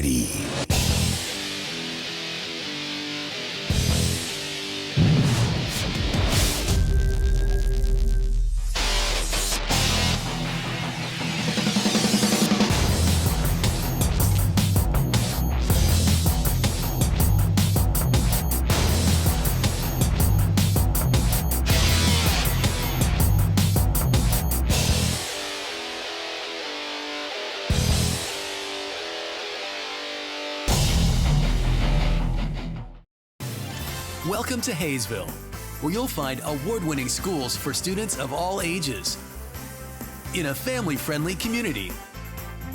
ready. Welcome to Haysville, where you'll find award-winning schools for students of all ages in a family-friendly community.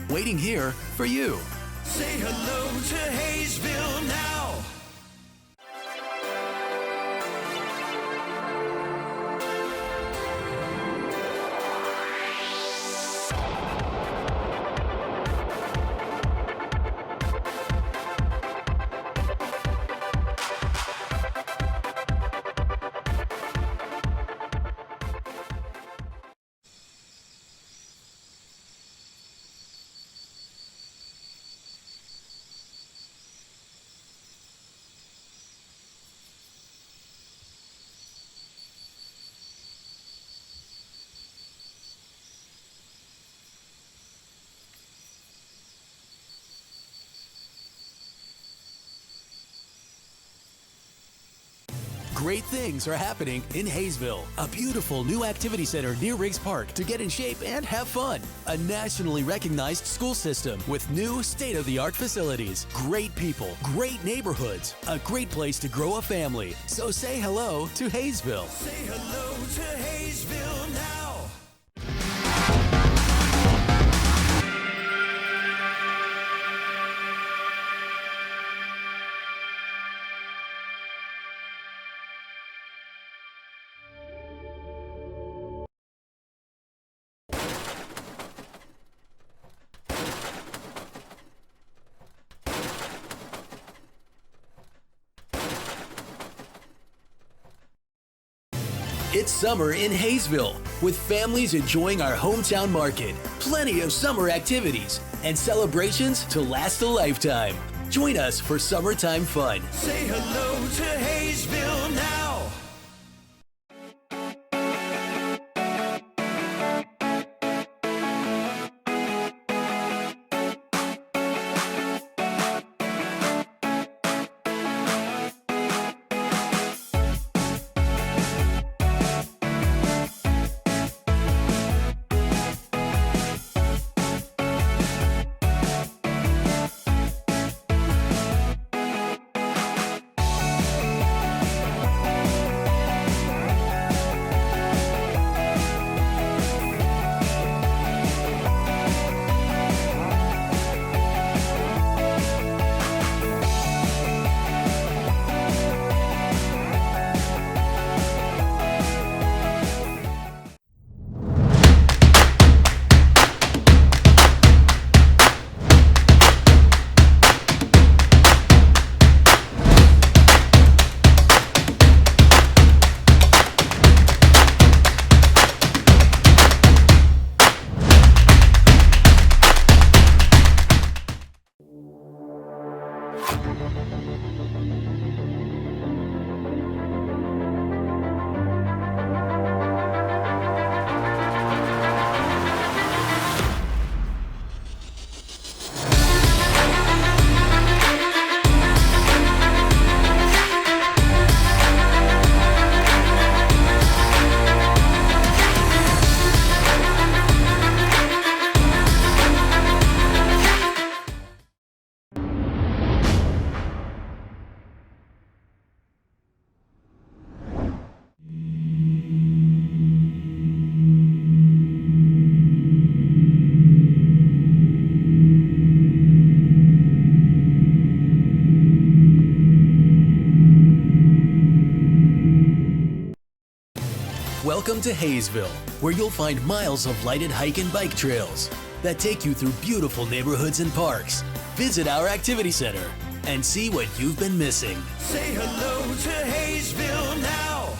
Waiting here for you. Say hello to Haysville now. Great things are happening in Haysville. A beautiful new activity center near Riggs Park to get in shape and have fun. A nationally recognized school system with new state-of-the-art facilities. Great people, great neighborhoods, a great place to grow a family. So say hello to Haysville. Say hello to Haysville now. It's summer in Haysville, with families enjoying our hometown market, plenty of summer activities, and celebrations to last a lifetime. Join us for summertime fun. Say hello to Haysville now. Welcome to Haysville, where you'll find miles of lighted hike and bike trails that take you through beautiful neighborhoods and parks. Visit our activity center and see what you've been missing. Say hello to Haysville now.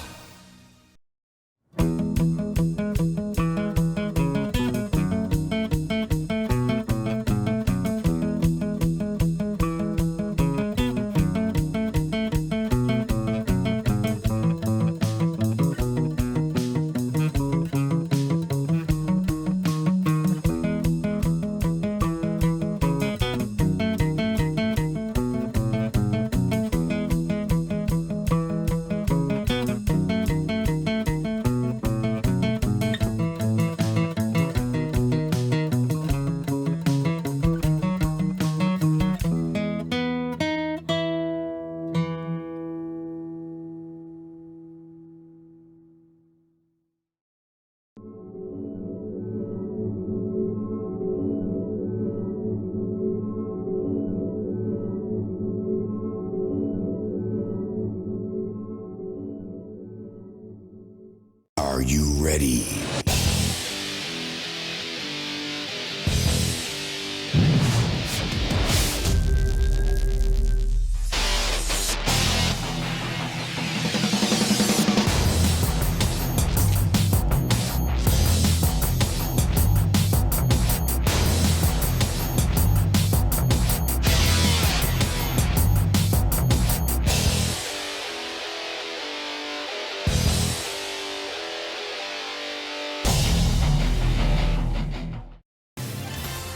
you ready?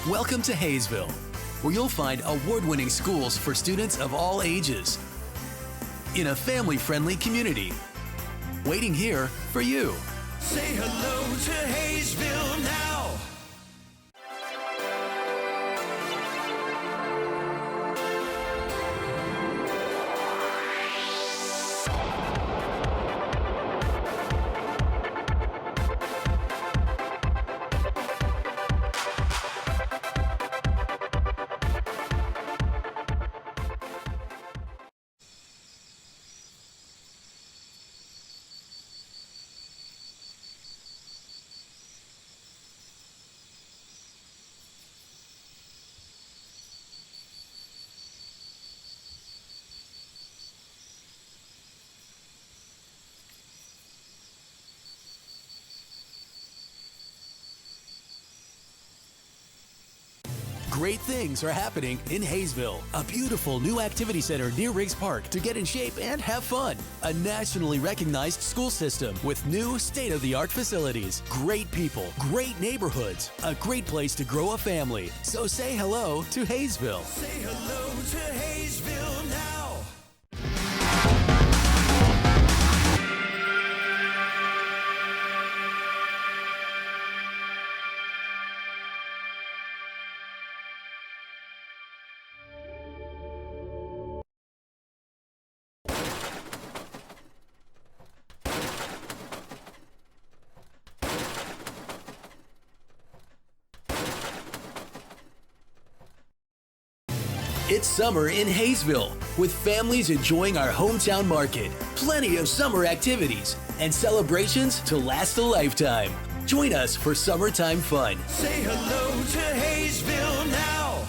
Welcome to Haysville, where you'll find award-winning schools for students of all ages in a family-friendly community. Waiting here for you. Say hello to Haysville now. Great things are happening in Haysville, a beautiful new activity center near Riggs Park to get in shape and have fun. A nationally recognized school system with new state-of-the-art facilities, great people, great neighborhoods, a great place to grow a family. So say hello to Haysville. Say hello to Haysville now. It's summer in Haysville, with families enjoying our hometown market, plenty of summer activities, and celebrations to last a lifetime. Join us for summertime fun. Say hello to Haysville now.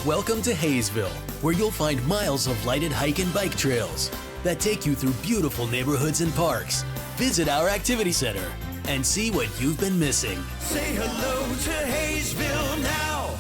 Welcome to Haysville, where you'll find miles of lighted hike and bike trails that take you through beautiful neighborhoods and parks. Visit our activity center and see what you've been missing. Say hello to Haysville now.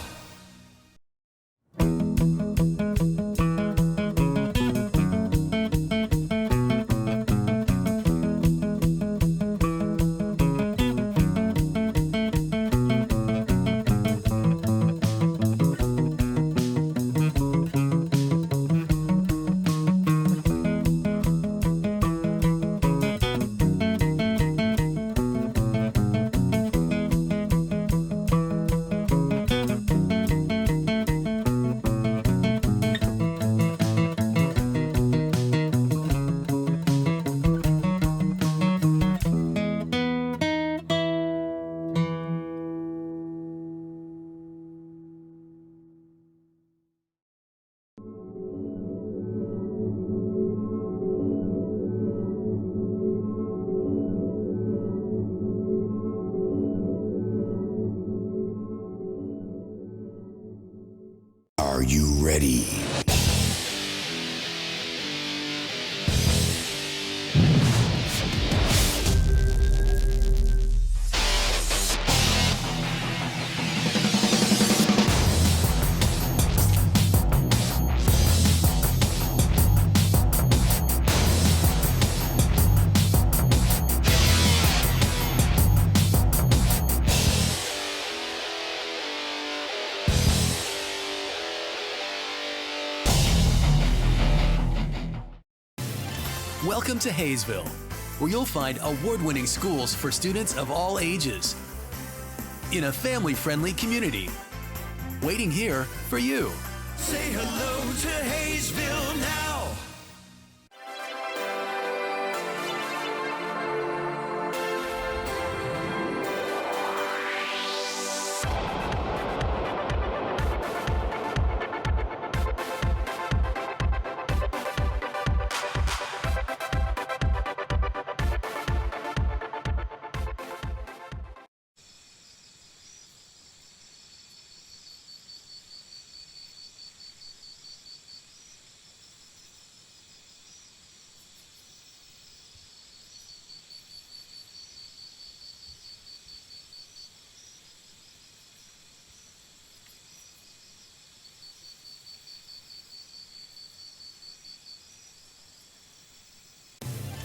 ready. Welcome to Haysville, where you'll find award-winning schools for students of all ages in a family-friendly community. Waiting here for you. Say hello to Haysville now.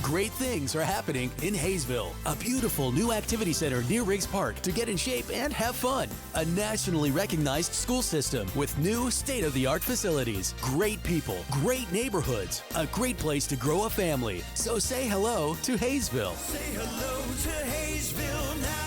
Great things are happening in Haysville, a beautiful new activity center near Riggs Park to get in shape and have fun. A nationally recognized school system with new state-of-the-art facilities, great people, great neighborhoods, a great place to grow a family. So say hello to Haysville. Say hello to Haysville now.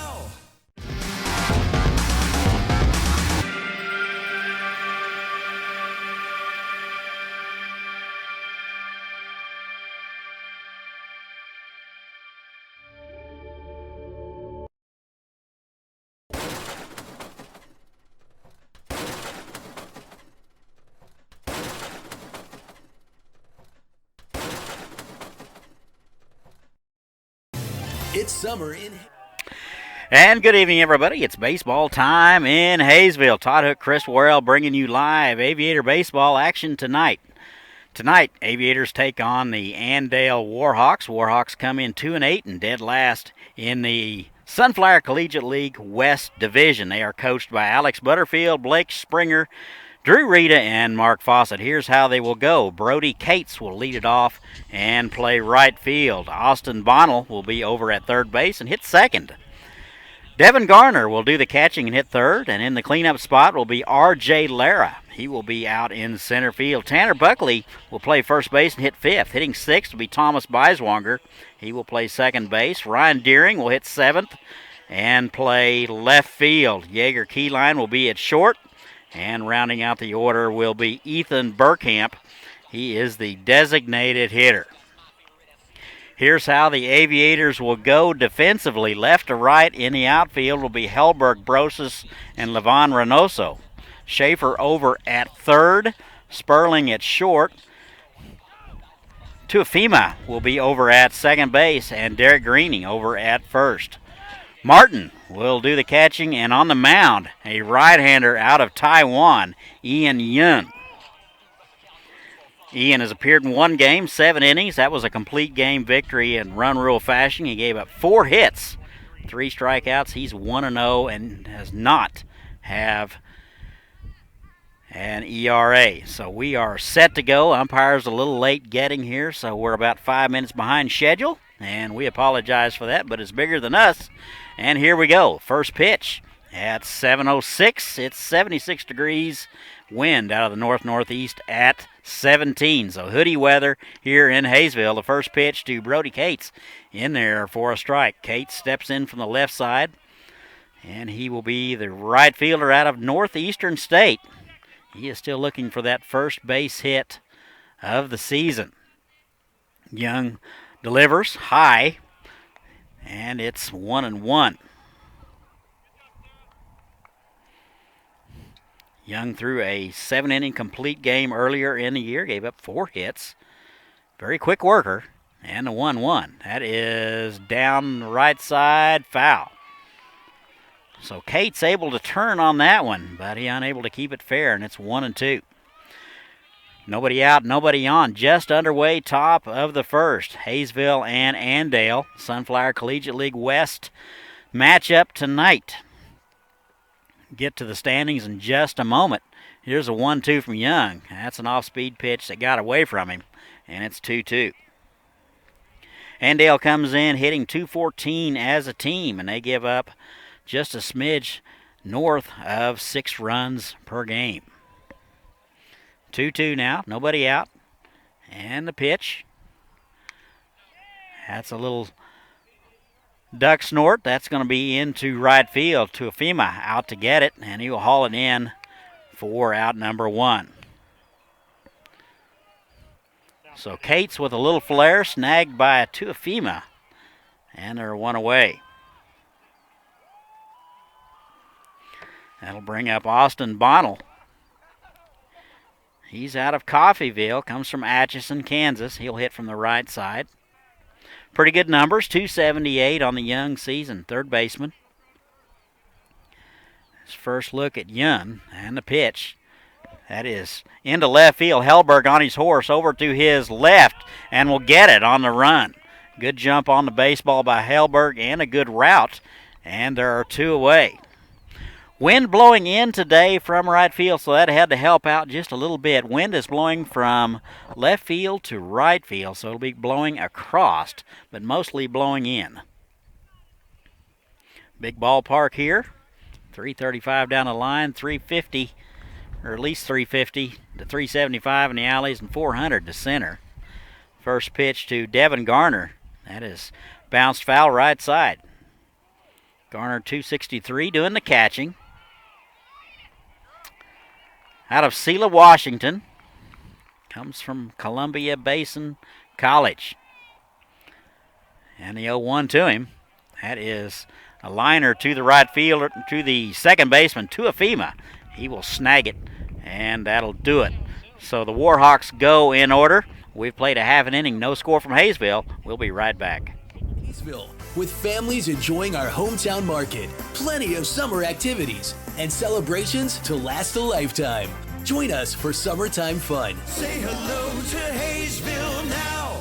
It's summer in... And good evening, everybody. It's baseball time in Haysville. Todd Hook, Chris Worrell bringing you live Aviator baseball action tonight. Tonight, Aviators take on the Andale Warhawks. Warhawks come in 2-8 and dead last in the Sunflower Collegiate League West Division. They are coached by Alex Butterfield, Blake Springer, Drew Rita, and Mark Fawcett. Here's how they will go. Brody Cates will lead it off and play right field. Austin Bonnell will be over at third base and hit second. Devin Garner will do the catching and hit third, and in the cleanup spot will be R.J. Lara. He will be out in center field. Tanner Buckley will play first base and hit fifth. Hitting sixth will be Thomas Beiswanger. He will play second base. Ryan Deering will hit seventh and play left field. Jaeger Keyline will be at short. And rounding out the order will be Ethan Burkamp. He is the designated hitter. Here's how the Aviators will go defensively. Left to right in the outfield will be Helberg, Broses, and Levon Reynoso. Schaefer over at third. Sperling at short. Tuafima will be over at second base, and Derek Greening over at first. Martin will do the catching, and on the mound, a right-hander out of Taiwan, Ian Yun. Ian has appeared in one game, 7 innings. That was a complete game victory in run rule fashion. He gave up 4 hits, 3 strikeouts. He's 1-0 and does not have an ERA. So we are set to go. Umpire's a little late getting here, so we're about 5 minutes behind schedule, and we apologize for that, but it's bigger than us. And here we go. First pitch at 7:06. It's 76 degrees. Wind out of the north-northeast at 17. So hoodie weather here in Haysville. The first pitch to Brody Cates in there for a strike. Cates steps in from the left side, and he will be the right fielder out of Northeastern State. He is still looking for that first base hit of the season. Young delivers high, and it's 1-1. Young threw a 7-inning complete game earlier in the year, gave up 4 hits. Very quick worker, and the 1-1. That is down the right side, foul. So Cates able to turn on that one, but he unable to keep it fair, and it's 1-2. Nobody out, nobody on. Just underway, top of the first. Haysville and Andale, Sunflower Collegiate League West matchup tonight. Get to the standings in just a moment. Here's a 1-2 from Young. That's an off-speed pitch that got away from him, and it's 2-2. Andale comes in hitting .214 as a team, and they give up just a smidge north of 6 runs per game. 2-2 now, nobody out. And the pitch. That's a little duck snort. That's going to be into right field. Tuafima out to get it, and he will haul it in for out number 1. So Cates with a little flare, snagged by Tuafima, and they're 1 away. That'll bring up Austin Bonnell. He's out of Coffeyville, comes from Atchison, Kansas. He'll hit from the right side. Pretty good numbers, .278 on the Young season, third baseman. His first look at Young, and the pitch. That is into left field. Hellberg on his horse over to his left, and will get it on the run. Good jump on the baseball by Hellberg, and a good route, and there are 2 away. Wind blowing in today from right field, so that had to help out just a little bit. Wind is blowing from left field to right field, so it'll be blowing across, but mostly blowing in. Big ballpark here. 335 down the line, 350, or at least 350 to 375 in the alleys, and 400 to center. First pitch to Devin Garner. That is bounced foul right side. Garner, .263, doing the catching. Out of Selah, Washington. Comes from Columbia Basin College. And the 0-1 to him. That is a liner to the right fielder, to the second baseman, Tuafima. He will snag it, and that'll do it. So the Warhawks go in order. We've played a half an inning, no score from Haysville. We'll be right back. Haysville, with families enjoying our hometown market, plenty of summer activities, and celebrations to last a lifetime. Join us for summertime fun. Say hello to Haysville now.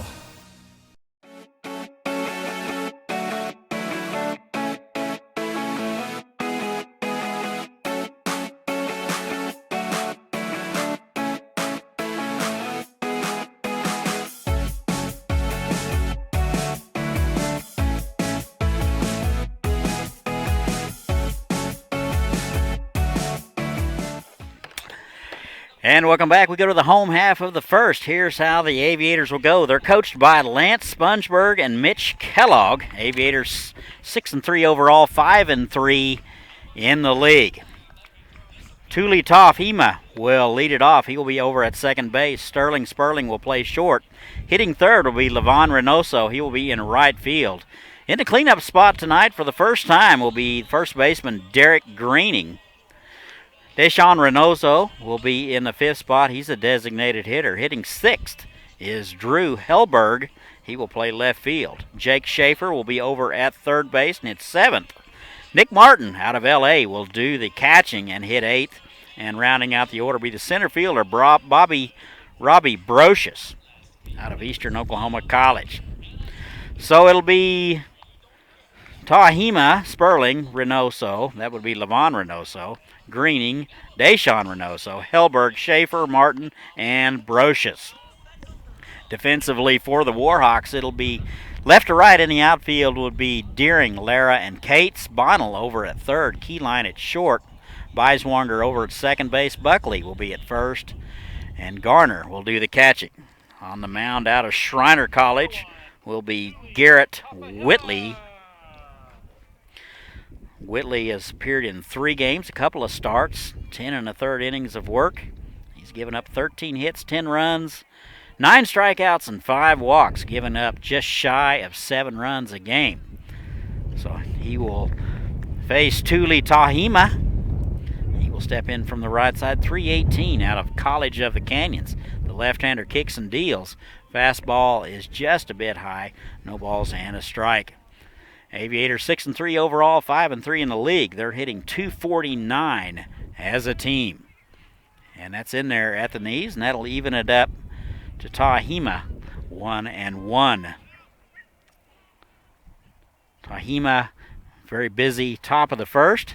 And welcome back. We go to the home half of the first. Here's how the Aviators will go. They're coached by Lance Spongeberg and Mitch Kellogg. Aviators 6-3 overall, 5-3 in the league. Tuli Tafima will lead it off. He will be over at second base. Sterling Sperling will play short. Hitting third will be Levon Reynoso. He will be in right field. In the cleanup spot tonight for the first time will be first baseman Derek Greening. Deshaun Reynoso will be in the 5th spot. He's a designated hitter. Hitting 6th is Drew Hellberg. He will play left field. Jake Schaefer will be over at third base and hits 7th. Nick Martin out of L.A. will do the catching and hit 8th. And rounding out the order will be the center fielder, Robbie Brocious out of Eastern Oklahoma College. So it'll be Tahima, Sperling, Reynoso. That would be Levon Reynoso. Greening, Deshaun Reynoso, Hellberg, Schaefer, Martin, and Brocious. Defensively for the Warhawks, it'll be left to right in the outfield would be Deering, Lara, and Cates. Bonnell over at third, Keyline at short. Beiswanger over at second base. Buckley will be at first, and Garner will do the catching. On the mound out of Schreiner College will be Garrett Whitley. Whitley has appeared in 3 games, a couple of starts, 10 1/3 innings of work. He's given up 13 hits, 10 runs, 9 strikeouts, and 5 walks, giving up just shy of 7 runs a game. So he will face Tuli Tahima. He will step in from the right side, 318 out of College of the Canyons. The left-hander kicks and deals. Fastball is just a bit high, no balls and a strike. Aviators 6-3 overall, 5-3 in the league. They're hitting .249 as a team. And that's in there at the knees, and that'll even it up to Tahima, 1-1. Tahima, very busy top of the first.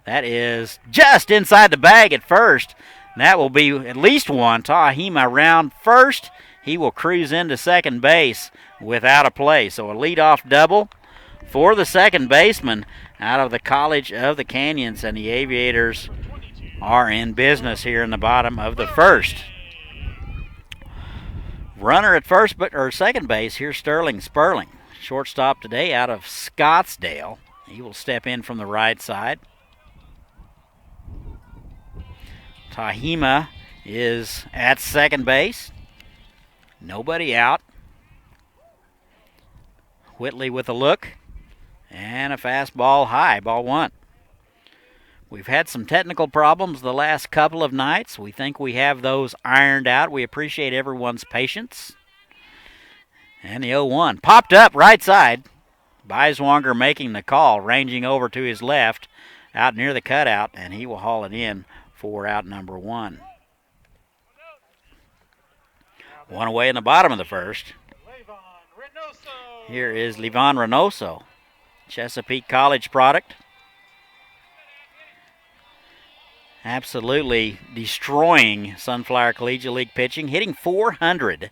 That is just inside the bag at first. And that will be at least one. Tahima round first. He will cruise into second base without a play. So a leadoff double for the second baseman out of the College of the Canyons, and the Aviators are in business here in the bottom of the first. Runner at second base, here's Sterling Sperling. Shortstop today out of Scottsdale. He will step in from the right side. Tahima is at second base. Nobody out. Whitley with a look. And a fastball high, ball one. We've had some technical problems the last couple of nights. We think we have those ironed out. We appreciate everyone's patience. And the 0-1 popped up right side. Beiswanger making the call, ranging over to his left, out near the cutout, and he will haul it in for out number one. One away in the bottom of the first. Here is Levon Reynoso, Chesapeake College product. Absolutely destroying Sunflower Collegiate League pitching, hitting .400.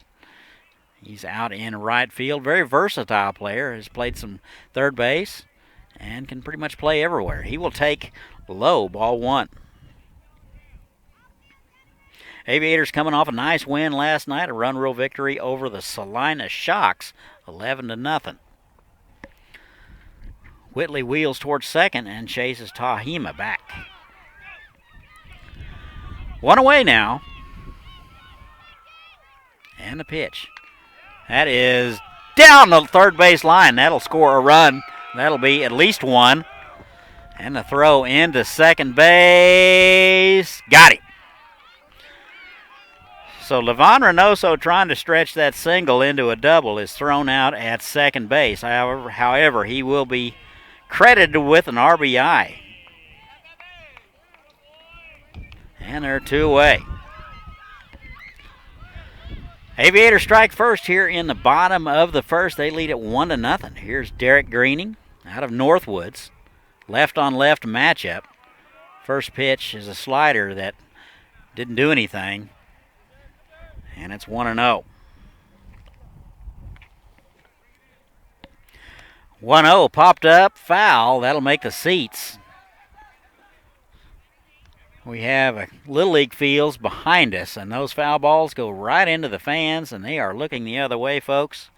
He's out in right field. Very versatile player. Has played some third base and can pretty much play everywhere. He will take low, ball one. Aviators coming off a nice win last night, a run rule victory over the Salina Shocks, 11-0. Whitley wheels towards second and chases Tahima back. One away now. And the pitch. That is down the third base line. That'll score a run. That'll be at least one. And the throw into second base. Got him. So Levon Reynoso, trying to stretch that single into a double, is thrown out at second base. However, he will be credited with an RBI. And they're two away. Aviators strike first here in the bottom of the first. They lead at 1-0. Here's Derek Greening out of Northwoods. Left-on-left matchup. First pitch is a slider that didn't do anything. And it's 1-0. 1-0 popped up, foul. That'll make the seats. We have a Little League fields behind us, and those foul balls go right into the fans, and they are looking the other way, folks.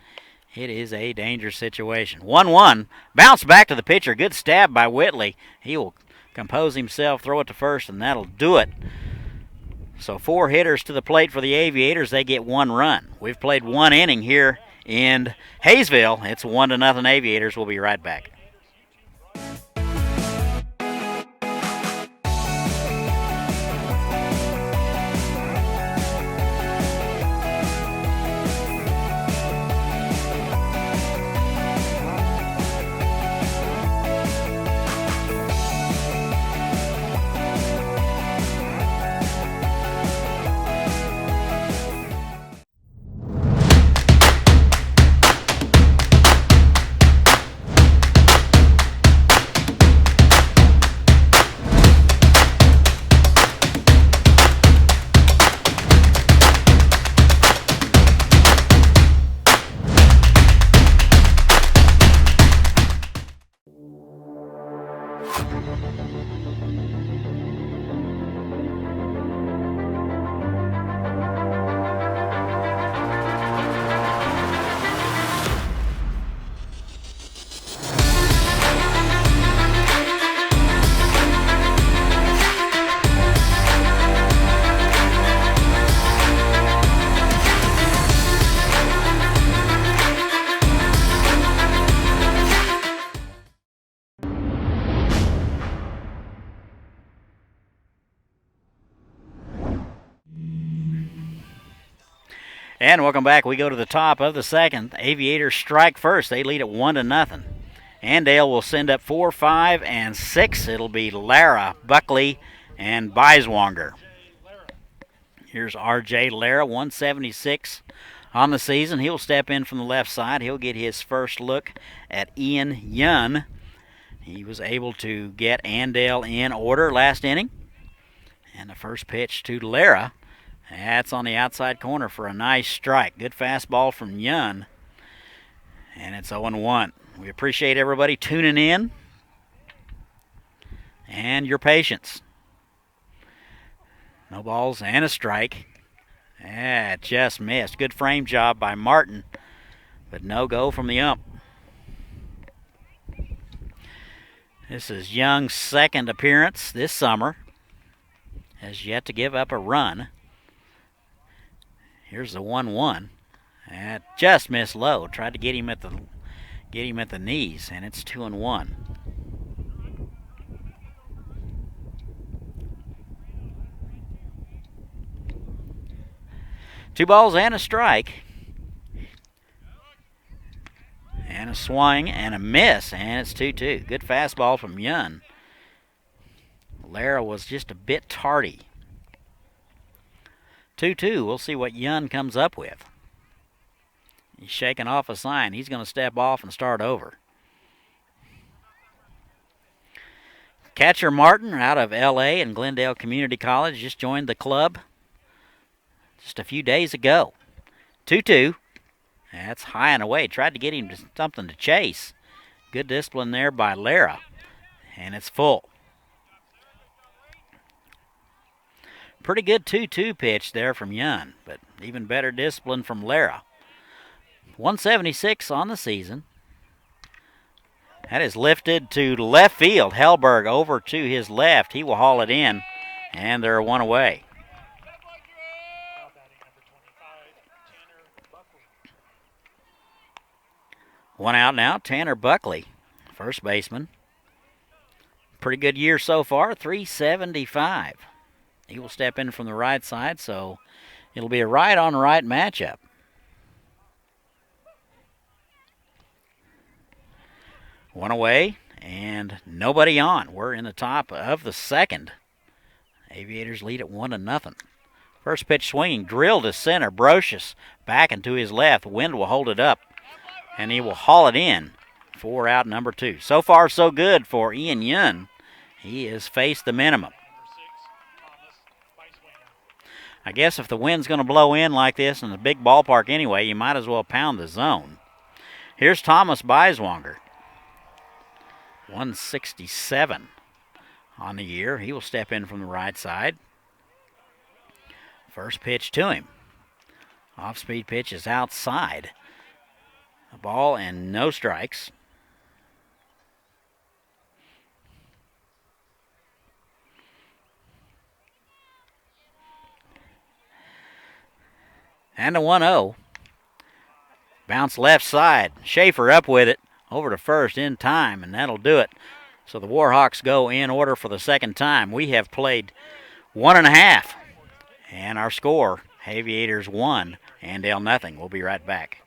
It is a dangerous situation. 1-1, bounce back to the pitcher. Good stab by Whitley. He will compose himself, throw it to first, and that'll do it. So 4 hitters to the plate for the Aviators. They get 1 run. We've played 1 inning here in Haysville. It's 1-0 Aviators. We'll be right back. And welcome back. We go to the top of the second. Aviators strike first. They lead at 1-0. Andale will send up 4, 5, and 6. It'll be Lara, Buckley, and Beiswanger. Here's R.J. Lara, 176 on the season. He'll step in from the left side. He'll get his first look at Ian Yun. He was able to get Andale in order last inning. And the first pitch to Lara. That's on the outside corner for a nice strike. Good fastball from Yun. And it's 0-1. We appreciate everybody tuning in and your patience. No balls and a strike. Just missed. Good frame job by Martin, but no go from the ump. This is Young's second appearance this summer. Has yet to give up a run. Here's the 1-1. That just missed low. Tried to get him at the knees, and it's 2-1. Two balls and a strike. And a swing and a miss, and it's 2-2. Good fastball from Yun. Lara was just a bit tardy. 2-2. We'll see what Yun comes up with. He's shaking off a sign. He's going to step off and start over. Catcher Martin out of L.A. and Glendale Community College just joined the club just a few days ago. 2-2. That's high and away. Tried to get him to something to chase. Good discipline there by Lara. And it's full. Pretty good 2-2 pitch there from Yun, but even better discipline from Lara. 176 on the season. That is lifted to left field. Hellberg over to his left. He will haul it in, and they're one away. One out now, Tanner Buckley, first baseman. Pretty good year so far, 375. He will step in from the right side, so it'll be a right-on-right matchup. One away, and nobody on. We're in the top of the second. Aviators lead at 1-0. First pitch swinging, drilled to center. Brocious back and to his left. Wind will hold it up, and he will haul it in for out number 2. So far, so good for Ian Yun. He has faced the minimum. I guess if the wind's going to blow in like this in the big ballpark anyway, you might as well pound the zone. Here's Thomas Beiswanger. 167 on the year. He will step in from the right side. First pitch to him. Off-speed pitch is outside. A ball and no strikes. And a 1-0. Bounce left side. Schaefer up with it. Over to first in time, and that'll do it. So the Warhawks go in order for the second time. We have played 1.5. And our score, Aviators 1, Andale nothing. We'll be right back.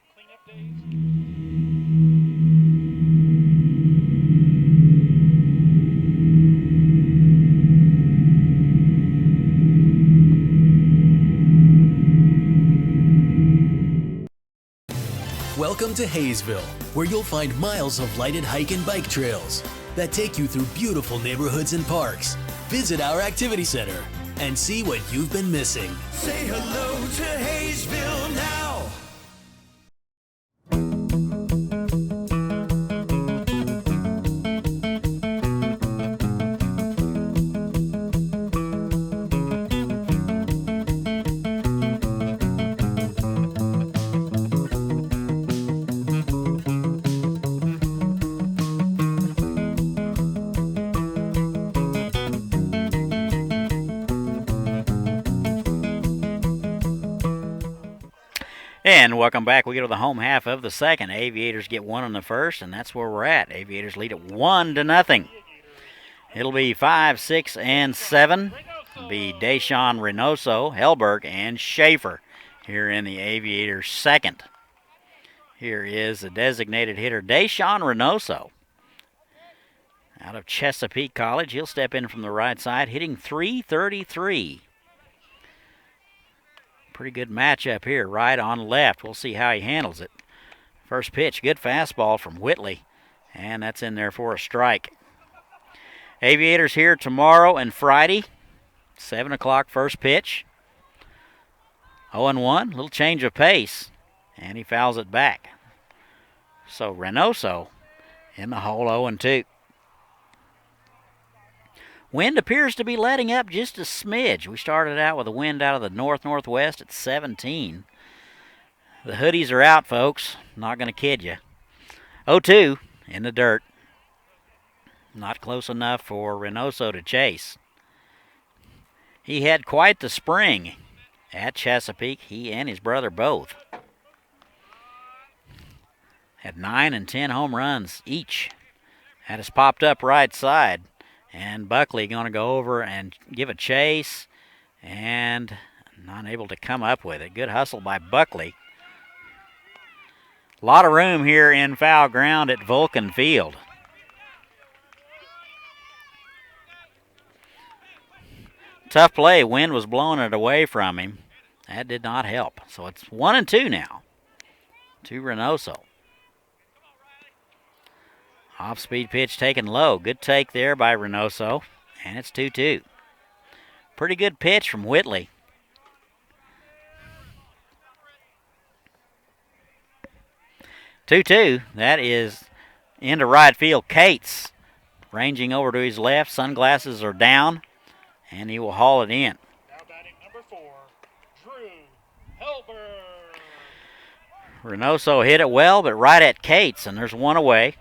Welcome to Haysville, where you'll find miles of lighted hike and bike trails that take you through beautiful neighborhoods and parks. Visit our activity center and see what you've been missing. Say hello to Haysville now. And welcome back. We go to the home half of the second. Aviators get one in the first, and that's where we're at. Aviators lead at 1-0. It'll be 5, 6, and 7. It'll be Deshaun Reynoso, Hellberg, and Schaefer here in the Aviators' second. Here is the designated hitter, Deshaun Reynoso. Out of Chesapeake College, he'll step in from the right side, hitting .333. Pretty good matchup here, right on left. We'll see how he handles it. First pitch, good fastball from Whitley, and that's in there for a strike. Aviators here tomorrow and Friday, 7 o'clock first pitch. 0-1, little change of pace, and he fouls it back. So Reynoso in the hole, 0-2. Wind appears to be letting up just a smidge. We started out with a wind out of the north-northwest at 17. The hoodies are out, folks. Not going to kid you. 0-2 in the dirt. Not close enough for Reynoso to chase. He had quite the spring at Chesapeake, he and his brother both. Had 9 and 10 home runs each. Had us popped up right side. And Buckley going to go over and give a chase, and not able to come up with it. Good hustle by Buckley. A lot of room here in foul ground at Vulcan Field. Tough play. Wind was blowing it away from him. That did not help. So it's 1-2 now to Reynoso. Off-speed pitch taken low. Good take there by Reynoso. And it's 2-2. Pretty good pitch from Whitley. Two-two. That is into right field. Cates ranging over to his left. Sunglasses are down. And he will haul it in. Now batting number 4, Drew Helberg. Reynoso hit it well, but right at Cates, and there's one away.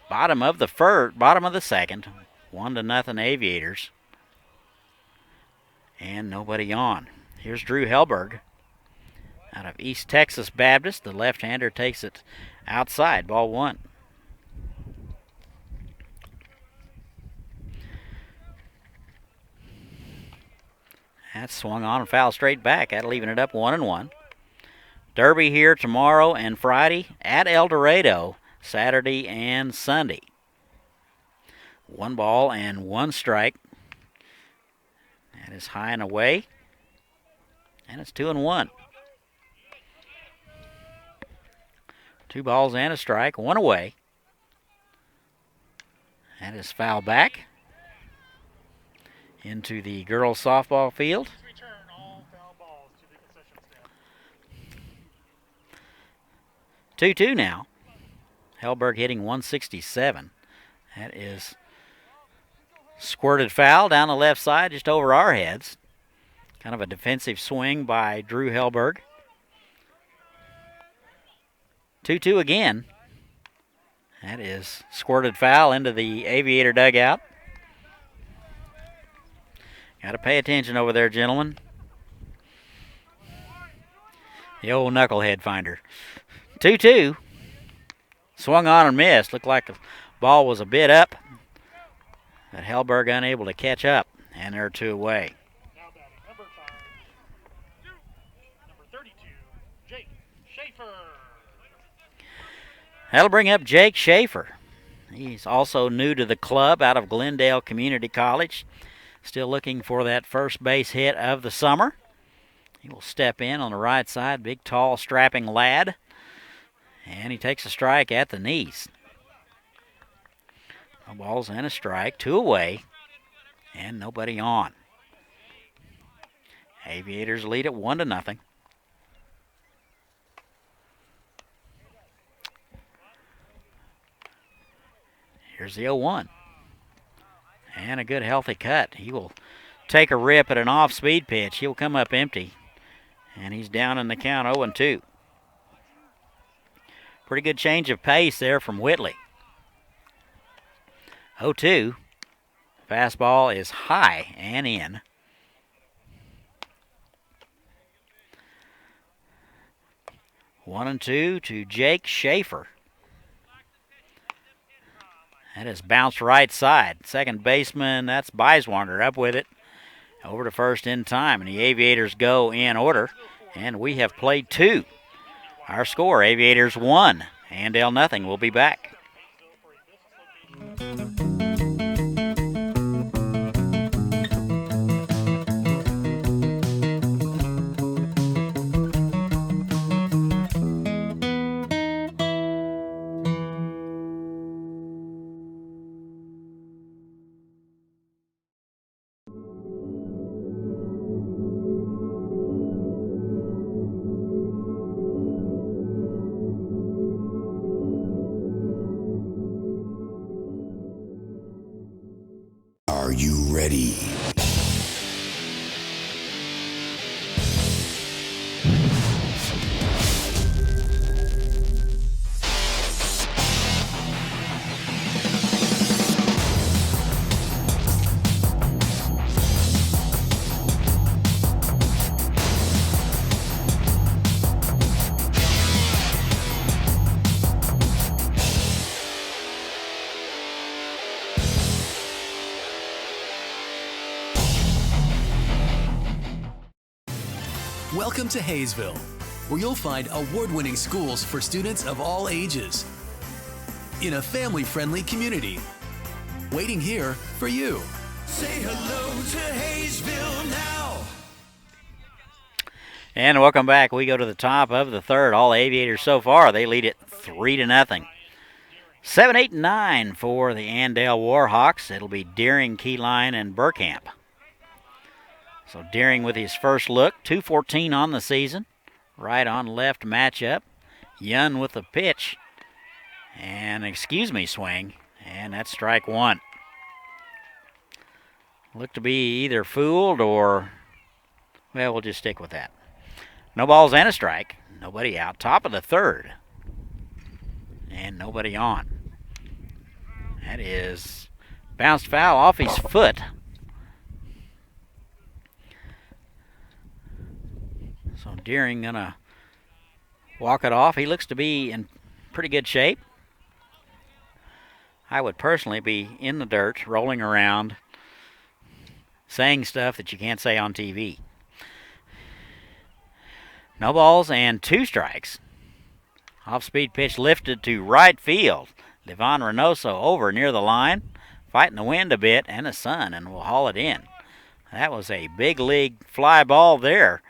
Bottom of the second, 1-0 Aviators. And nobody on. Here's Drew Helberg out of East Texas Baptist. The left-hander takes it outside, ball 1. That's swung on and fouled straight back. That'll even it up 1-1. Derby here tomorrow and Friday at El Dorado. Saturday and Sunday. 1 ball and 1 strike. That is high and away. And it's 2-1. 2 balls and a strike, 1 away. That is foul back into the girls' softball field. Return all foul balls to the concession stand. 2-2 now. Helberg hitting 167. That is squirted foul down the left side, just over our heads. Kind of a defensive swing by Drew Helberg. 2-2 again. That is squirted foul into the Aviator dugout. Got to pay attention over there, gentlemen. The old knucklehead finder. 2-2. Swung on and missed. Looked like the ball was a bit up. But Helberg unable to catch up. And they're 2 away. Now batting number 5, number 32, Jake Schaefer. That'll bring up Jake Schaefer. He's also new to the club out of Glendale Community College. Still looking for that first base hit of the summer. He will step in on the right side. Big, tall, strapping lad. And he takes a strike at the knees. No balls and a strike. 2 away. And nobody on. Aviators lead at 1-0. Here's the 0-1. And a good healthy cut. He will take a rip at an off-speed pitch. He'll come up empty. And he's down in the count 0-2. Pretty good change of pace there from Whitley. 0-2. Fastball is high and in. One and 2 to Jake Schaefer. That is bounced right side. Second baseman, that's Beiswander, up with it. Over to first in time, and the Aviators go in order. And we have played 2. Our score, Aviators 1, Andale 0. We'll be back. ready. Welcome to Haysville, where you'll find award-winning schools for students of all ages in a family-friendly community. Waiting here for you. Say hello to Haysville now. And welcome back. We go to the top of the third. All Aviators so far, they lead it 3-0. 7, 8, and 9 for the Andale Warhawks. It'll be Deering, Keyline, and Burkamp. So Deering with his first look, 2:14 on the season. Right on left matchup. Yun with the pitch. And swing. And that's strike one. Look to be either fooled or, well, we'll just stick with that. No balls and a strike. Nobody out. Top of the third. And nobody on. That is bounced foul off his foot. So Deering gonna walk it off. He looks to be in pretty good shape. I would personally be in the dirt, rolling around, saying stuff that you can't say on TV. No balls and 2 strikes. Off-speed pitch lifted to right field. Devon Reynoso over near the line, fighting the wind a bit and the sun, and will haul it in. That was a big league fly ball there.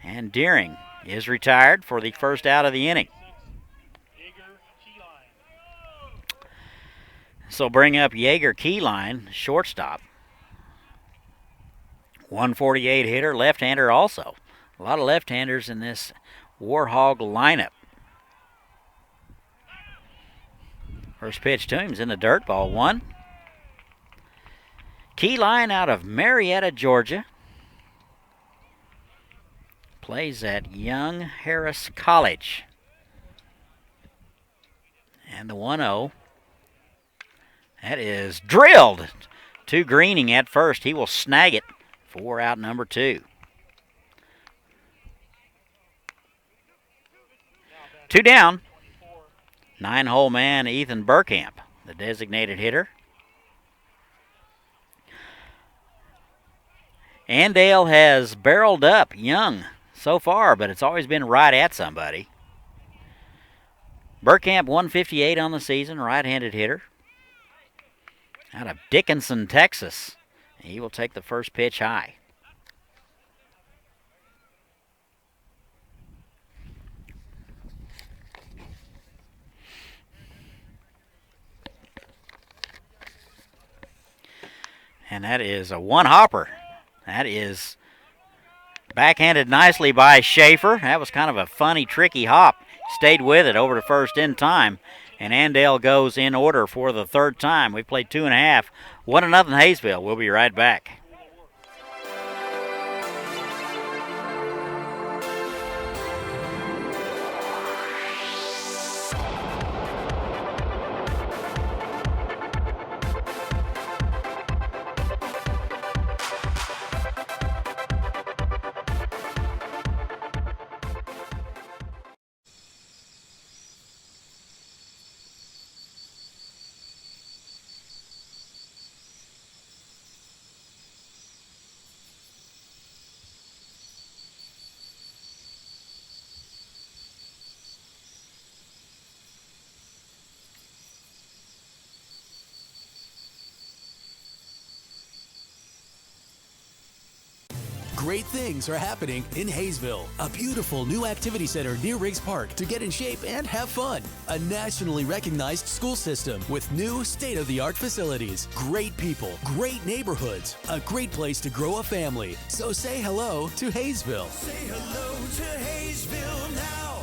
And Deering is retired for the first out of the inning. So bring up Yeager Keyline, shortstop. 148 hitter, left-hander also. A lot of left-handers in this Warhawk lineup. First pitch to him is in the dirt, ball one. Keyline out of Marietta, Georgia. Plays at Young Harris College. And the 1-0. That is drilled to Greening at first. He will snag it for out number 2. 2 down. 9-hole man Ethan Burkamp, the designated hitter. Andale has barreled up Young so far, but it's always been right at somebody. Burkamp, 158 on the season, right-handed hitter. Out of Dickinson, Texas. He will take the first pitch high. And that is a one-hopper. That is backhanded nicely by Schaefer. That was kind of a funny, tricky hop. Stayed with it over to first in time. And Andale goes in order for the third time. We played 2.5. 1-0 Haysville. We'll be right back. Great things are happening in Haysville. A beautiful new activity center near Riggs Park to get in shape and have fun. A nationally recognized school system with new state-of-the-art facilities. Great people, great neighborhoods, a great place to grow a family. So say hello to Haysville. Say hello to Haysville now.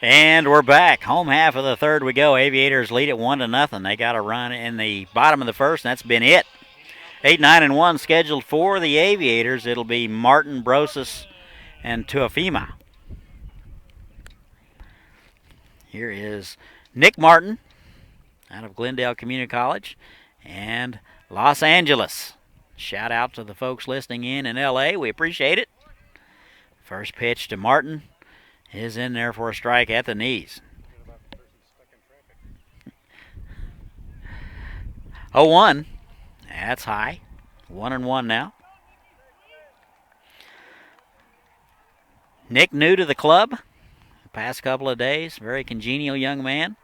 And we're back. Home half of the third we go. Aviators lead it 1-0. They got a run in the bottom of the first, and that's been it. 8, 9, and 1 scheduled for the Aviators. It'll be Martin, Brosas, and Tuafima. Here is Nick Martin out of Glendale Community College and Los Angeles. Shout out to the folks listening in L.A. We appreciate it. First pitch to Martin is in there for a strike at the knees. 0-1. That's high. 1-1 now. Nick new to the club the past couple of days. Very congenial young man.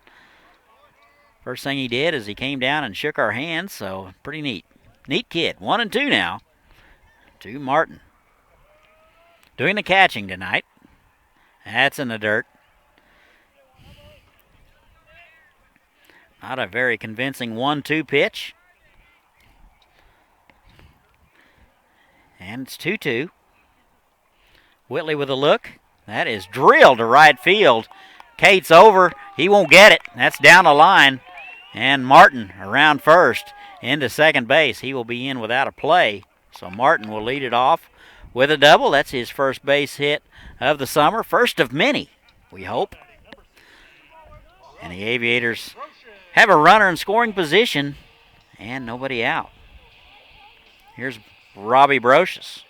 First thing he did is he came down and shook our hands, so pretty neat. Neat kid. 1-2 now to Martin. Doing the catching tonight. That's in the dirt. Not a very convincing 1-2 pitch. And it's 2-2. Whitley with a look. That is drilled to right field. Cates over. He won't get it. That's down the line. And Martin around first into second base. He will be in without a play. So Martin will lead it off with a double. That's his first base hit of the summer. First of many, we hope. And the Aviators have a runner in scoring position and nobody out. Here's Robbie Brocious.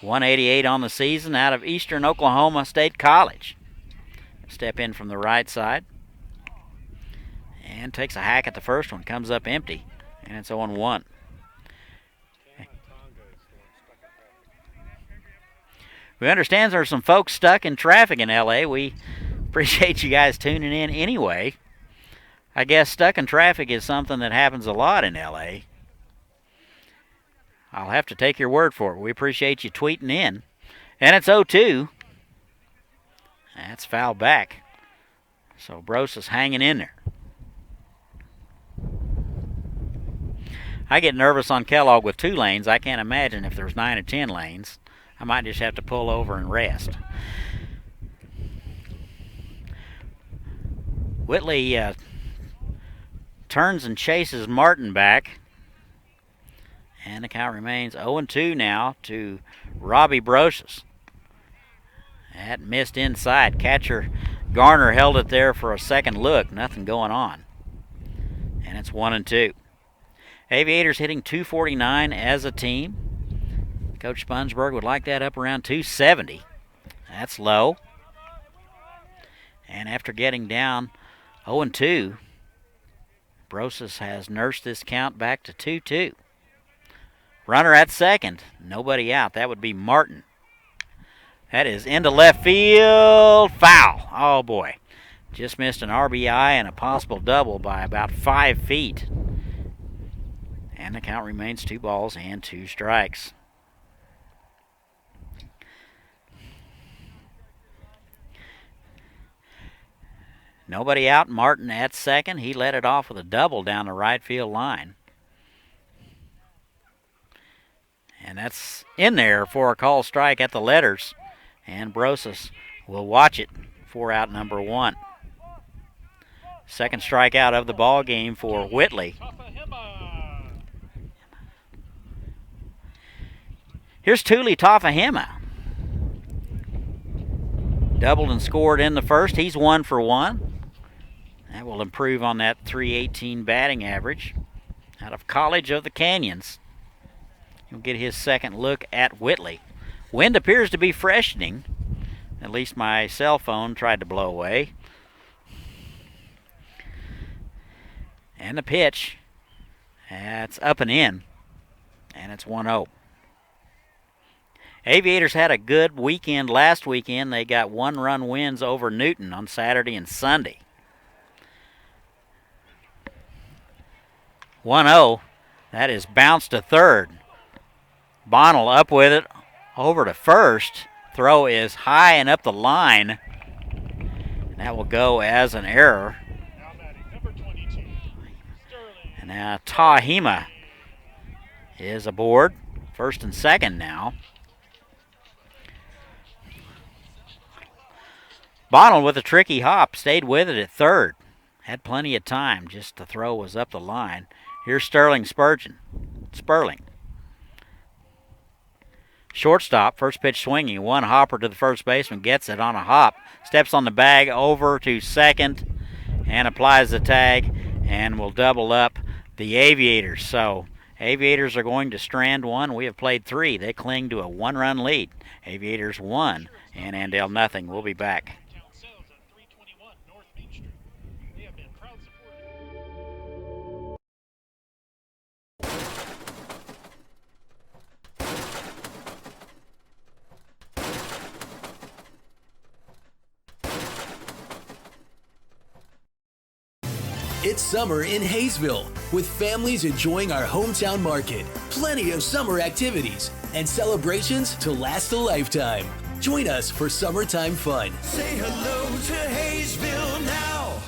188 on the season out of Eastern Oklahoma State College. Step in from the right side. And takes a hack at the first one. Comes up empty. And it's 0-1. We understand there's some folks stuck in traffic in L.A. We appreciate you guys tuning in anyway. I guess stuck in traffic is something that happens a lot in L.A. I'll have to take your word for it. We appreciate you tweeting in. And it's 0-2. That's fouled back. So Brosas hanging in there. I get nervous on Kellogg with 2 lanes. I can't imagine if there's 9 or 10 lanes. I might just have to pull over and rest. Whitley turns and chases Martin back. And the count remains 0-2 now to Robbie Brocious. That missed inside. Catcher Garner held it there for a second look. Nothing going on. And it's 1-2. Aviators hitting .249 as a team. Coach Sponsberg would like that up around .270. That's low. And after getting down 0-2, Brocious has nursed this count back to 2-2. Runner at second. Nobody out. That would be Martin. That is into left field. Foul. Oh, boy. Just missed an RBI and a possible double by about 5 feet. And the count remains 2 balls and 2 strikes. Nobody out. Martin at second. He led it off with a double down the right field line. And that's in there for a call strike at the letters. And Brocious will watch it for out number 1. Second strikeout of the ball game for Whitley. Here's Tuli Tafahima. Doubled and scored in the first. He's 1 for 1. That will improve on that .318 batting average. Out of College of the Canyons. He'll get his second look at Whitley. Wind appears to be freshening. At least my cell phone tried to blow away. And the pitch. That's up and in. And it's 1-0. Aviators had a good weekend last weekend. They got 1-run wins over Newton on Saturday and Sunday. 1-0. That is bounced to third. Bonnell up with it over to first. Throw is high and up the line. That will go as an error. And now Tahima is aboard. First and second now. Bonnell with a tricky hop, stayed with it at third. Had plenty of time, just the throw was up the line. Here's Sperling. Shortstop, first pitch swinging, one hopper to the first baseman, gets it on a hop, steps on the bag over to second, and applies the tag, and will double up the Aviators. So Aviators are going to strand one. We have played three. They cling to a one-run lead. Aviators 1 and Andale nothing. We'll be back. It's summer in Haysville, with families enjoying our hometown market, plenty of summer activities, and celebrations to last a lifetime. Join us for summertime fun. Say hello to Haysville now.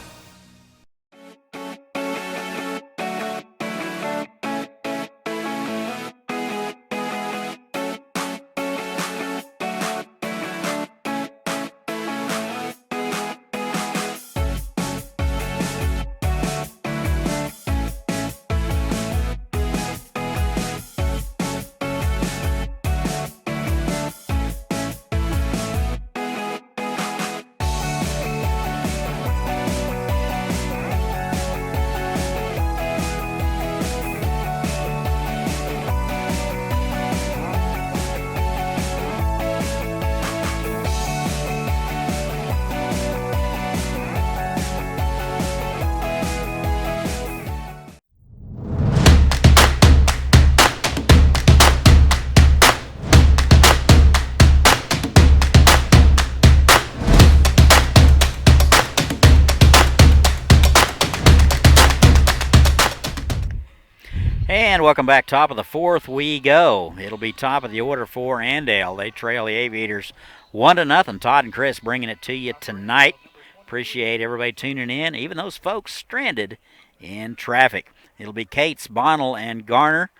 And welcome back. Top of the fourth we go. It'll be top of the order for Andale. They trail the Aviators 1-0. Todd and Chris bringing it to you tonight. Appreciate everybody tuning in, even those folks stranded in traffic. It'll be Cates, Bonnell, and Garner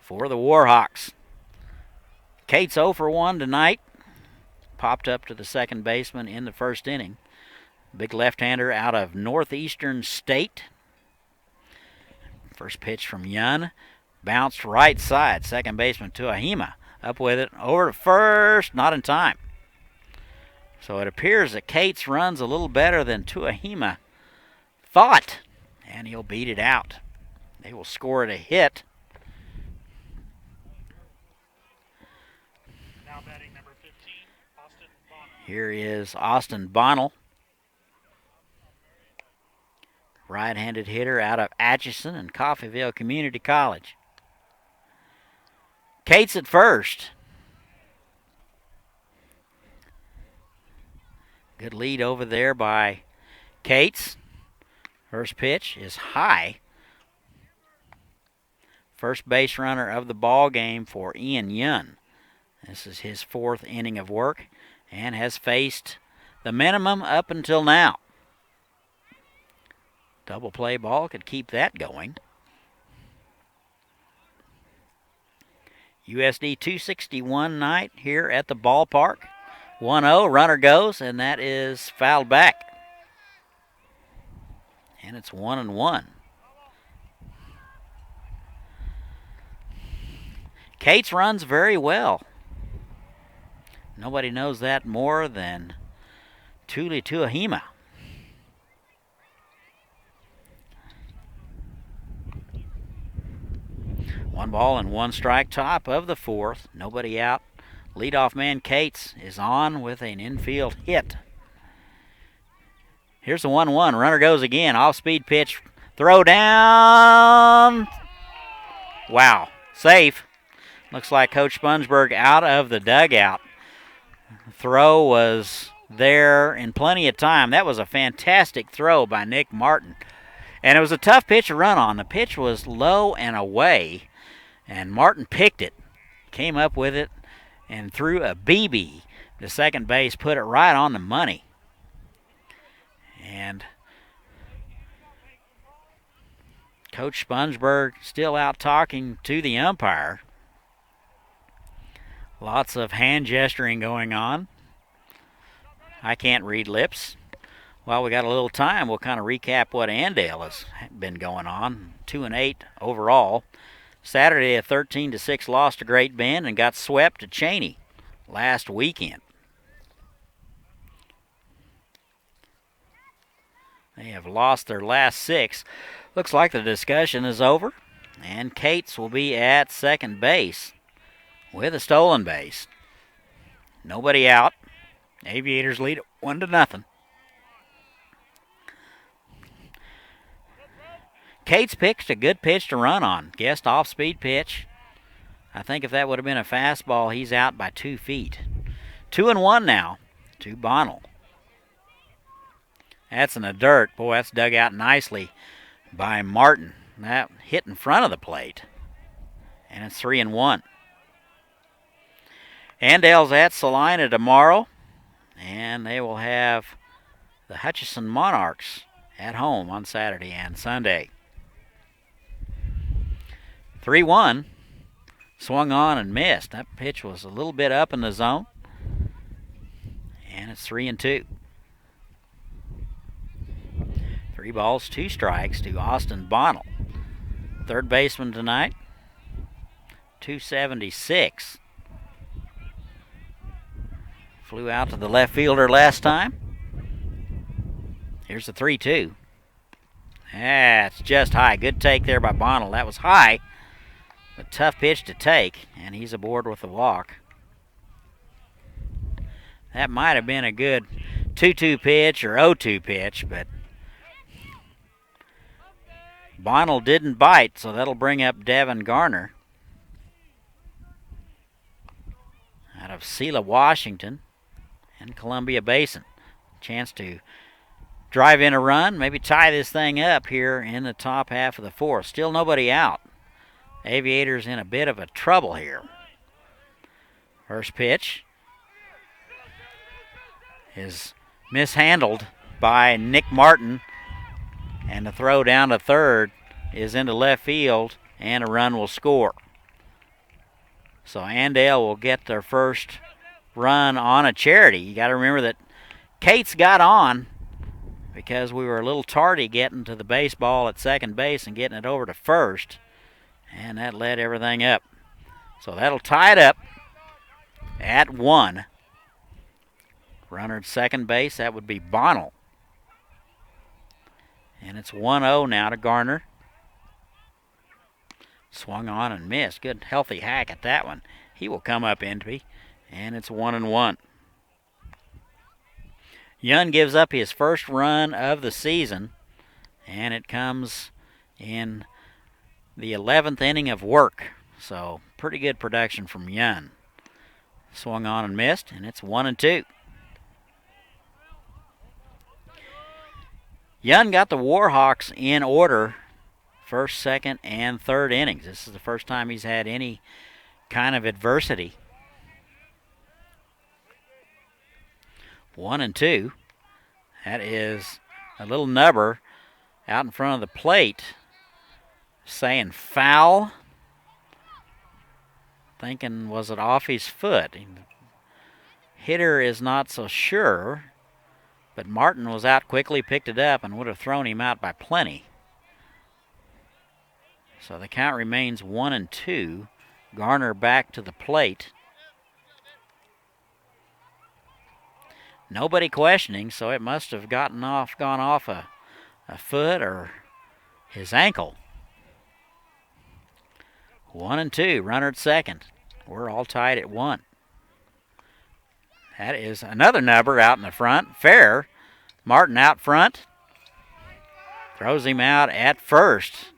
for the Warhawks. Cates 0 for 1 tonight. Popped up to the second baseman in the first inning. Big left-hander out of Northeastern State. First pitch from Yun. Bounced right side. Second baseman Tuahima up with it. Over to first. Not in time. So it appears that Cates runs a little better than Tuahima thought. And he'll beat it out. They will score it a hit. Now batting number 15, Austin Bonnell. Here is Austin Bonnell. Right-handed hitter out of Atchison and Coffeyville Community College. Cates at first. Good lead over there by Cates. First pitch is high. First base runner of the ball game for Ian Yun. This is his fourth inning of work and has faced the minimum up until now. Double play ball could keep that going. USD 261 night here at the ballpark. 1-0, runner goes, and that is fouled back. And it's 1-1. Cates runs very well. Nobody knows that more than Tuli Tuahima. One ball and one strike, top of the fourth. Nobody out. Leadoff man Cates is on with an infield hit. Here's the 1-1. Runner goes again. Off-speed pitch. Throw down. Wow. Safe. Looks like Coach Spongeburg out of the dugout. Throw was there in plenty of time. That was a fantastic throw by Nick Martin. And it was a tough pitch to run on. The pitch was low and away. And Martin picked it, came up with it, and threw a BB to second base, put it right on the money. And Coach Spongeburg still out talking to the umpire. Lots of hand gesturing going on. I can't read lips. While we got a little time, we'll kind of recap what Andale has been going on. 2-8 overall. Saturday, a 13-6 loss to Great Bend and got swept to Cheney last weekend. They have lost their last 6. Looks like the discussion is over, and Cates will be at second base with a stolen base. Nobody out. Aviators lead it 1-0. Cates picked a good pitch to run on. Guessed off-speed pitch. I think if that would have been a fastball, he's out by 2 feet. 2-1 now to Bonnell. That's in the dirt. Boy, that's dug out nicely by Martin. That hit in front of the plate. And it's 3-1. Andale's at Salina tomorrow. And they will have the Hutchinson Monarchs at home on Saturday and Sunday. 3-1. Swung on and missed. That pitch was a little bit up in the zone. And it's 3-2. 3 balls, 2 strikes to Austin Bonnell. Third baseman tonight, 276. Flew out to the left fielder last time. Here's the 3-2. That's just high. Good take there by Bonnell. That was high. A tough pitch to take, and he's aboard with a walk. That might have been a good 2-2 pitch or 0-2 pitch, but Bonnell didn't bite, so that'll bring up Devin Garner out of Sela, Washington, and Columbia Basin. Chance to drive in a run, maybe tie this thing up here in the top half of the 4th. Still nobody out. Aviators in a bit of a trouble here. First pitch is mishandled by Nick Martin, and the throw down to third is into left field, and a run will score. So Andale will get their first run on a charity. You got to remember that Cates got on because we were a little tardy getting to the baseball at second base and getting it over to first, and that led everything up. So that'll tie it up at 1. Runner at second base, that would be Bonnell. And it's 1-0 now to Garner. Swung on and missed. Good healthy hack at that one. He will come up empty, and it's 1-1. Young gives up his first run of the season, and it comes in the 11th inning of work. So pretty good production from Young. Swung on and missed, and it's 1-2. Young got the Warhawks in order, first, second, and third innings. This is the first time he's had any kind of adversity. 1-2. That is a little nubber out in front of the plate saying foul. Thinking, was it off his foot? Hitter is not so sure, but Martin was out quickly, picked it up, and would have thrown him out by plenty. So the count remains 1-2. Garner back to the plate. Nobody questioning, so it must have gone off a foot or his ankle. 1-2, runner at second. We're all tied at 1. That is another nubber out in the front. Fair. Martin out front. Throws him out at first.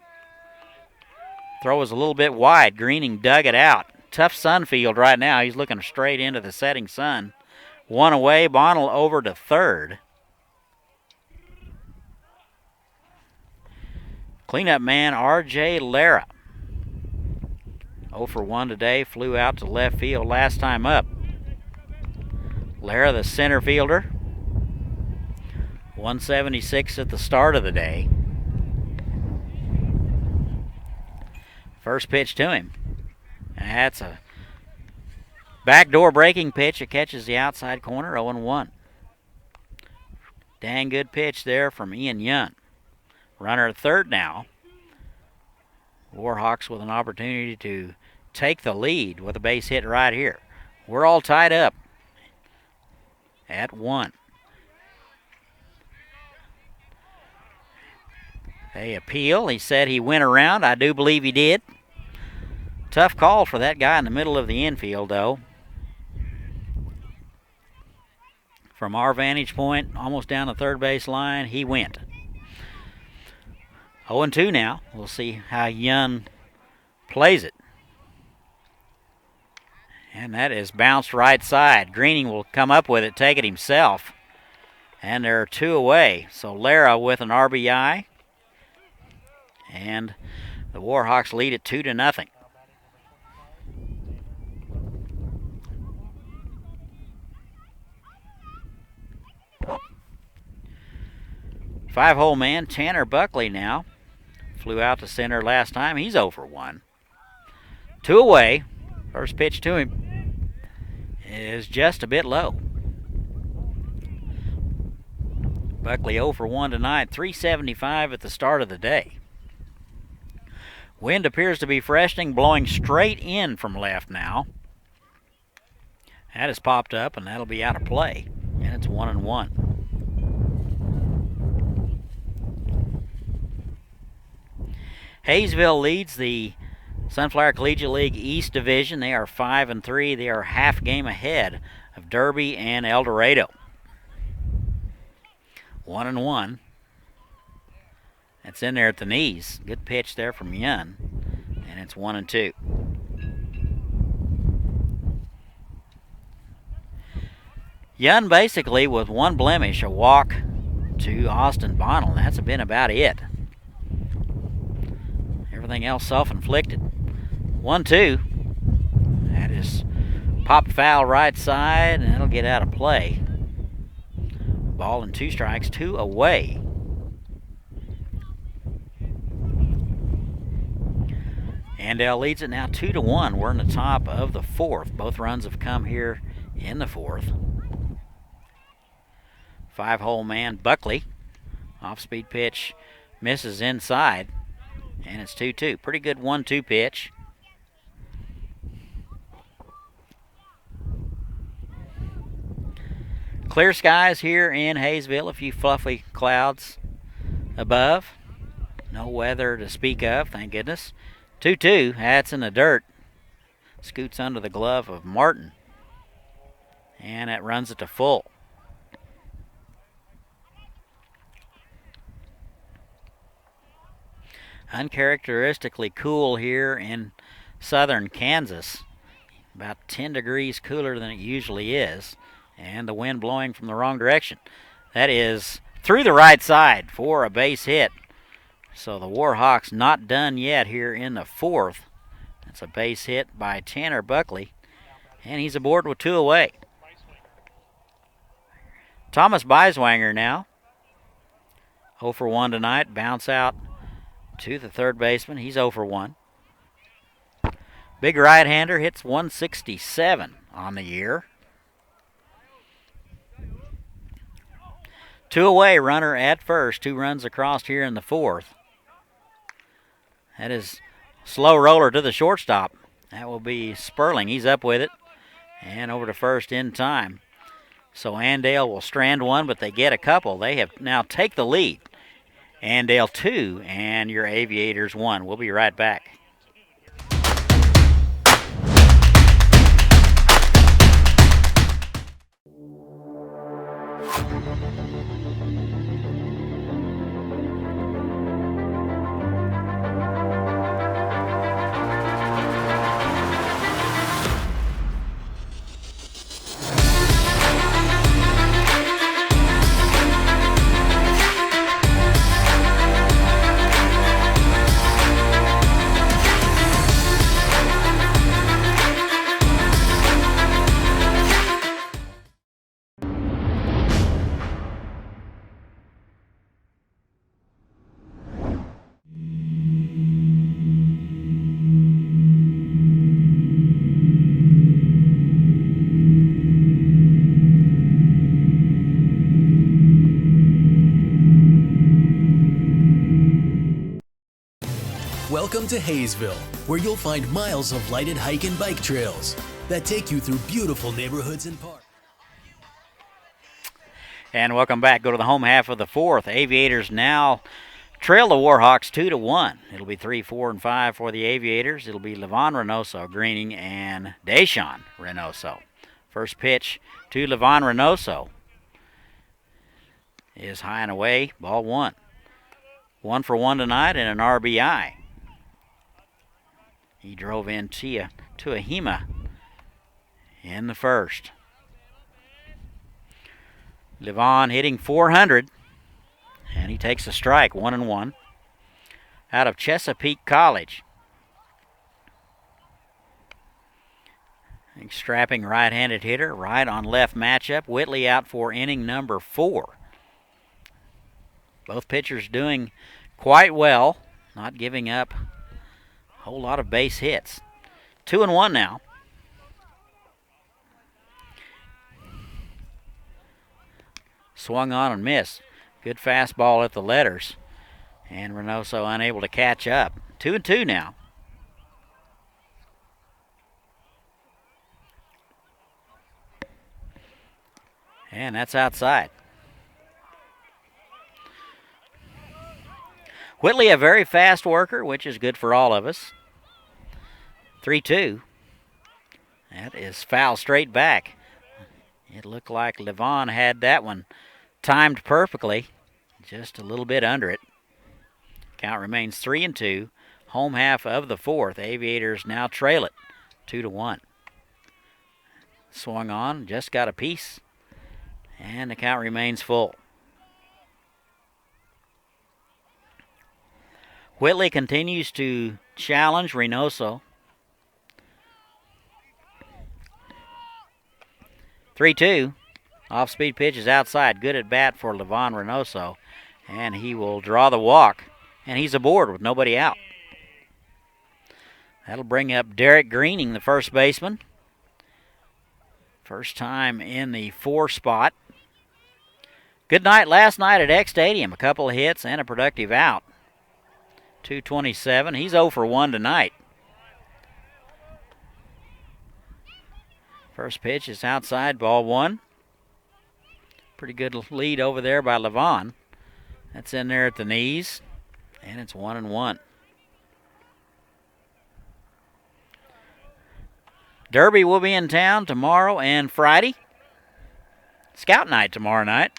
Throw was a little bit wide. Greening dug it out. Tough sun field right now. He's looking straight into the setting sun. 1 away. Bonnell over to third. Cleanup man R.J. Lara. 0 for 1 today. Flew out to left field last time up. Lara, the center fielder. 176 at the start of the day. First pitch to him. And that's a backdoor breaking pitch. It catches the outside corner, 0-1. Dang good pitch there from Ian Young. Runner at third now. Warhawks with an opportunity to take the lead with a base hit right here. We're all tied up at 1. They appeal. He said he went around. I do believe he did. Tough call for that guy in the middle of the infield, though. From our vantage point, almost down the third base line, he went. 0-2 now. We'll see how Young plays it. And that is bounced right side. Greening will come up with it, take it himself. And there are 2 away. So Lara with an RBI. And the Warhawks lead it 2-0. Five-hole man, Tanner Buckley now. Flew out to center last time. He's 0 for 1. 2 away. First pitch to him is just a bit low. Buckley 0 for 1 tonight. 375 at the start of the day. Wind appears to be freshening, blowing straight in from left now. That has popped up, and that'll be out of play. And it's 1-1. Haysville leads the Sunflower Collegiate League East Division. They are 5-3. They are half game ahead of Derby and El Dorado. 1-1. That's in there at the knees. Good pitch there from Young. And it's 1-2. Young basically with one blemish, a walk to Austin Bonnell. That's been about it. Everything else self-inflicted. 1-2. That is popped foul right side, and it'll get out of play. Ball and 2 strikes, 2 away. Andale leads it now 2-1. We're in the top of the 4th. Both runs have come here in the 4th. Five-hole man Buckley. Off-speed pitch misses inside. And it's 2-2. Pretty good 1-2 pitch. Clear skies here in Haysville. A few fluffy clouds above. No weather to speak of, thank goodness. 2-2. That's in the dirt. Scoots under the glove of Martin. And that runs it to full. Uncharacteristically cool here in southern Kansas. About 10 degrees cooler than it usually is. And the wind blowing from the wrong direction. That is through the right side for a base hit. So the Warhawks not done yet here in the 4th. That's a base hit by Tanner Buckley. And he's aboard with 2 away. Thomas Beiswanger now. 0 for 1 tonight. Bounce out to the third baseman. He's 0 for 1. Big right-hander hits 167 on the year. 2 away, runner at first. 2 runs across here in the 4th. That is slow roller to the shortstop. That will be Sperling. He's up with it. And over to first in time. So Andale will strand one, but they get a couple. They have now take the lead. Andale 2 and your Aviators 1. We'll be right back. Welcome to Haysville, where you'll find miles of lighted hike and bike trails that take you through beautiful neighborhoods and parks. And welcome back. Go to the home half of the fourth. Aviators now trail the Warhawks 2-1. It'll be 3, 4, and 5 for the Aviators. It'll be Levon Reynoso greening and Deshaun Reynoso. First pitch to Levon Reynoso is high and away, ball one. 1 for 1 tonight and an RBI. He drove in Tia Tuahima in the first. Levon hitting .400, and he takes a strike, 1-1, out of Chesapeake College. Strapping right-handed hitter, right on left matchup. Whitley out for inning number 4. Both pitchers doing quite well, not giving up a whole lot of base hits. 2-1 now. Swung on and missed. Good fastball at the letters. And Reynoso unable to catch up. 2-2 now. And that's outside. Whitley, a very fast worker, which is good for all of us. 3-2. That is foul straight back. It looked like Levon had that one timed perfectly, just a little bit under it. Count remains 3-2. Home half of the fourth. Aviators now trail it 2-1. Swung on, just got a piece, and the count remains full. Whitley continues to challenge Reynoso. 3-2. Off-speed pitch is outside. Good at bat for Levon Reynoso. And he will draw the walk. And he's aboard with nobody out. That'll bring up Derek Greening, the first baseman. First time in the 4 spot. Good night last night at X Stadium. A couple of hits and a productive out. 227. He's 0 for 1 tonight. First pitch is outside, ball 1. Pretty good lead over there by Levon. That's in there at the knees, and it's 1-1. Derby will be in town tomorrow and Friday. Scout night tomorrow night.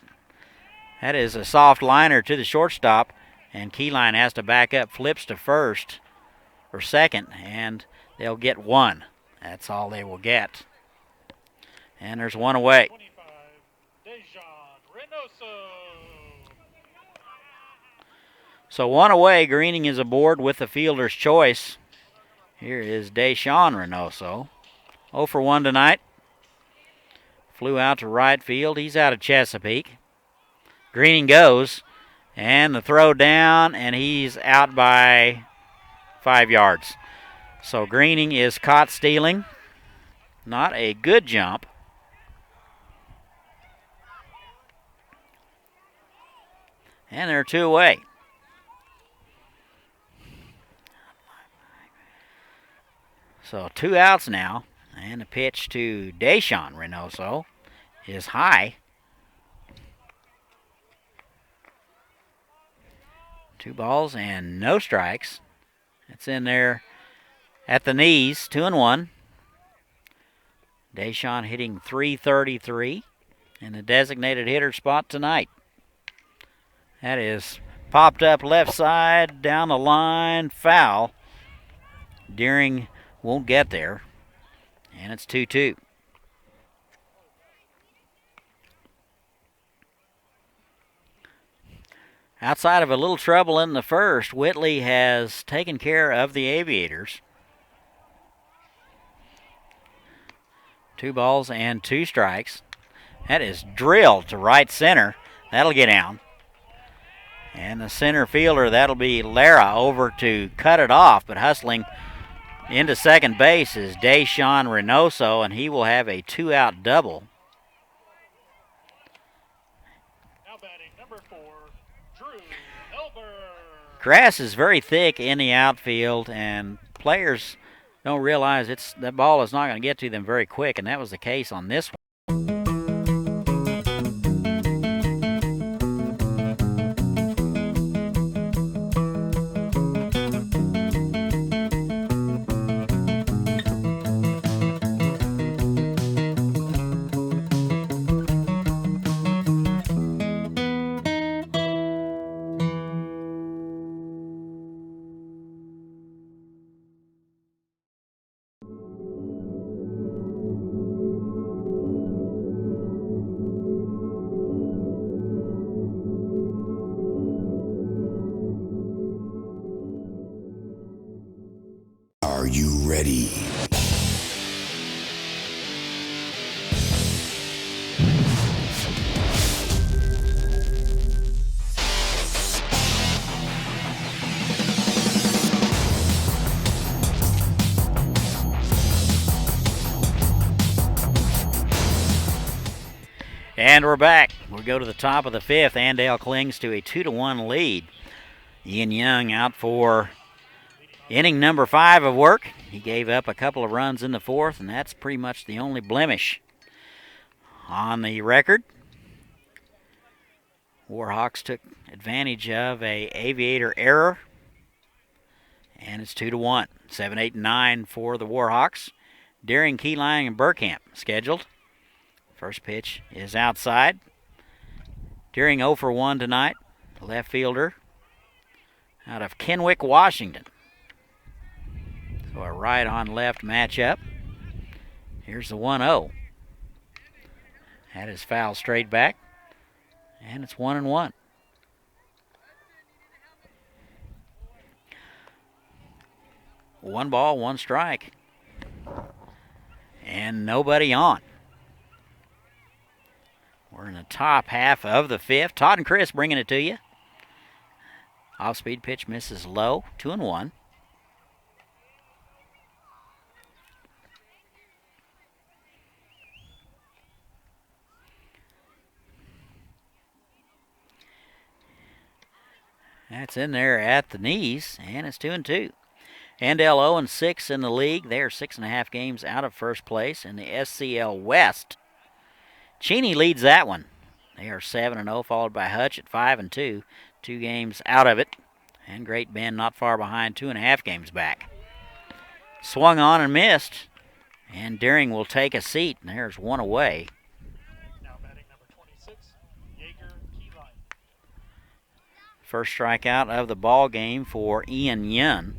That is a soft liner to the shortstop, and Keyline has to back up, flips to first or second, and they'll get 1. That's all they will get. And there's 1 away. 25, Deshaun Reynoso. So 1 away. Greening is aboard with the fielder's choice. Here is Deshaun Reynoso. 0 for 1 tonight. Flew out to right field. He's out of Chesapeake. Greening goes. And the throw down, and he's out by 5 yards. So Greening is caught stealing. Not a good jump. And they're 2 away. So 2 outs now. And the pitch to Deshaun Reynoso is high. 2 balls and no strikes. It's in there at the knees, 2-1. Deshaun hitting .333 in the designated hitter spot tonight. That is popped up left side, down the line, foul. Deering won't get there, and it's 2-2. Outside of a little trouble in the first, Whitley has taken care of the Aviators. 2 balls and 2 strikes. That is drilled to right center. That'll get down. And the center fielder, that'll be Lara, over to cut it off, but hustling into second base is Deshaun Reynoso, and he will have a 2-out double. Grass is very thick in the outfield, and players don't realize that ball is not going to get to them very quick, and that was the case on this one. Are you ready? And we're back. We go to the top of the fifth. Andale clings to a 2-1 lead. Ian Young out for inning number 5 of work. He gave up a couple of runs in the fourth, and that's pretty much the only blemish on the record. Warhawks took advantage of a Aviator error, and it's 2-1. 7, 8, and 9 for the Warhawks. Deering, Keyline, and Burkamp scheduled. First pitch is outside. Deering 0 for 1 tonight. The left fielder out of Kenwick, Washington. So a right on left matchup. Here's the 1-0. Had his foul straight back. And it's 1-1. One ball, one strike. And nobody on. We're in the top half of the fifth. Todd and Chris bringing it to you. Off-speed pitch misses low. 2-1. That's in there at the knees, and it's 2-2. Andale 0-6 in the league. They are 6.5 games out of first place in the SCL West. Cheney leads that one. They are 7-0, followed by Hutch at 5-2, 2 games out of it. And Great Bend not far behind, 2.5 games back. Swung on and missed, and Deering will take a seat, and there's one away. Now batting number 26, Jaeger Keyline. First strikeout of the ball game for Ian Young.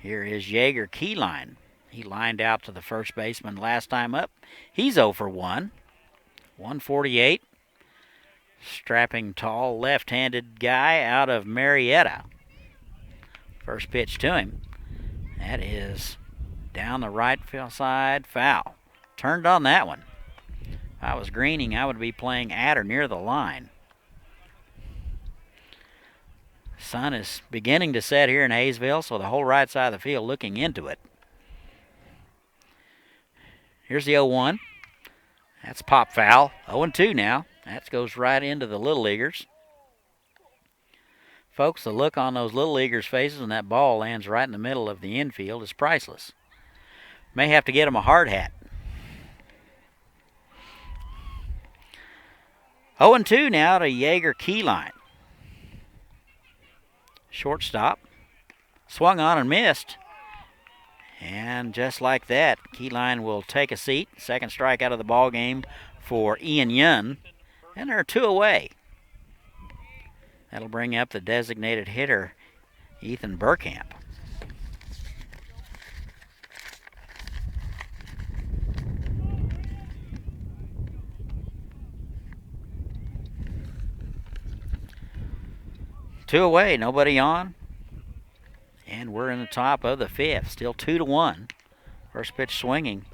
Here is Jaeger Keyline. He lined out to the first baseman last time up. He's 0 for 1. 148. Strapping, tall, left-handed guy out of Marietta. First pitch to him. That is down the right field side, foul. Turned on that one. If I was greening, I would be playing at or near the line. Sun is beginning to set here in Haysville, so the whole right side of the field looking into it. Here's the 0-1. That's pop foul. 0-2 now. That goes right into the Little Leaguers. Folks, the look on those Little Leaguers' faces when that ball lands right in the middle of the infield is priceless. May have to get them a hard hat. 0-2 now to Jaeger Keyline. Shortstop. Swung on and missed. And just like that, Keyline will take a seat. Second strike out of the ball game for Ian Young. And there are 2 away. That'll bring up the designated hitter, Ethan Burkamp. Two away, nobody on. And we're in the top of the fifth, still 2-1. First pitch swinging.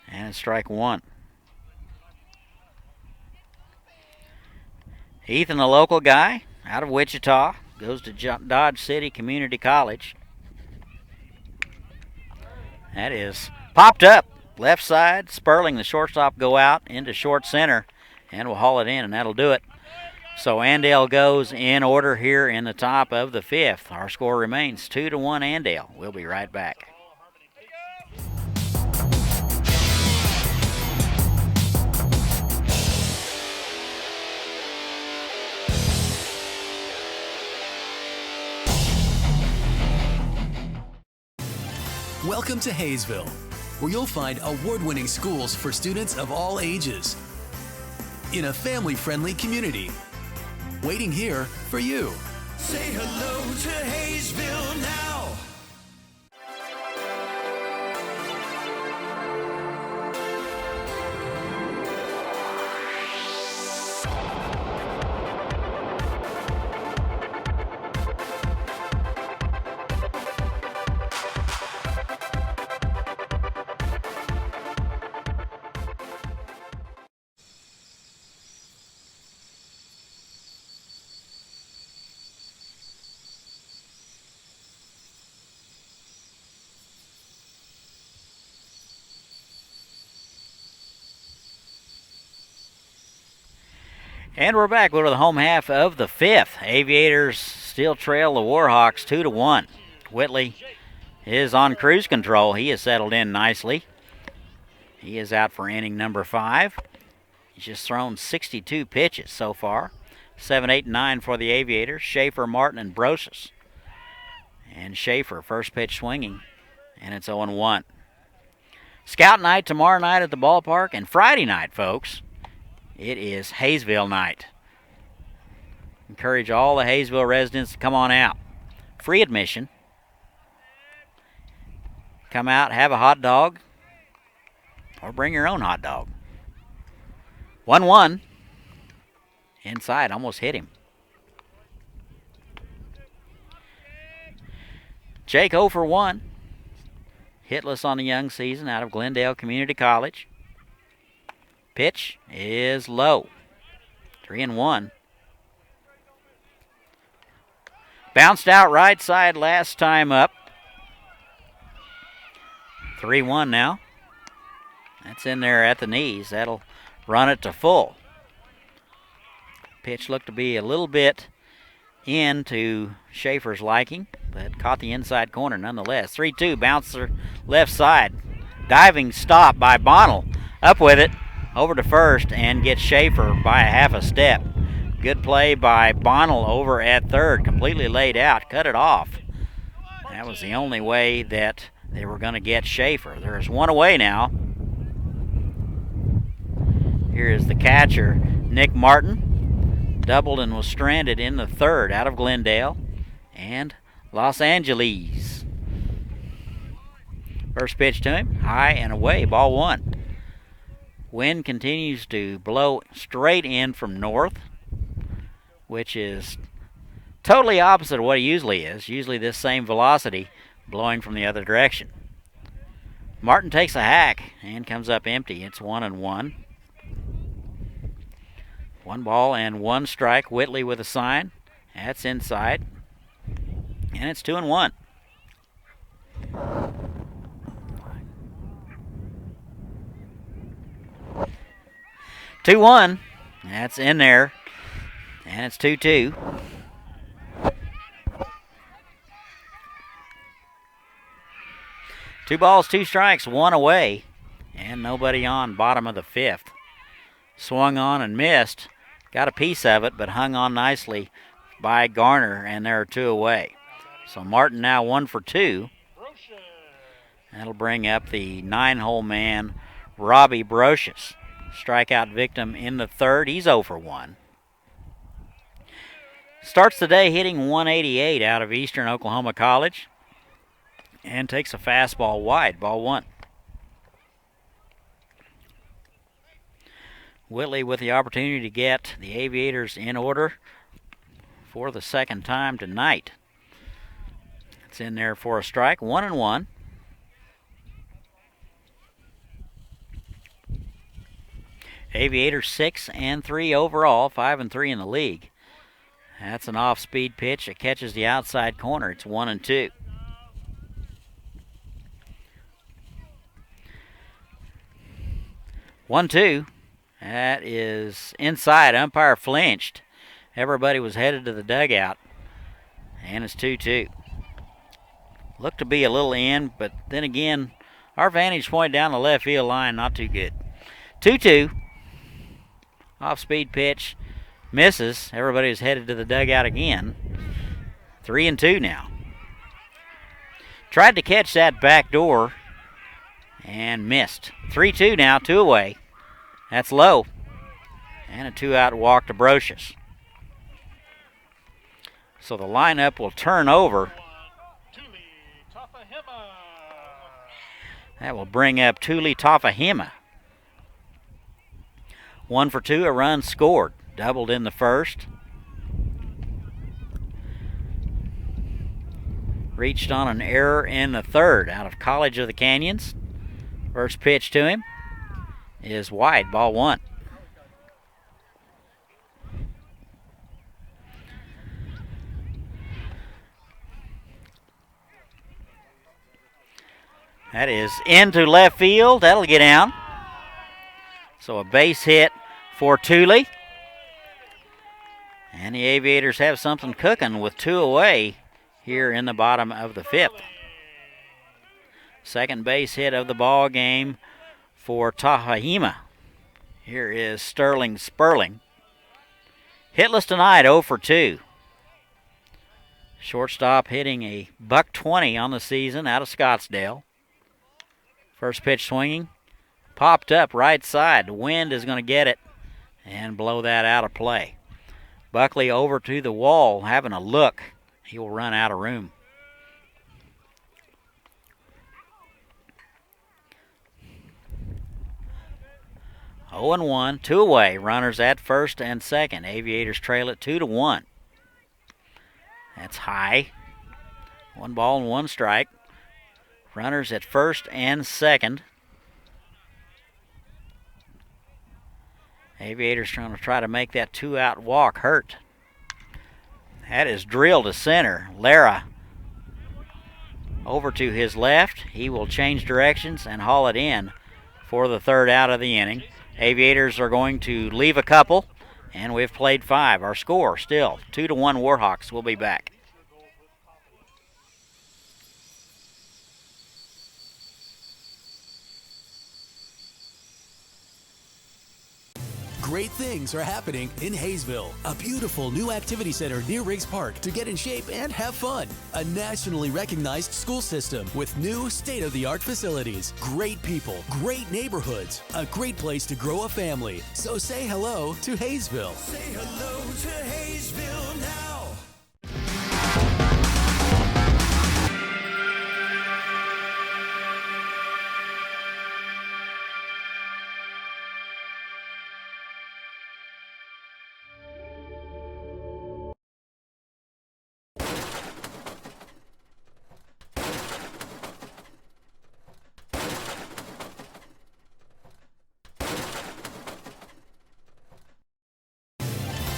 And it's strike one. Ethan, a local guy out of Wichita, goes to Dodge City Community College. That is popped up. Left side, Sperling, the shortstop, go out into short center. And we'll haul it in, and that'll do it. So Andale goes in order here in the top of the 5th. Our score remains 2-1 Andale. We'll be right back. Welcome to Haysville, where you'll find award-winning schools for students of all ages in a family-friendly community. Waiting here for you. Say hello to Haysville now. And we're back. We're to the home half of the 5th. Aviators still trail the Warhawks 2-1. Whitley is on cruise control. He has settled in nicely. He is out for inning number 5. He's just thrown 62 pitches so far. 7, 8, 9 for the Aviators. Schaefer, Martin, and Brocious. And Schaefer, first pitch swinging, and it's 0-1. Scout night tomorrow night at the ballpark, and Friday night, folks, it is Haysville night. Encourage all the Haysville residents to come on out. Free admission. Come out, have a hot dog, or bring your own hot dog. 1-1. Inside, almost hit him. Jake 0 for 1. Hitless on the young season out of Glendale Community College. Pitch is low. 3-1. Bounced out right side last time up. 3-1 now. That's in there at the knees. That'll run it to full. Pitch looked to be a little bit into Schaefer's liking, but caught the inside corner nonetheless. 3-2, bouncer left side. Diving stop by Bonnell. Up with it, over to first, and gets Schaefer by a half a step. Good play by Bonnell over at third. Completely laid out, cut it off. That was the only way that they were going to get Schaefer. There's one away now. Here is the catcher, Nick Martin. Doubled and was stranded in the third out of Glendale and Los Angeles. First pitch to him, high and away, ball 1. Wind continues to blow straight in from north, which is totally opposite of what it usually is. Usually this same velocity blowing from the other direction. Martin takes a hack and comes up empty. It's 1-1. 1 ball and 1 strike. Whitley with a sign. That's inside. And it's 2-1. Two one. That's in there. And it's 2-2. Two balls, 2 strikes, 1 away. And nobody on, bottom of the 5th. Swung on and missed. Got a piece of it, but hung on nicely by Garner, and there are 2 away. So Martin now 1 for 2. That'll bring up the 9-hole man, Robbie Brocious. Strikeout victim in the third. He's 0 for 1. Starts the day hitting 188 out of Eastern Oklahoma College and takes a fastball wide, ball 1. Whitley with the opportunity to get the Aviators in order for the second time tonight. It's in there for a strike, 1-1. Aviators 6-3 overall, 5-3 in the league. That's an off-speed pitch that catches the outside corner. It's 1-2. One, 2. That is inside. Umpire flinched. Everybody was headed to the dugout, and it's 2-2. Looked to be a little in, but then again, our vantage point down the left field line, not too good. 2-2. Off-speed pitch. Misses. Everybody was headed to the dugout again. 3-2 now. Tried to catch that back door and missed. 3-2 now, 2 away. That's low. And a 2-out walk to Brocious. So the lineup will turn over. That will bring up Tuli Tafahima. 1 for 2, a run scored. Doubled in the first. Reached on an error in the third out of College of the Canyons. First pitch to him is wide, ball 1. That is into left field. That'll get down. So a base hit for Thule. And the Aviators have something cooking with 2 away here in the bottom of the 5th. Second base hit of the ball game for Tahahima. Here is Sterling Sperling. Hitless tonight, 0 for 2. Shortstop hitting a $120 on the season out of Scottsdale. First pitch swinging. Popped up right side. The wind is going to get it and blow that out of play. Buckley over to the wall having a look. He will run out of room. Oh and 1, 2 away. Runners at first and second. Aviators trail it 2-1. That's high. 1 ball and 1 strike. Runners at first and second. Aviators trying to make that 2-out walk hurt. That is drilled to center. Lara over to his left. He will change directions and haul it in for the 3rd out of the inning. Aviators are going to leave a couple, and we've played 5. Our score still 2-1 Warhawks. We'll be back. Great things are happening in Haysville. A beautiful new activity center near Riggs Park to get in shape and have fun. A nationally recognized school system with new state-of-the-art facilities. Great people, great neighborhoods, a great place to grow a family. So say hello to Haysville. Say hello to Haysville now.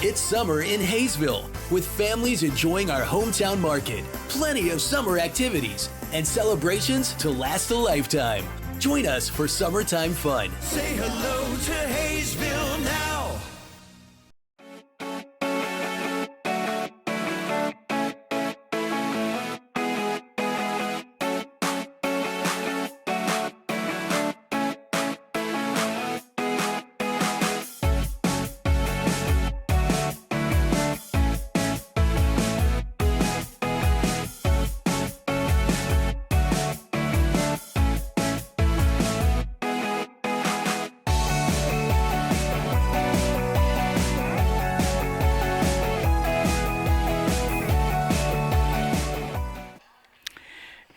It's summer in Haysville, with families enjoying our hometown market, plenty of summer activities, and celebrations to last a lifetime. Join us for summertime fun. Say hello to Haysville now.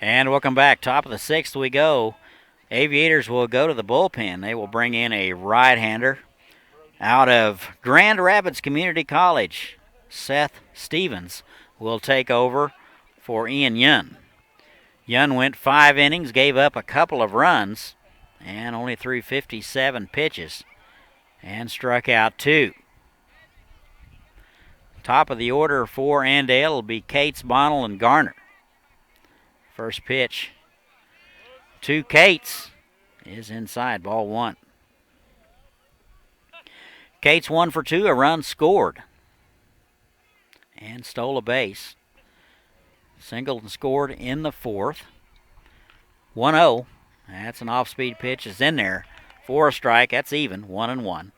And welcome back. Top of the 6th we go. Aviators will go to the bullpen. They will bring in a right-hander out of Grand Rapids Community College. Seth Stevens will take over for Ian Yun. Yun went 5 innings, gave up a couple of runs, and only threw 57 pitches, and struck out 2. Top of the order for Andale will be Cates, Bonnell, and Garner. First pitch to Cates is inside, ball 1. Cates 1 for 2, a run scored. and stole a base. Singleton scored in the fourth. 1-0. That's an off-speed pitch. It's in there for a strike. That's even, 1-1.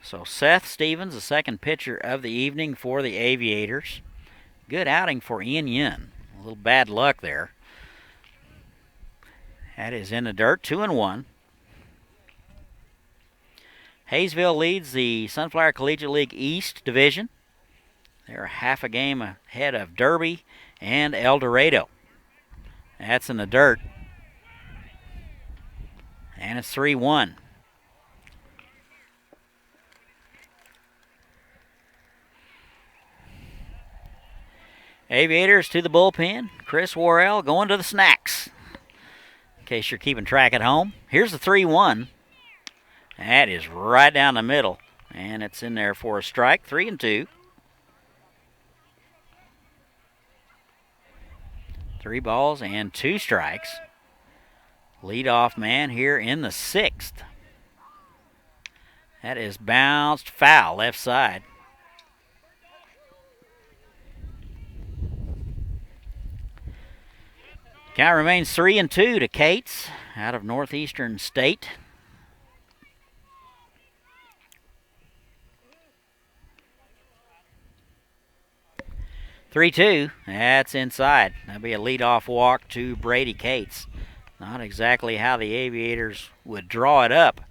So Seth Stevens, the second pitcher of the evening for the Aviators. Good outing for Ian Yun. A little bad luck there. That is in the dirt, 2-1. Haysville leads the Sunflower Collegiate League East Division. They're half a game ahead of Derby and El Dorado. That's in the dirt. And it's 3-1. Aviators to the bullpen. Chris Worrell going to the snacks. In case you're keeping track at home. Here's the 3-1. That is right down the middle. And it's in there for a strike. 3-2. 3 balls and 2 strikes. Leadoff man here in the 6th. That is bounced foul left side. Count remains 3-2 to Cates out of Northeastern State. Three-two. That's inside. That'll be a leadoff walk to Brady Cates. Not exactly how the Aviators would draw it up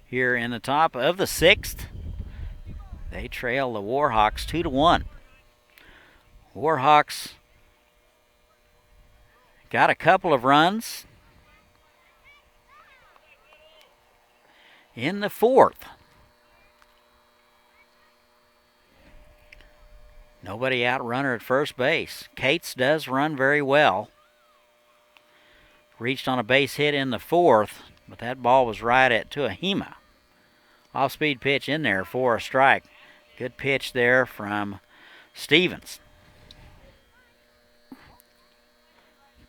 here in the top of the 6th. They trail the Warhawks 2-1. Warhawks got a couple of runs in the 4th. Nobody out runner at first base. Cates does run very well. Reached on a base hit in the 4th, but that ball was right at Tuahima. Off-speed pitch in there for a strike. Good pitch there from Stevens.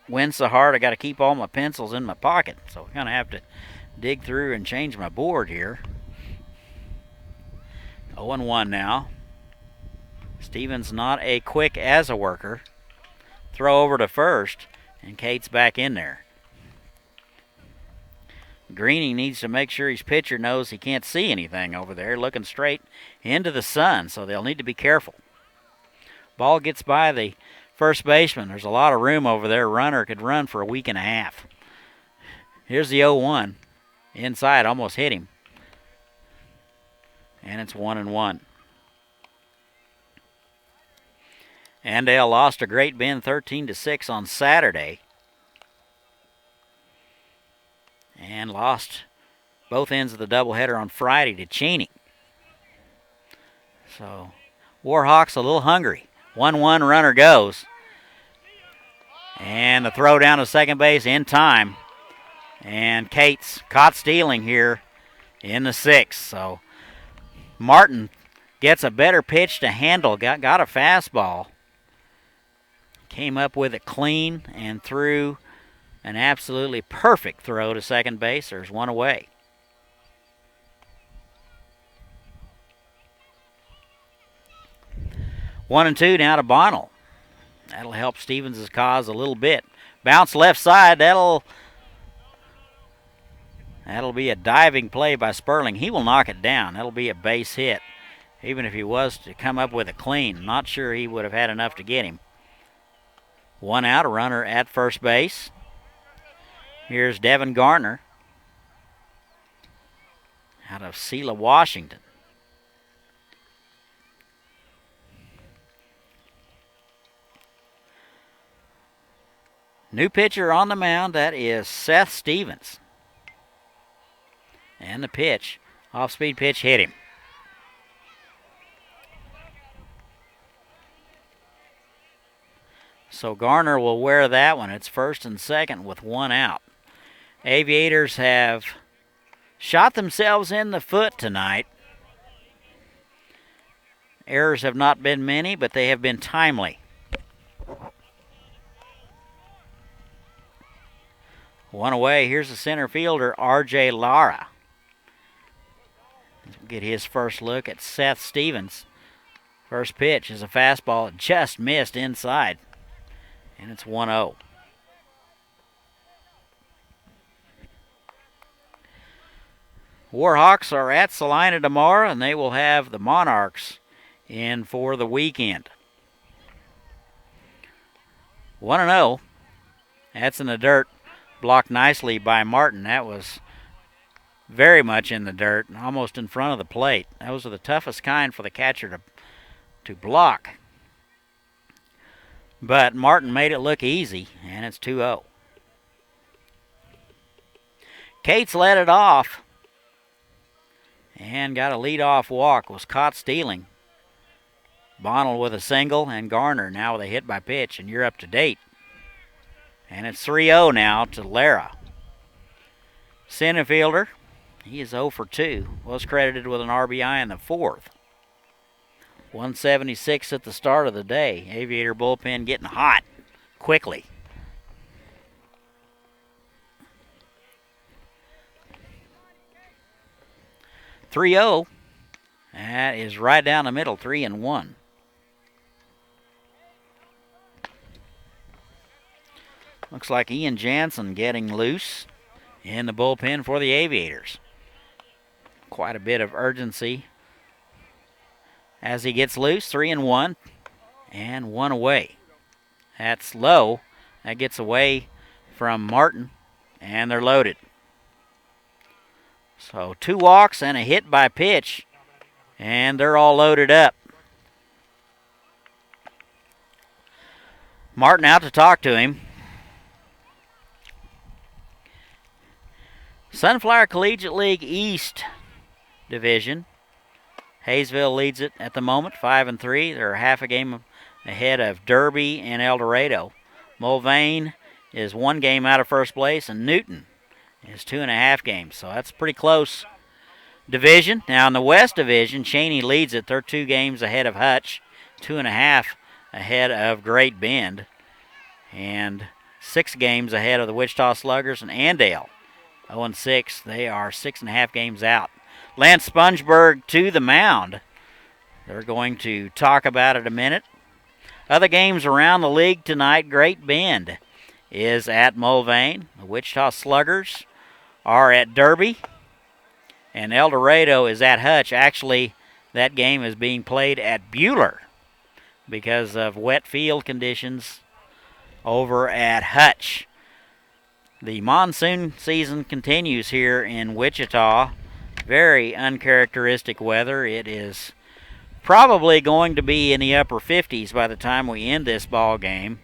Wind so hard I got to keep all my pencils in my pocket, so I'm going to have to dig through and change my board here. 0-1 now. Stevens not a quick as a worker. Throw over to first, and Cates back in there. Greening needs to make sure his pitcher knows he can't see anything over there, looking straight into the sun, so they'll need to be careful. Ball gets by the first baseman. There's a lot of room over there. Runner could run for a week and a half. Here's the 0-1. Inside, almost hit him. And it's 1-1. Andale lost to Great Bend 13-6 on Saturday. And lost both ends of the doubleheader on Friday to Cheney. So, Warhawks a little hungry. 1-1 runner goes. And the throw down to second base in time. And Cates caught stealing here in the 6th. So, Martin gets a better pitch to handle. Got a fastball. Came up with it clean and threw an absolutely perfect throw to second base. There's one away. 1-2 now to Bonnell. That'll help Stevens' cause a little bit. Bounce left side. That'll be a diving play by Sperling. He will knock it down. That'll be a base hit. Even if he was to come up with a clean, not sure he would have had enough to get him. 1 out, a runner at first base. Here's Devin Garner out of Sela, Washington. New pitcher on the mound, that is Seth Stevens. And the pitch, off-speed pitch, hit him. So Garner will wear that one. It's first and second with 1 out. Aviators have shot themselves in the foot tonight. Errors have not been many, but they have been timely. 1 away. Here's the center fielder, R.J. Lara. Get his first look at Seth Stevens. First pitch is a fastball, just missed inside, and it's 1-0. Warhawks are at Salina tomorrow, and they will have the Monarchs in for the weekend. 1-0. That's in the dirt, blocked nicely by Martin. That was very much in the dirt, almost in front of the plate. Those are the toughest kind for the catcher to block. But Martin made it look easy, and it's 2-0. Cates led it off and got a leadoff walk, was caught stealing. Bonnell with a single, and Garner now with a hit by pitch, and you're up to date. And it's 3-0 now to Lara. Center fielder, he is 0 for 2. Was credited with an RBI in the fourth. 176 at the start of the day. Aviator bullpen getting hot quickly. .30. That is right down the middle, 3-1. Looks like Ian Jansen getting loose in the bullpen for the Aviators. Quite a bit of urgency as he gets loose. 3-1 and 1 away. That's low. That gets away from Martin, and they're loaded. So 2 walks and a hit by pitch, and they're all loaded up. Martin out to talk to him. Sunflower Collegiate League East Division. Haysville leads it at the moment, 5-3. They're half a game ahead of Derby and El Dorado. Mulvane is 1 game out of first place, and Newton is 2.5 games. So that's a pretty close division. Now in the West Division, Cheney leads it. They're 2 games ahead of Hutch, 2.5 ahead of Great Bend, and 6 games ahead of the Wichita Sluggers and Andale. 0-6. They are 6.5 games out. Lance Spongeburg to the mound. They're going to talk about it a minute. Other games around the league tonight, Great Bend is at Mulvane. The Wichita Sluggers are at Derby. And El Dorado is at Hutch. Actually, that game is being played at Buhler because of wet field conditions over at Hutch. The monsoon season continues here in Wichita. Very uncharacteristic weather. It is probably going to be in the upper 50s by the time we end this ball game.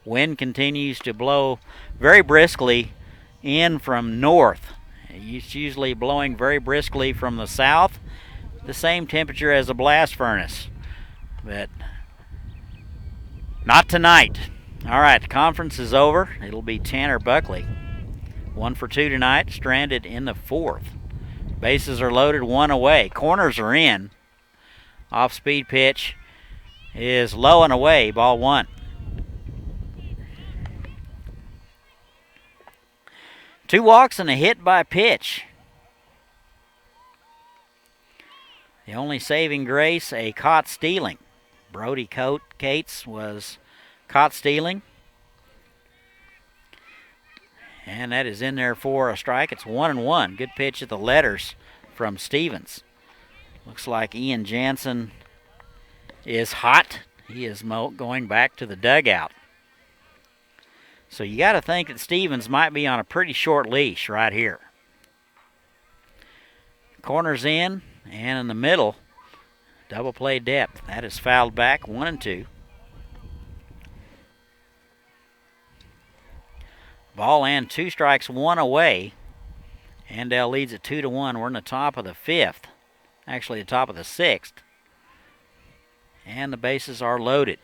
Wind continues to blow very briskly in from north. It's usually blowing very briskly from the south, the same temperature as a blast furnace, but not tonight. All right, the conference is over. It'll be Tanner Buckley. 1 for 2 tonight, stranded in the fourth. Bases are loaded, 1 away. Corners are in. Off-speed pitch is low and away, ball 1. Two walks and a hit by pitch. The only saving grace, a caught stealing. Brody Cates was caught stealing. And that is in there for a strike. It's 1-1. Good pitch at the letters from Stevens. Looks like Ian Jansen is hot. He is going back to the dugout. So you got to think that Stevens might be on a pretty short leash right here. Corners in, and in the middle, double play depth. That is fouled back, 1-2. Ball and 2 strikes, 1 away. Andale leads at 2-1. We're in the top of the 5th. Actually, the top of the 6th. And the bases are loaded.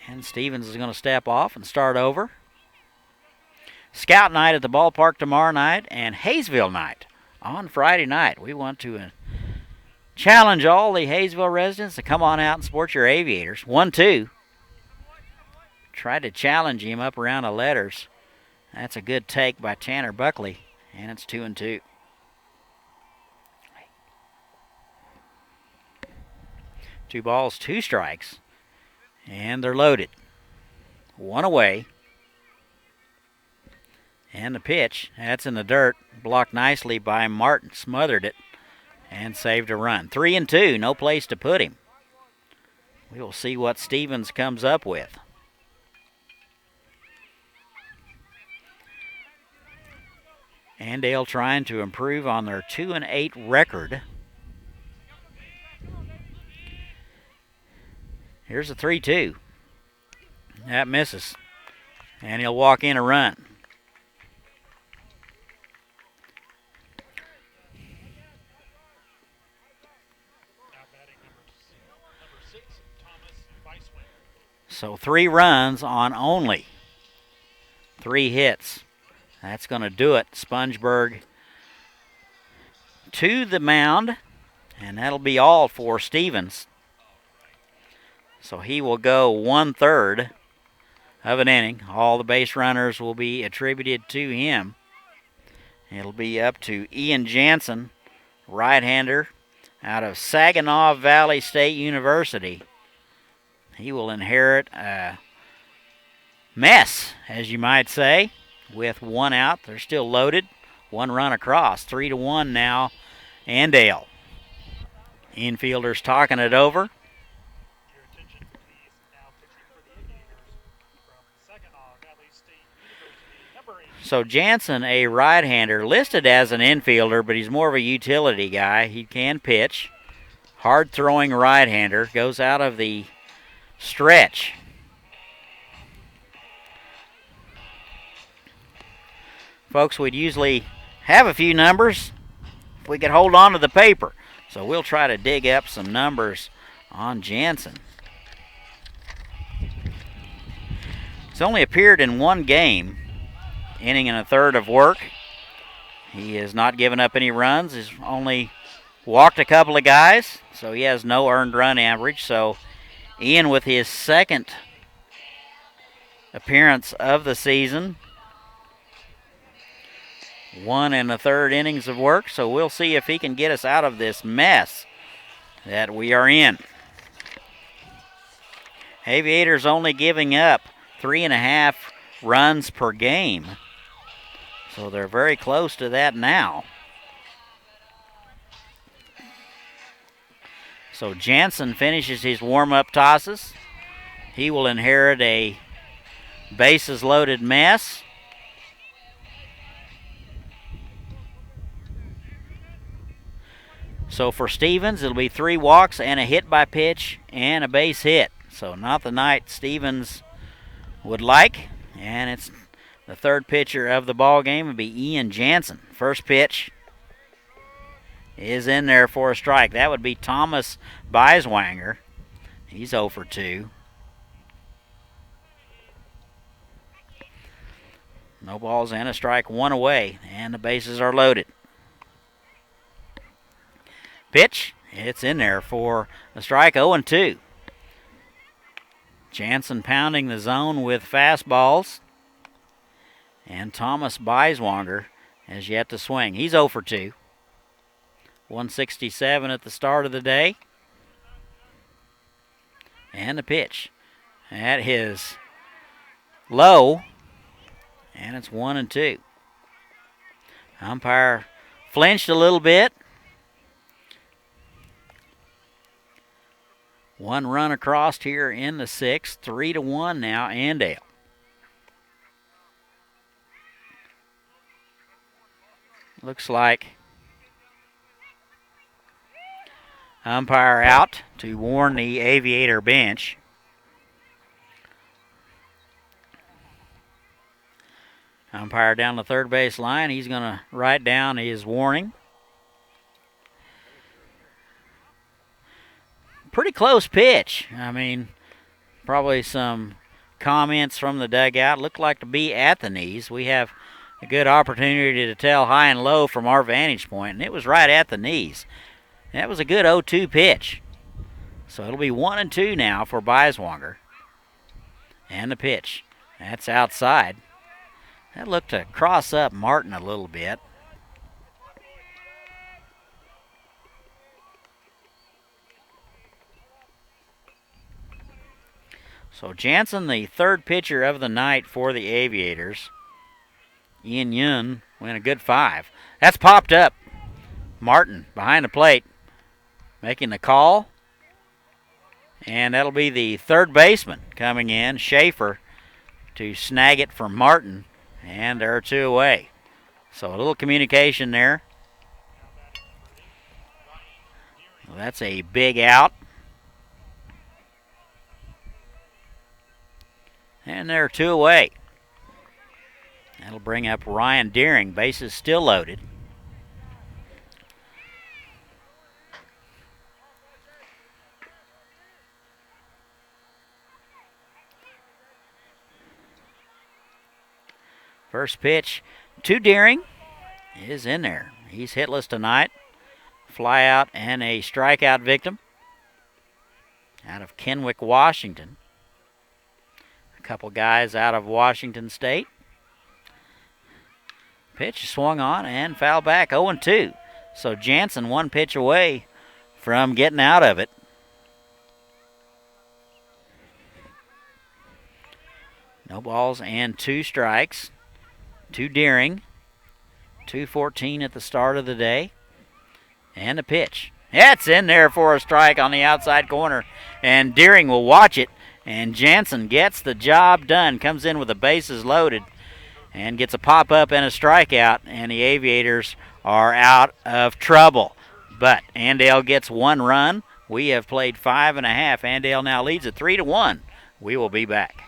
And Stevens is going to step off and start over. Scout night at the ballpark tomorrow night, and Haysville night on Friday night. We want to challenge all the Haysville residents to come on out and support your Aviators. 1-2. Tried to challenge him up around the letters. That's a good take by Tanner Buckley, and it's 2-2. Two balls, two strikes, and they're loaded. One away. And the pitch, that's in the dirt, blocked nicely by Martin, smothered it, and saved a run. 3-2, no place to put him. We will see what Stevens comes up with. Andale trying to improve on their 2-8 record. Here's a 3-2. That misses. And he'll walk in a run. So 3 runs on only 3 hits. That's going to do it. Spongeburg to the mound, and that'll be all for Stevens. So he will go 1/3 of an inning. All the base runners will be attributed to him. It'll be up to Ian Jansen, right-hander out of Saginaw Valley State University. He will inherit a mess, as you might say, with 1 out. They're still loaded. 1 run across. 3-1 now, Andale. Infielders talking it over. So Jansen, a right-hander, listed as an infielder, but he's more of a utility guy. He can pitch. Hard-throwing right-hander. Goes out of the stretch. Folks, we'd usually have a few numbers if we could hold on to the paper. So we'll try to dig up some numbers on Jansen. He's only appeared in 1 game, inning and a third of work. He has not given up any runs. He's only walked a couple of guys, so he has no earned run average. So Ian with his 2nd appearance of the season. 1 1/3 innings of work, so we'll see if he can get us out of this mess that we are in. Aviators only giving up 3.5 runs per game. So they're very close to that now. So Jansen finishes his warm-up tosses. He will inherit a bases-loaded mess. So for Stevens, it'll be 3 walks and a hit by pitch and a base hit. So not the night Stevens would like. And it's the 3rd pitcher of the ball game would be Ian Jansen. First pitch is in there for a strike. That would be Thomas Beiswanger. He's 0 for 2. No balls and a strike, 1 away, and the bases are loaded. Pitch, it's in there for a strike, 0-2. Jansen pounding the zone with fastballs. And Thomas Beiswanger has yet to swing. He's 0 for 2. 167 at the start of the day. And the pitch. That is low. And it's 1-2. Umpire flinched a little bit. 1 run across here in the 6th. 3-1 now, Andale. Looks like umpire out to warn the Aviator bench. Umpire down the third base line. He's going to write down his warning. Pretty close pitch. I mean, probably some comments from the dugout. Looked like to be at the knees. We have a good opportunity to tell high and low from our vantage point, and it was right at the knees. That was a good 0-2 pitch. So it'll be 1-2 now for Beiswanger. And the pitch. That's outside. That looked to cross up Martin a little bit. So Jansen, the third pitcher of the night for the Aviators. Ian Yun went a good 5. That's popped up. Martin behind the plate making the call. And that'll be the third baseman coming in, Schaefer, to snag it from Martin. And there are 2 away. So a little communication there. Well, that's a big out. And there are 2 away. That'll bring up Ryan Deering. Bases still loaded. First pitch to Deering is in there. He's hitless tonight. Fly out and a strikeout victim out of Kennewick, Washington. A couple guys out of Washington State. Pitch swung on and foul back, 0-2. So Jansen 1 pitch away from getting out of it. No balls and 2 strikes. To Deering. 2:14 at the start of the day. And a pitch. That's in there for a strike on the outside corner. And Deering will watch it. And Jansen gets the job done. Comes in with the bases loaded. And gets a pop-up and a strikeout. And the Aviators are out of trouble. But Andale gets 1 run. We have played 5.5. Andale now leads at 3-1. We will be back.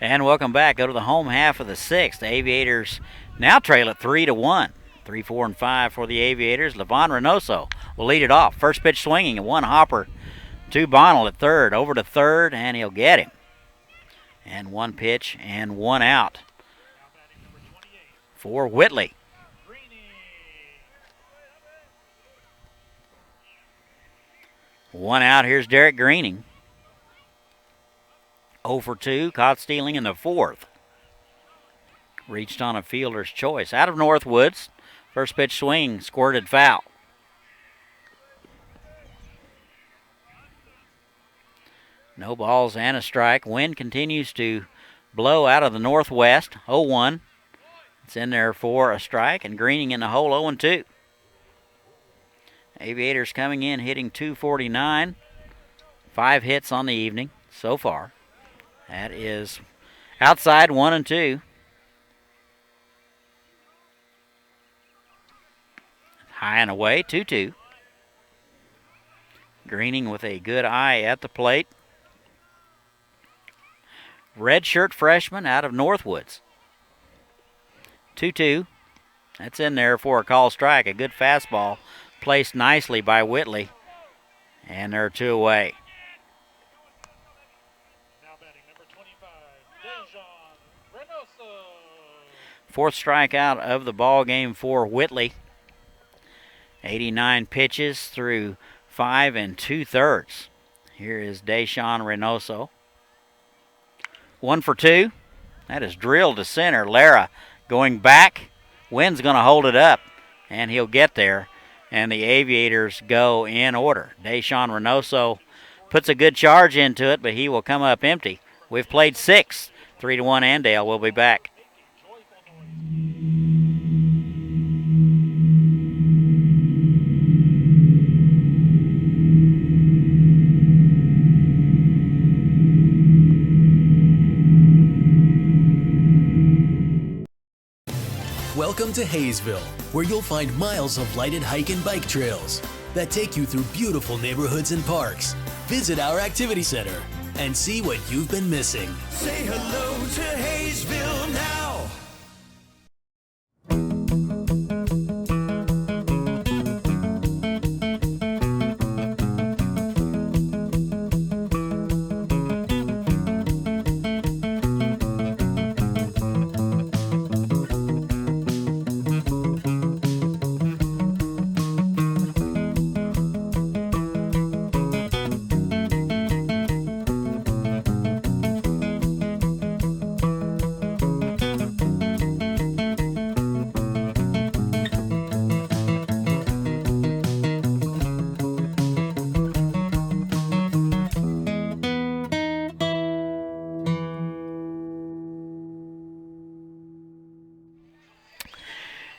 And welcome back. Go to the home half of the 6th. The Aviators now trail at 3-1. 3, 4, and 5 for the Aviators. Levon Reynoso will lead it off. First pitch swinging, and 1 hopper to Bonnell at third. Over to third, and he'll get him. And 1 pitch and 1 out for Whitley. One out. Here's Derek Greening. 0 for 2, caught stealing in the 4th. Reached on a fielder's choice. Out of Northwoods, first pitch swing, squirted foul. No balls and a strike. Wind continues to blow out of the northwest, 0-1. It's in there for a strike, and Greening in the hole, 0-2. Aviators coming in hitting .249. 5 hits on the evening so far. That is outside 1-2. High and away, 2-2. Greening with a good eye at the plate. Redshirt freshman out of Northwoods. 2-2. That's in there for a call strike. A good fastball placed nicely by Whitley. And there are 2 away. 4th strikeout of the ball game for Whitley. 89 pitches through 5 2/3. Here is Deshaun Reynoso. 1 for 2. That is drilled to center. Lara going back Wind's going to hold it up, and he'll get there. And the Aviators go in order. Deshaun Reynoso puts a good charge into it, but he will come up empty. We've played 6. 3-1 Andale will be back. Welcome to Haysville, where you'll find miles of lighted hike and bike trails that take you through beautiful neighborhoods and parks. Visit our activity center and see what you've been missing. Say hello to Haysville now.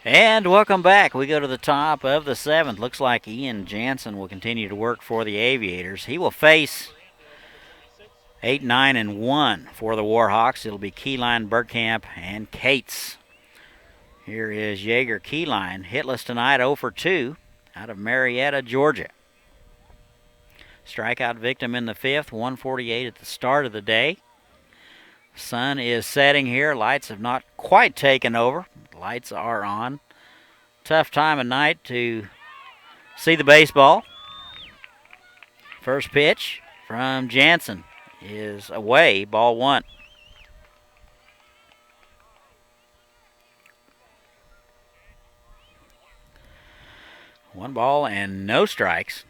And welcome back. We go to the top of the 7th. Looks like Ian Jansen will continue to work for the Aviators. He will face 8, 9, and 1 for the Warhawks. It'll be Keyline, Bergkamp, and Cates. Here is Jaeger Keyline, hitless tonight, 0 for 2 out of Marietta, Georgia. Strikeout victim in the 5th, 148 at the start of the day. Sun is setting here. Lights have not quite taken over. Lights are on. Tough time of night to see the baseball. First pitch from Jansen is away, ball 1. One ball and no strikes.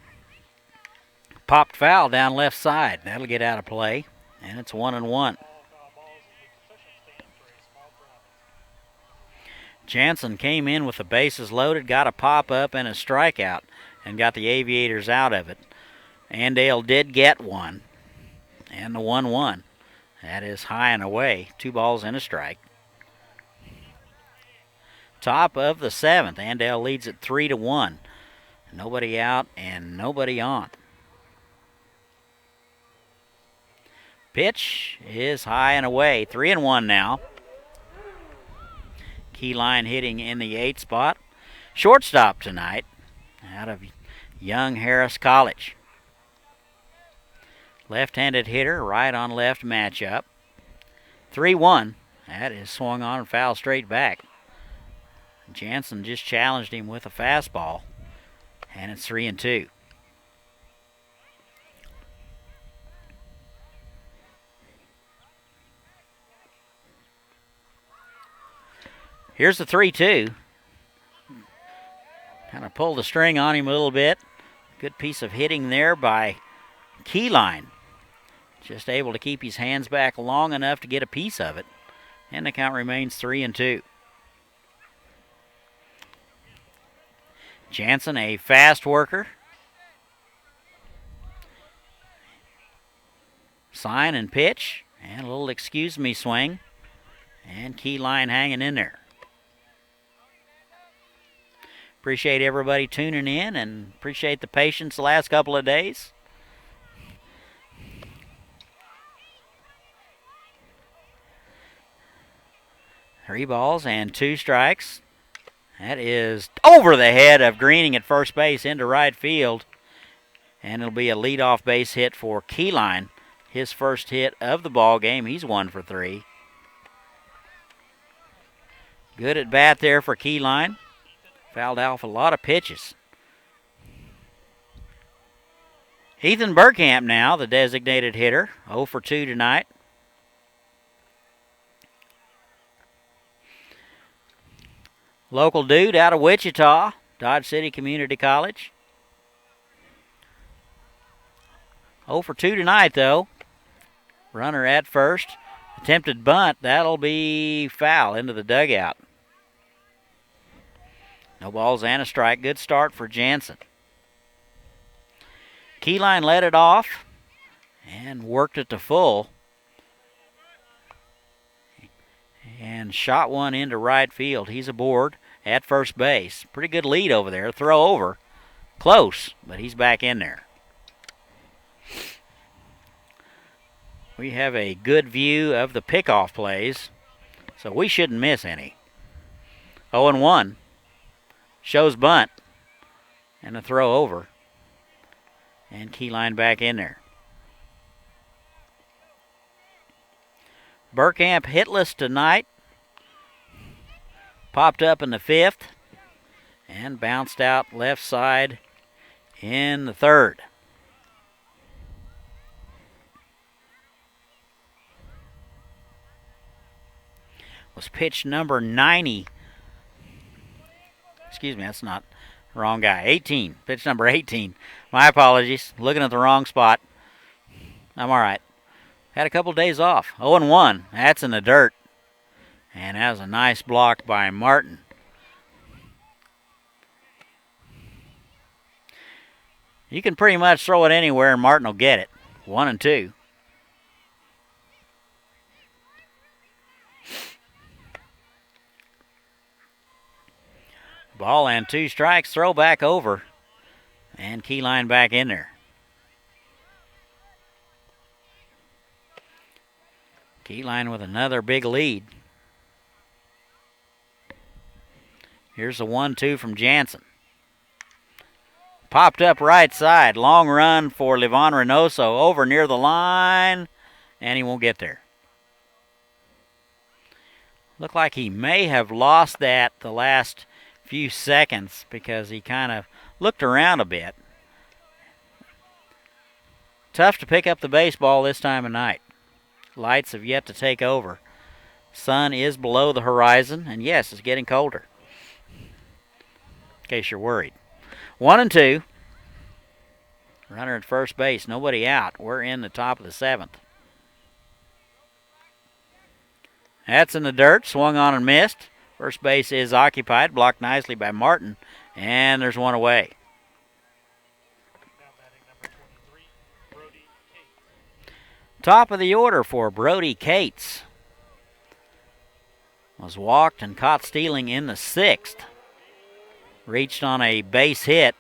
Popped foul down left side. That'll get out of play, and it's 1-1. Jansen came in with the bases loaded, got a pop-up and a strikeout, and got the Aviators out of it. Andale did get one, and the 1-1. That is high and away, 2 balls and a strike. Top of the 7th, Andale leads it 3-1. Nobody out and nobody on. Pitch is high and away, 3-1 now. Keyline hitting in the 8th spot. Shortstop tonight out of Young Harris College. Left-handed hitter, right on left matchup. 3-1. That is swung on and foul straight back. Jansen just challenged him with a fastball, and it's 3-2. Here's the 3-2. Kind of pulled the string on him a little bit. Good piece of hitting there by Keyline. Just able to keep his hands back long enough to get a piece of it. And the count remains 3-2. Jansen, a fast worker. Sign and pitch. And a little excuse me swing. And Keyline hanging in there. Appreciate everybody tuning in and appreciate the patience the last couple of days. Three balls and 2 strikes. That is over the head of Greening at first base into right field. And it'll be a leadoff base hit for Keyline. His first hit of the ball game. He's 1 for 3. Good at bat there for Keyline. Fouled off a lot of pitches. Ethan Bergkamp now, the designated hitter, 0 for 2 tonight. Local dude out of Wichita, Dodge City Community College. 0 for 2 tonight, though. Runner at first. Attempted bunt, that'll be foul into the dugout. No balls and a strike. Good start for Jansen. Keyline led it off and worked it to full. And shot one into right field. He's aboard at first base. Pretty good lead over there. Throw over. Close, but he's back in there. We have a good view of the pickoff plays, so we shouldn't miss any. 0-1. Shows bunt. And a throw over. And Keyline back in there. Burkamp hitless tonight. Popped up in the 5th. And bounced out left side in the 3rd. Was pitch number 90. Excuse me, that's not the wrong guy. 18. Pitch number 18. My apologies. Looking at the wrong spot. I'm all right. Had a couple days off. 0-1. That's in the dirt. And that was a nice block by Martin. You can pretty much throw it anywhere and Martin will get it. 1-2. Ball and 2 strikes. Throw back over. And Keyline back in there. Keyline with another big lead. Here's a 1-2 from Jansen. Popped up right side. Long run for Livon Reynoso. Over near the line. And he won't get there. Looked like he may have lost that the last few seconds because he kind of looked around a bit. Tough to pick up the baseball this time of night. Lights have yet to take over. Sun is below the horizon, and yes, it's getting colder. In case you're worried. 1-2. Runner at first base, nobody out. We're in the top of the 7th. That's in the dirt, swung on and missed. First base is occupied, blocked nicely by Martin, and there's one away. Now batting number 23, Brody Cates. Top of the order for Brody Cates. Was walked and caught stealing in the 6th. Reached on a base hit.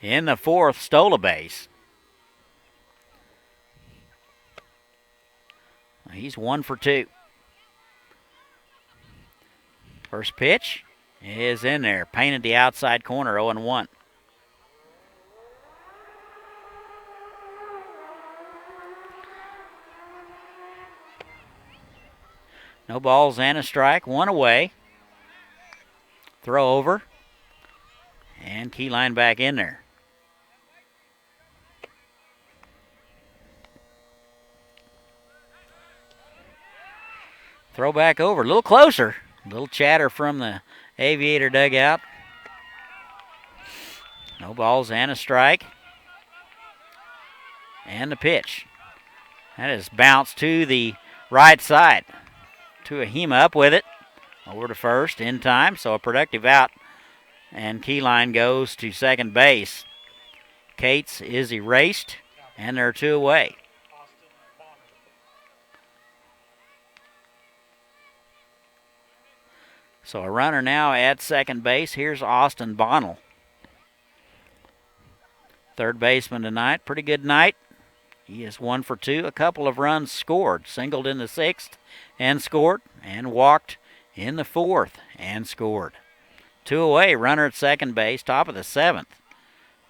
In the 4th, stole a base. He's 1 for 2. First pitch is in there. Painted the outside corner, 0-1. No balls and a strike. One away. Throw over. And Keyline back in there. Throw back over. A little closer. A little chatter from the Aviator dugout. No balls and a strike. And the pitch. That is bounced to the right side. Tuahima up with it. Over to first in time, so a productive out. And Keyline goes to second base. Cates is erased, and there are 2 away. So a runner now at second base. Here's Austin Bonnell. Third baseman tonight. Pretty good night. He is 1 for 2. A couple of runs scored. Singled in the 6th and scored, and walked in the 4th and scored. 2 away. Runner at second base. Top of the 7th.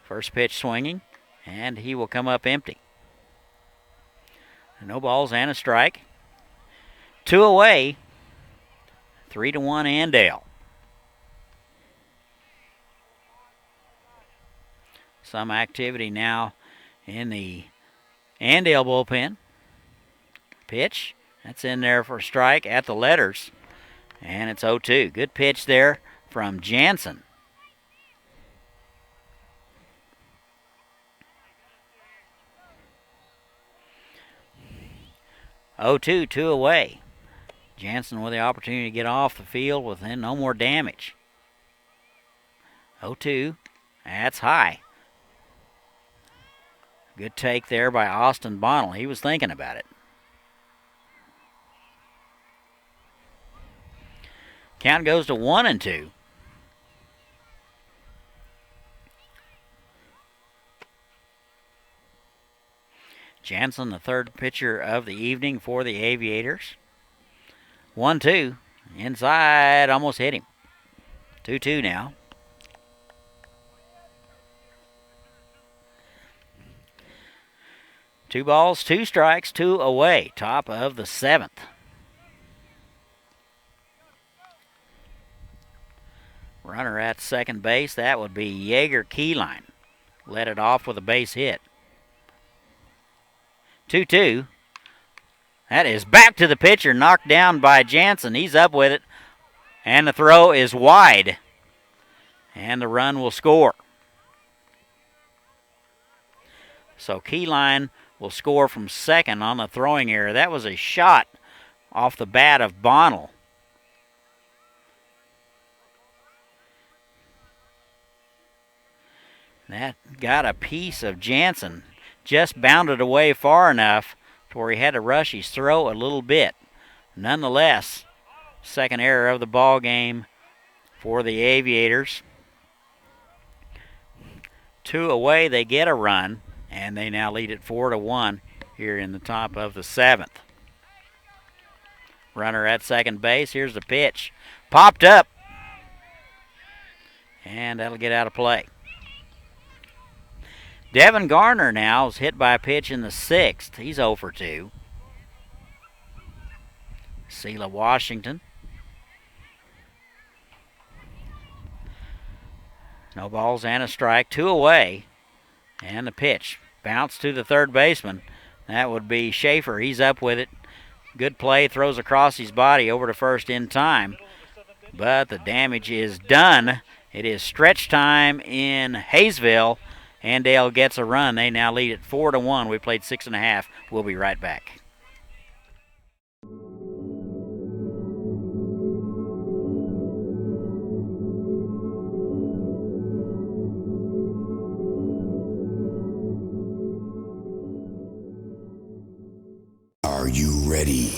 First pitch swinging, and he will come up empty. No balls and a strike. 2 away. 3-1 Andale. Some activity now in the Andale bullpen. Pitch. That's in there for a strike at the letters. And it's 0-2. Good pitch there from Jansen. Oh, 2 away. Jansen with the opportunity to get off the field with no more damage. 0-2. That's high. Good take there by Austin Bonnell. He was thinking about it. Count goes to 1-2. Jansen, the third pitcher of the evening for the Aviators. 1-2. Inside, almost hit him. 2-2 now. Two balls, two strikes, two away. Top of the seventh. Runner at second base, that would be Yeager Keyline. Led it off with a base hit. 2-2. That is back to the pitcher, knocked down by Jansen. He's up with it, and the throw is wide. And the run will score. So Keyline will score from second on the throwing error. That was a shot off the bat of Bonnell. That got a piece of Jansen. Just bounded away far enough to where he had to rush his throw a little bit. Nonetheless, second error of the ball game for the Aviators. 2 away, they get a run, and they now lead it 4-1 here in the top of the seventh. Runner at second base. Here's the pitch. Popped up. And that'll get out of play. Devin Garner now is hit by a pitch in the sixth. He's 0 for 2. Sela Washington. No balls and a strike. 2 away. And the pitch. Bounce to the third baseman. That would be Schaefer. He's up with it. Good play. Throws across his body over to first in time. But the damage is done. It is stretch time in Haysville. Andale gets a run. They now lead it 4-1. We played 6.5. We'll be right back. Are you ready?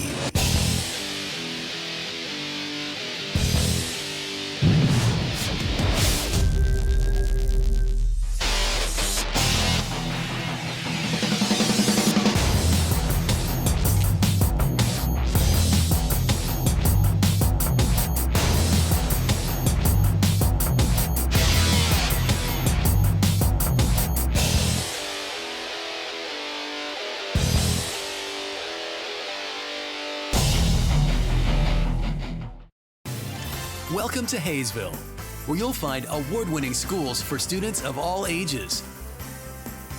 Welcome to Haysville, where you'll find award-winning schools for students of all ages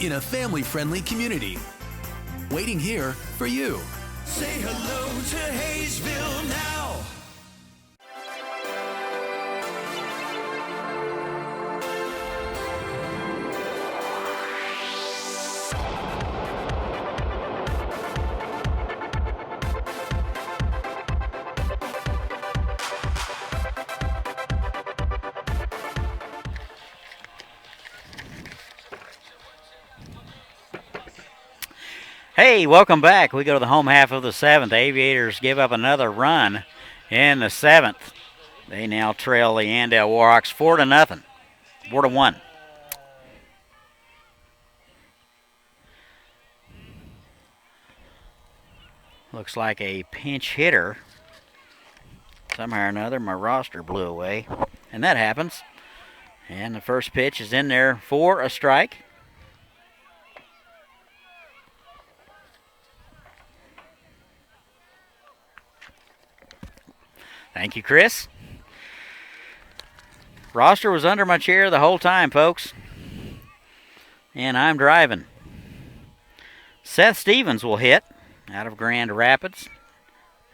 in a family-friendly community. Waiting here for you. Say hello to Haysville now. Hey, welcome back. We go to the home half of the seventh. Aviators give up another run in the seventh. They now trail the Andale Warhawks 4-0, 4-1. Looks like a pinch hitter. Somehow or another, my roster blew away, and that happens. And the first pitch is in there for a strike. Thank you, Chris. Roster was under my chair the whole time, folks. And I'm driving. Seth Stevens will hit out of Grand Rapids.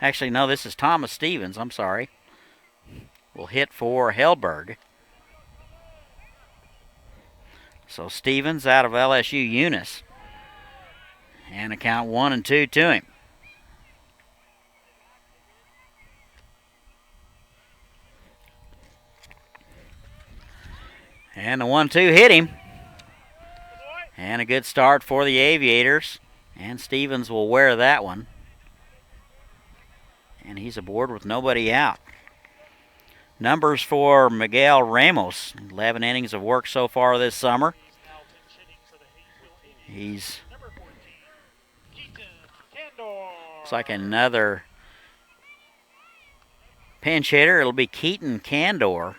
Actually, no, this is Thomas Stevens. I'm sorry. Will hit for Hellberg. So Stevens out of LSU Eunice. And a count 1-2 to him. 1-2 hit him. And a good start for the Aviators. And Stevens will wear that one. And he's aboard with nobody out. Numbers for Miguel Ramos. 11 innings of work so far this summer. He's looks like another pinch hitter. It'll be Keaton Candor.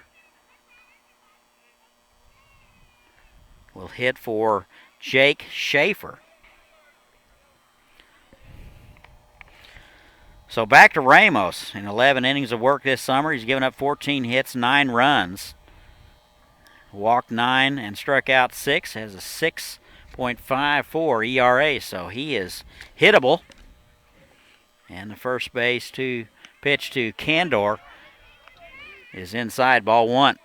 Will hit for Jake Schaefer. So back to Ramos. In 11 innings of work this summer, he's given up 14 hits, 9 runs. Walked 9 and struck out 6. Has a 6.54 ERA, so he is hittable. And the first base to pitch to Candor is inside, ball 1.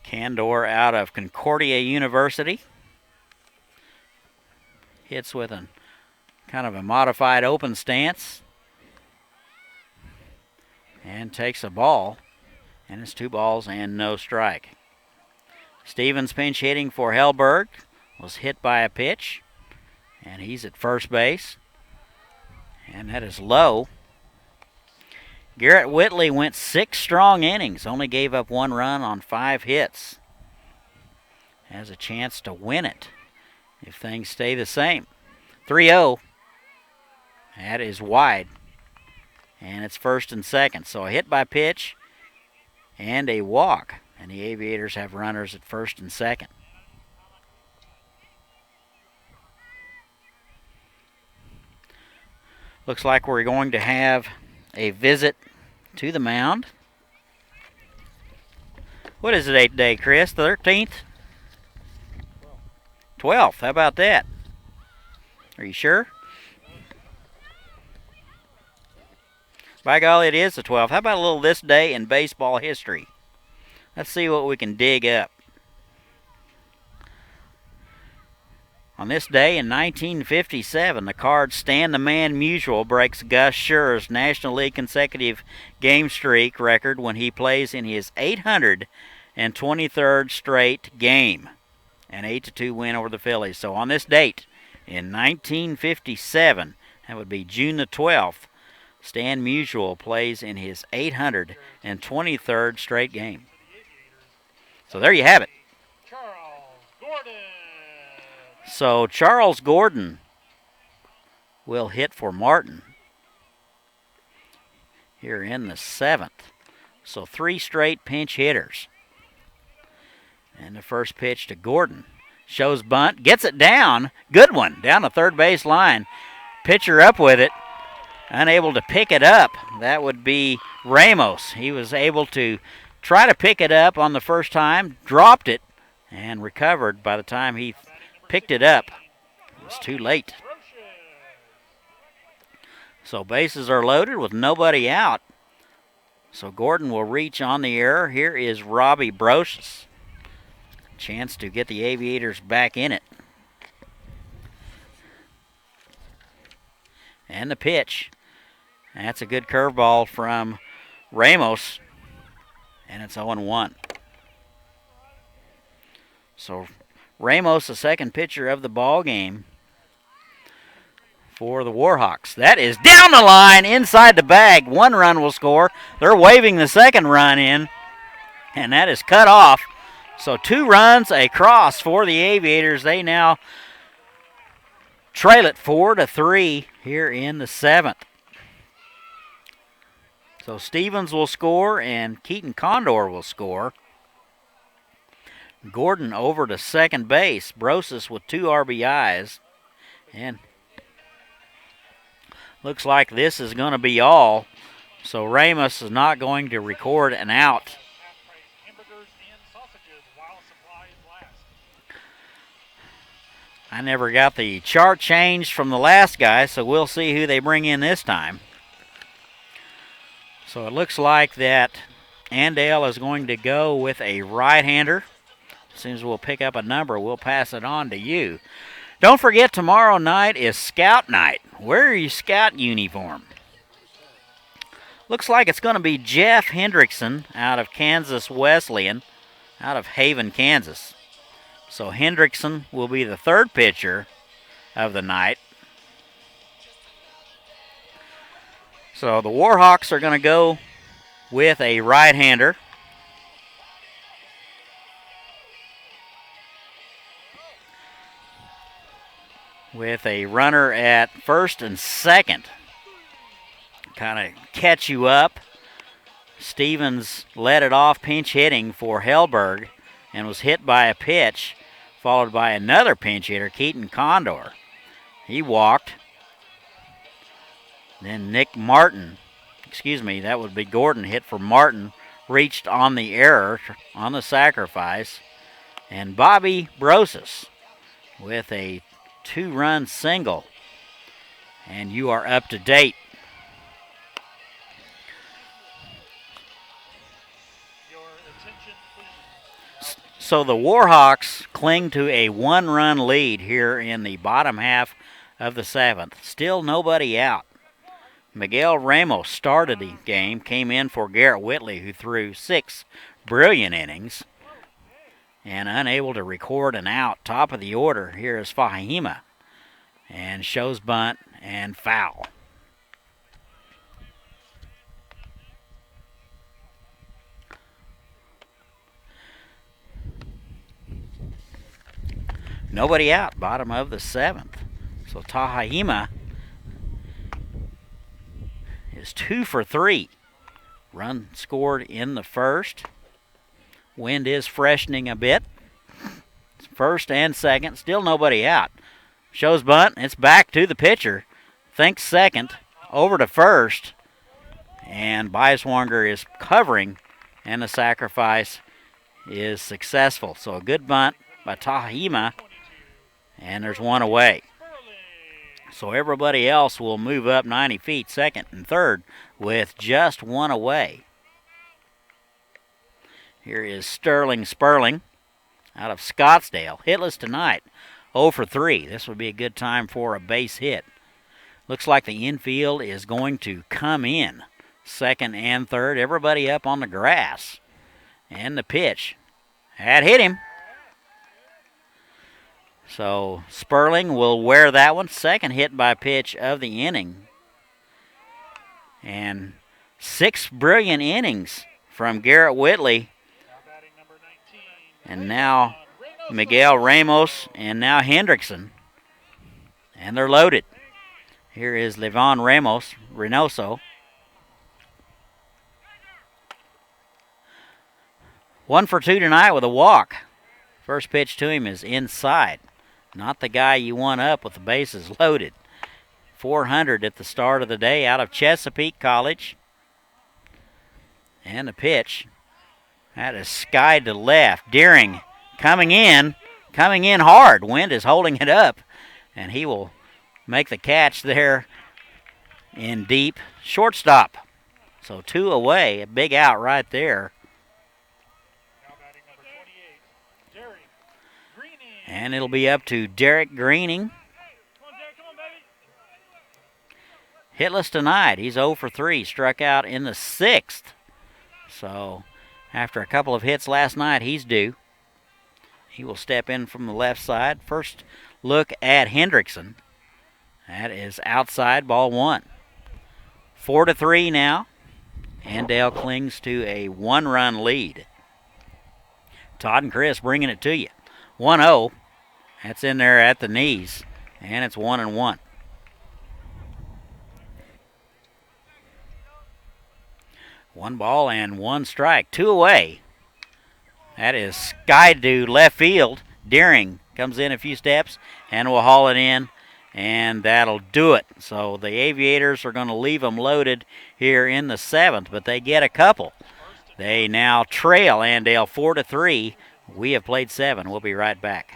Candor out of Concordia University. Hits with a kind of a modified open stance. And takes a ball. And it's 2 balls and no strike. Stevens pinch hitting for Hellberg. Was hit by a pitch. And he's at first base. And that is low. Garrett Whitley went 6 strong innings. Only gave up 1 run on 5 hits. Has a chance to win it if things stay the same. 3-0. That is wide. And it's first and second. So a hit by pitch and a walk. And the Aviators have runners at first and second. Looks like we're going to have a visit to the mound. What is it today, Chris? The 13th? 12th. How about that? Are you sure? By golly, it is the 12th. How about a little this day in baseball history? Let's see what we can dig up. On this day in 1957, the Cards' Stan the Man Musial breaks Gus Scher's National League consecutive game streak record when he plays in his 823rd straight game. An 8-2 win over the Phillies. So on this date in 1957, that would be June the 12th, Stan Musial plays in his 823rd straight game. So there you have it. So Charles Gordon will hit for Martin here in the 7th. So 3 straight pinch hitters. And the first pitch to Gordon. Shows bunt, gets it down. Good one, down the third base line. Pitcher up with it. Unable to pick it up. That would be Ramos. He was able to try to pick it up on the first time, dropped it, and recovered by the time he picked it up. It was too late. So bases are loaded with nobody out. So Gordon will reach on the error. Here is Robbie Brocious. Chance to get the Aviators back in it. And the pitch. That's a good curveball from Ramos. And it's 0-1. So Ramos, the second pitcher of the ball game for the Warhawks. That is down the line, inside the bag. 1 run will score. They're waving the second run in, and that is cut off. So 2 runs across for the Aviators. They now trail it 4-3 here in the 7th. So Stevens will score and Keaton Condor will score. Gordon over to second base. Brocious with 2 RBIs. And looks like this is going to be all. So Ramos is not going to record an out. I never got the chart changed from the last guy, so we'll see who they bring in this time. So it looks like that Andale is going to go with a right-hander. As soon as we'll pick up a number, we'll pass it on to you. Don't forget, tomorrow night is Scout Night. Wear your Scout uniform. Looks like it's going to be Jeff Hendrickson out of Kansas Wesleyan, out of Haven, Kansas. So Hendrickson will be the third pitcher of the night. So the Warhawks are going to go with a right-hander. With a runner at first and second. Kind of catch you up. Stevens led it off pinch hitting for Hellberg and was hit by a pitch, followed by another pinch hitter, Keaton Condor. He walked. Then Nick Martin, that would be Gordon, hit for Martin, reached on the error, on the sacrifice. And Bobby Brosas with a 2-run single. And you are up to date. So the Warhawks cling to a 1-run lead here in the bottom half of the 7th. Still nobody out. Miguel Ramos started the game, came in for Garrett Whitley, who threw 6 brilliant innings. And unable to record an out. Top of the order, here is Fahima. And shows bunt and foul. Nobody out, bottom of the 7th. So Tahima is 2 for 3. Run scored in the first. Wind is freshening a bit. First and second, still nobody out. Shows bunt, it's back to the pitcher. Thinks second, over to first. And Beiswanger is covering, and the sacrifice is successful. So a good bunt by Tahima. And there's one away. So everybody else will move up 90 feet, second and third, with just one away. Here is Sterling Sperling out of Scottsdale. Hitless tonight, 0 for 3. This would be a good time for a base hit. Looks like the infield is going to come in. Second and third, everybody up on the grass. And the pitch. That hit him. So Sperling will wear that one. Second hit by pitch of the inning. And 6 brilliant innings from Garrett Whitley. And now Miguel Ramos and now Hendrickson. And they're loaded. Here is Levon Reynoso. 1 for 2 tonight with a walk. First pitch to him is inside. Not the guy you want up with the bases loaded. 400 at the start of the day out of Chesapeake College. And the pitch. That is skied to left. Deering coming in hard. Wind is holding it up. And he will make the catch there in deep shortstop. So 2 away. A big out right there. And it'll be up to Derek Greening. Hitless tonight. He's 0 for 3. Struck out in the 6th. So after a couple of hits last night, he's due. He will step in from the left side. First look at Hendrickson. That is outside, ball 1. 4 to 3 now. Andale clings to a 1-run lead. Todd and Chris bringing it to you. 1-0. That's in there at the knees. And it's 1-1. One ball and 1 strike. 2 away. That is skied to left field. Deering comes in a few steps and will haul it in. And that'll do it. So the Aviators are going to leave them loaded here in the 7th. But they get a couple. They now trail Andale 4 to 3. We have played 7. We'll be right back.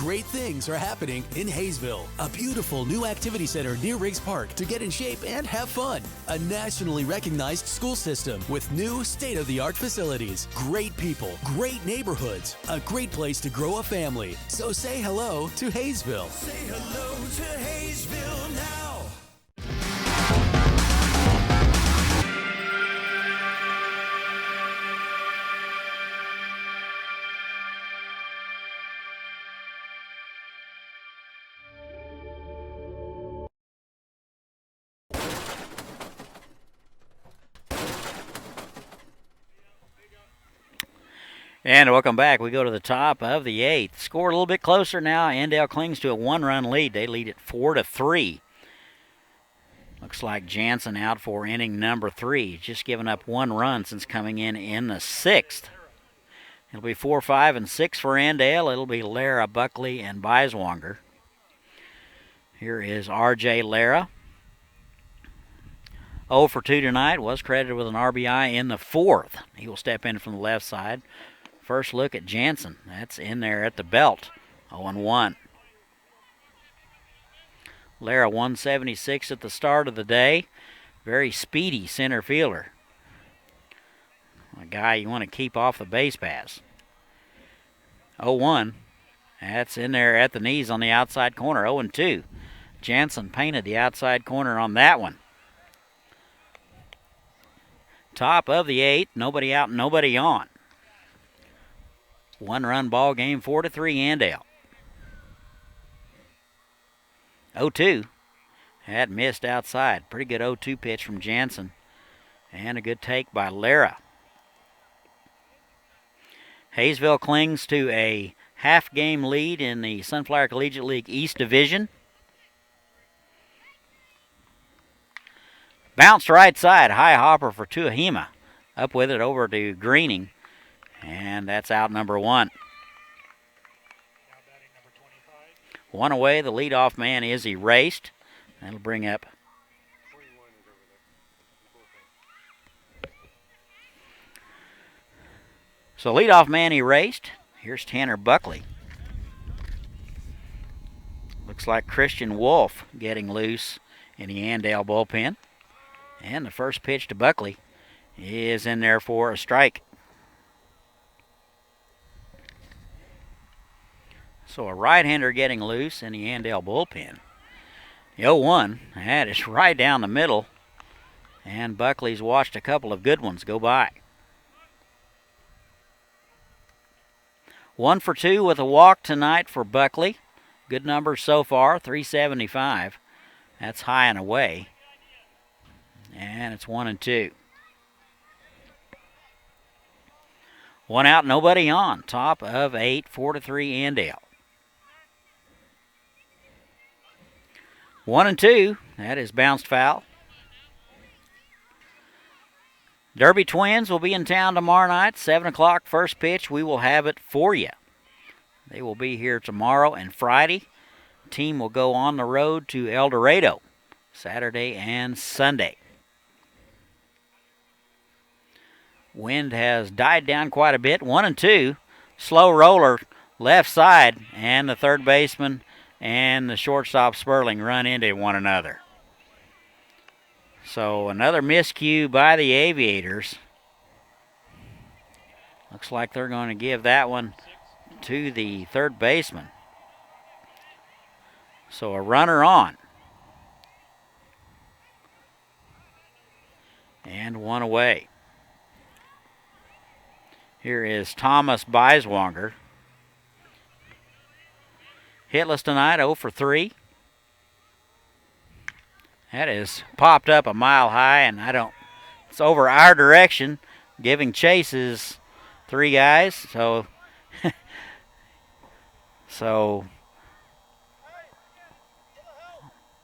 Great things are happening in Haysville. A beautiful new activity center near Riggs Park to get in shape and have fun. A nationally recognized school system with new state-of-the-art facilities. Great people, great neighborhoods, a great place to grow a family. So say hello to Haysville. Say hello to Haysville now. And welcome back. We go to the top of the 8th. Score a little bit closer now. Andale clings to a 1-run lead. They lead it 4-3. Looks like Jansen out for inning number 3. Just given up 1 run since coming in the 6th. It'll be 4, 5, and 6 for Andale. It'll be Lara, Buckley, and Beiswanger. Here is R.J. Lara. 0 for 2 tonight. Was credited with an RBI in the 4th. He will step in from the left side. First look at Jansen. That's in there at the belt. 0-1. Lara 176 at the start of the day. Very speedy center fielder. A guy you want to keep off the base pass. 0-1. That's in there at the knees on the outside corner. 0-2. Jansen painted the outside corner on that one. Top of the 8th. Nobody out, nobody on. 1-run ball game, 4-3 Andale. 0-2. That missed outside. Pretty good 0-2 pitch from Jansen. And a good take by Lara. Haysville clings to a half-game lead in the Sunflower Collegiate League East Division. Bounced right side. High hopper for Tuahima. Up with it over to Greening. And that's out number 1. One away, the leadoff man is erased. That'll bring up so leadoff man erased. Here's Tanner Buckley. Looks like Christian Wolf getting loose in the Andale bullpen. And the first pitch to Buckley is in there for a strike. So a right-hander getting loose in the Andale bullpen. The 0-1, that is right down the middle. And Buckley's watched a couple of good ones go by. 1 for 2 with a walk tonight for Buckley. Good numbers so far, 375. That's high and away. And it's 1-2. 1 out, nobody on. Top of 8, 4-3 Andale. 1-2. That is bounced foul. Derby Twins will be in town tomorrow night. 7 o'clock first pitch. We will have it for you. They will be here tomorrow and Friday. Team will go on the road to El Dorado Saturday and Sunday. Wind has died down quite a bit. 1-2. Slow roller left side, and the third baseman and the shortstop Sperling run into one another. So another miscue by the Aviators. Looks like they're going to give that one to the third baseman. So a runner on. And 1 away. Here is Thomas Beiswanger. Hitless tonight, 0 for 3. That is popped up a mile high, and it's over our direction, giving chases 3 guys. So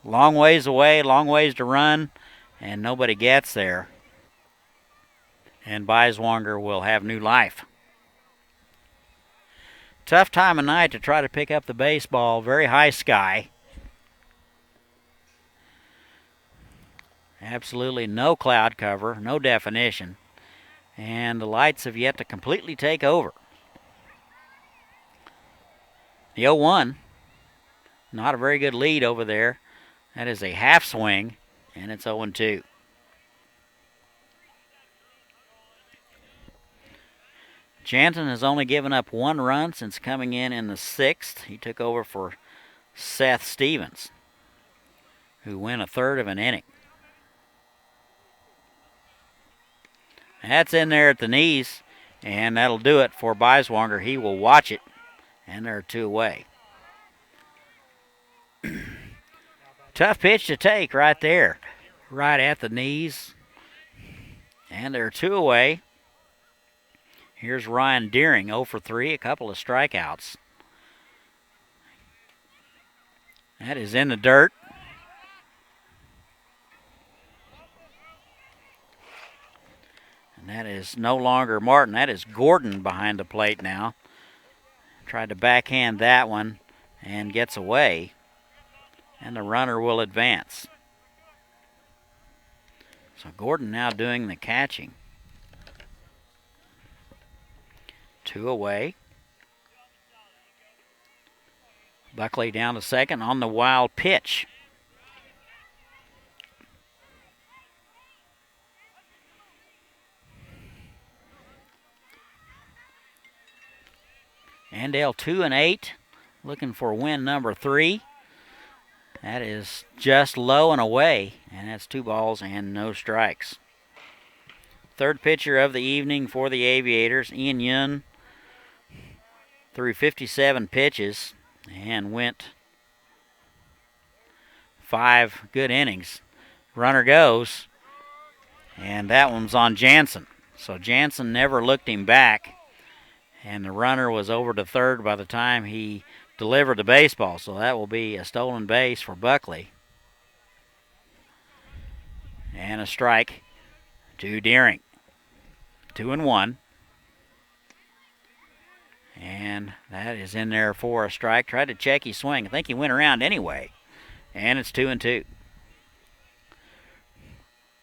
long ways away, long ways to run, and nobody gets there. And Beiswanger will have new life. Tough time of night to try to pick up the baseball. Very high sky. Absolutely no cloud cover, no definition. And the lights have yet to completely take over. The 0-1. Not a very good lead over there. That is a half swing, and it's 0-2. Jansen has only given up 1 run since coming in the 6th. He took over for Seth Stevens, who went a third of an inning. That's in there at the knees, and that'll do it for Beiswanger. He will watch it, and there are 2 away. Tough pitch to take right there, right at the knees, and there are 2 away. Here's Ryan Deering, 0 for 3, a couple of strikeouts. That is in the dirt. And that is no longer Martin. That is Gordon behind the plate now. Tried to backhand that one and gets away. And the runner will advance. So Gordon now doing the catching. 2 away. Buckley down to second on the wild pitch. Andale 2-8, looking for win number 3. That is just low and away, and that's 2 balls and no strikes. Third pitcher of the evening for the Aviators, Ian Yun, threw 57 pitches and went 5 good innings. Runner goes, and that one's on Jansen. So Jansen never looked him back, and the runner was over to third by the time he delivered the baseball. So that will be a stolen base for Buckley. And a strike to Deering. 2-1. And that is in there for a strike. Tried to check his swing. I think he went around anyway. And it's 2-2.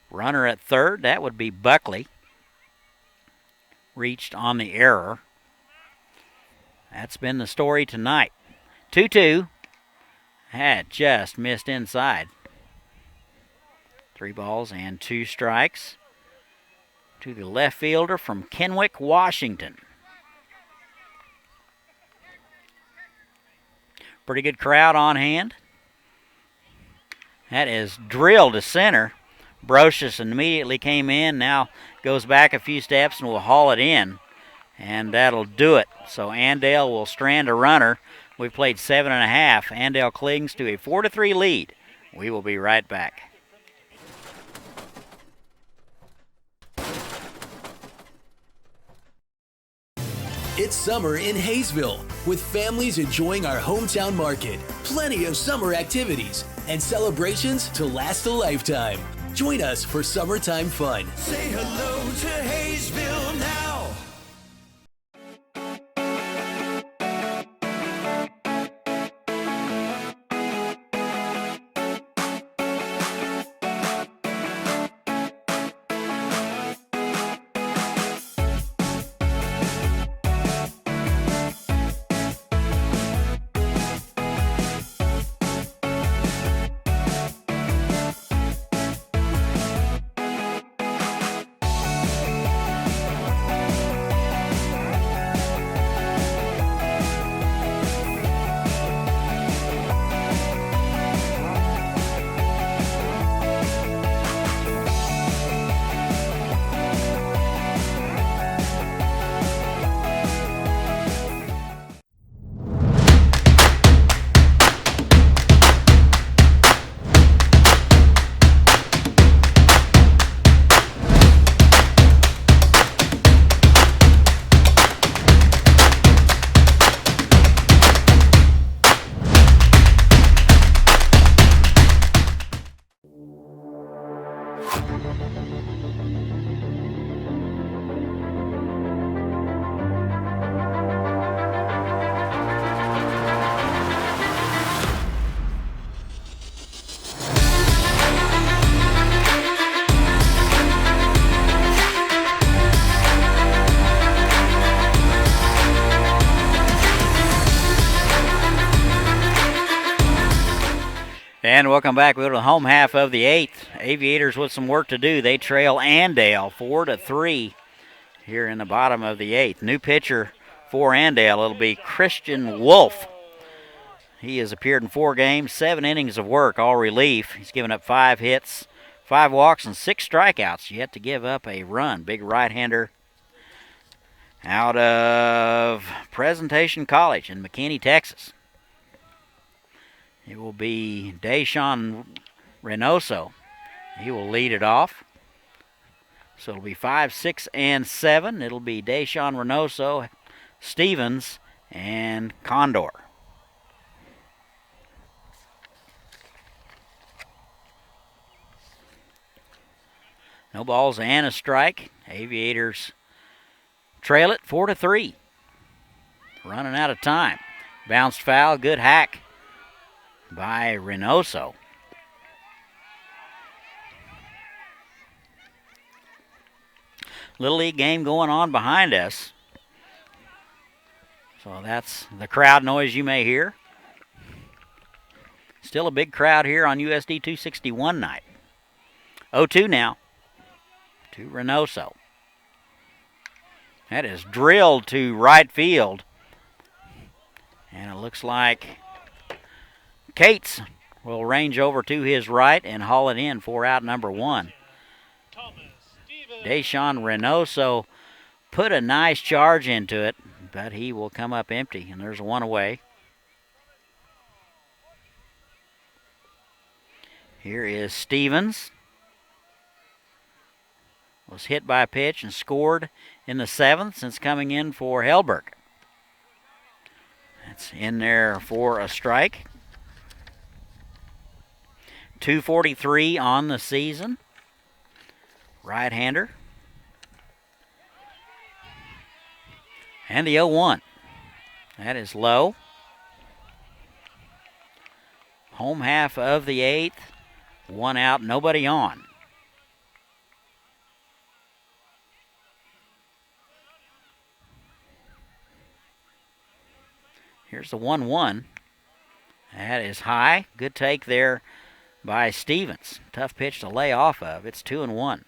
Runner at third, that would be Buckley. Reached on the error. That's been the story tonight. 2-2. Had just missed inside. 3 balls and 2 strikes to the left fielder from Kenwick, Washington. Pretty good crowd on hand. That is drilled to center. Brocious immediately came in, now goes back a few steps and will haul it in. And that'll do it. So Andale will strand a runner. We've played 7.5. Andale clings to a 4-3 lead. We will be right back. It's summer in Haysville, with families enjoying our hometown market. Plenty of summer activities and celebrations to last a lifetime. Join us for summertime fun. Say hello to Haysville now. And welcome back. We'll go to the home half of the 8th. Aviators with some work to do. They trail Andale 4-3 here in the bottom of the 8th. New pitcher for Andale, it'll be Christian Wolf. He has appeared in 4 games, 7 innings of work, all relief. He's given up 5 hits, 5 walks, and 6 strikeouts, yet to give up a run. Big right-hander out of Presentation College in McKinney, Texas. It will be Deshaun Reynoso. He will lead it off. So it'll be 5, 6, and 7. It'll be Deshaun Reynoso, Stevens, and Condor. No balls and a strike. Aviators trail it 4-3. Running out of time. Bounced foul, good hack by Reynoso. Little League game going on behind us. So that's the crowd noise you may hear. Still a big crowd here on USD 261 night. 0-2 now to Reynoso. That is drilled to right field. And it looks like Cates will range over to his right and haul it in for out number 1. Deshaun Reynoso put a nice charge into it, but he will come up empty, and there's 1 away. Here is Stevens. Was hit by a pitch and scored in the 7th since coming in for Helberg. That's in there for a strike. 243 on the season. Right-hander. And the 0-1. That is low. Home half of the 8th. 1 out, nobody on. Here's the 1-1. That is high. Good take there by Stevens. Tough pitch to lay off of. It's 2-1.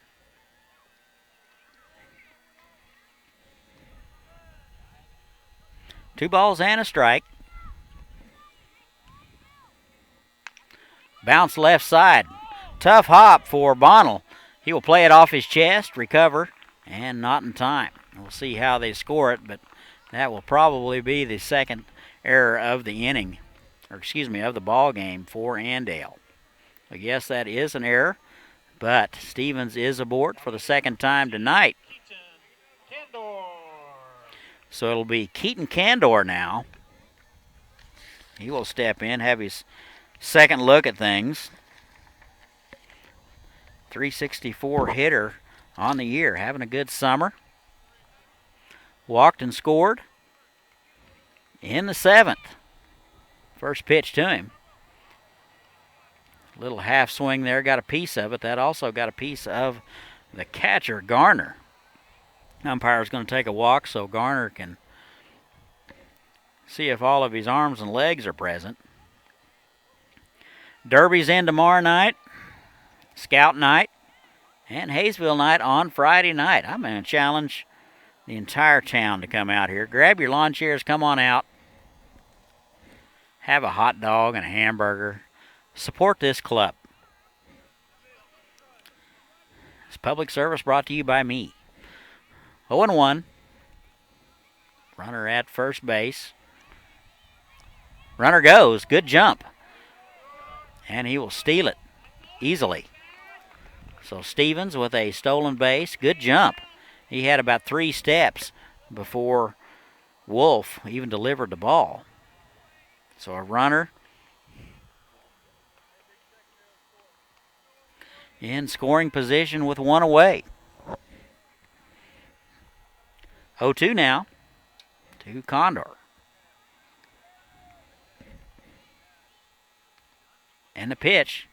Two balls and a strike. Bounce left side. Tough hop for Bonnell. He will play it off his chest, recover, and not in time. We'll see how they score it, but that will probably be the second error of the inning, or excuse me, of the ball game for Andale. I guess that is an error, but Stevens is aboard for the second time tonight. So it'll be Keaton Candor now. He will step in, have his second look at things. 364 hitter on the year, having a good summer. Walked and scored in the 7th. First pitch to him. Little half swing there, got a piece of it. That also got a piece of the catcher, Garner. Umpire's going to take a walk so Garner can see if all of his arms and legs are present. Derby's in tomorrow night, Scout night, and Haysville night on Friday night. I'm going to challenge the entire town to come out here. Grab your lawn chairs, come on out. Have a hot dog and a hamburger. Support this club. This public service brought to you by me. 0-1. Runner at first base. Runner goes. Good jump. And he will steal it easily. So Stevens with a stolen base. Good jump. He had about 3 steps before Wolf even delivered the ball. So a runner in scoring position with 1 away. 0-2 now to Condor. And the pitch.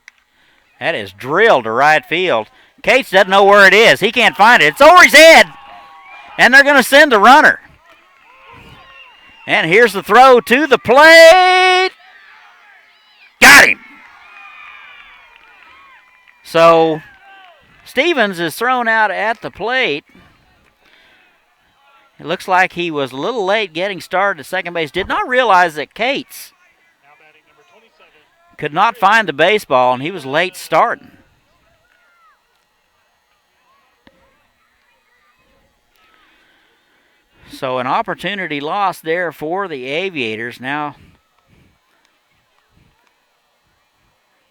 That is drilled to right field. Cates doesn't know where it is. He can't find it. It's over his head. And they're going to send the runner. And here's the throw to the plate. Got him. So Stevens is thrown out at the plate. It looks like he was a little late getting started at second base. Did not realize that Cates could not find the baseball, and he was late starting. So an opportunity lost there for the Aviators. Now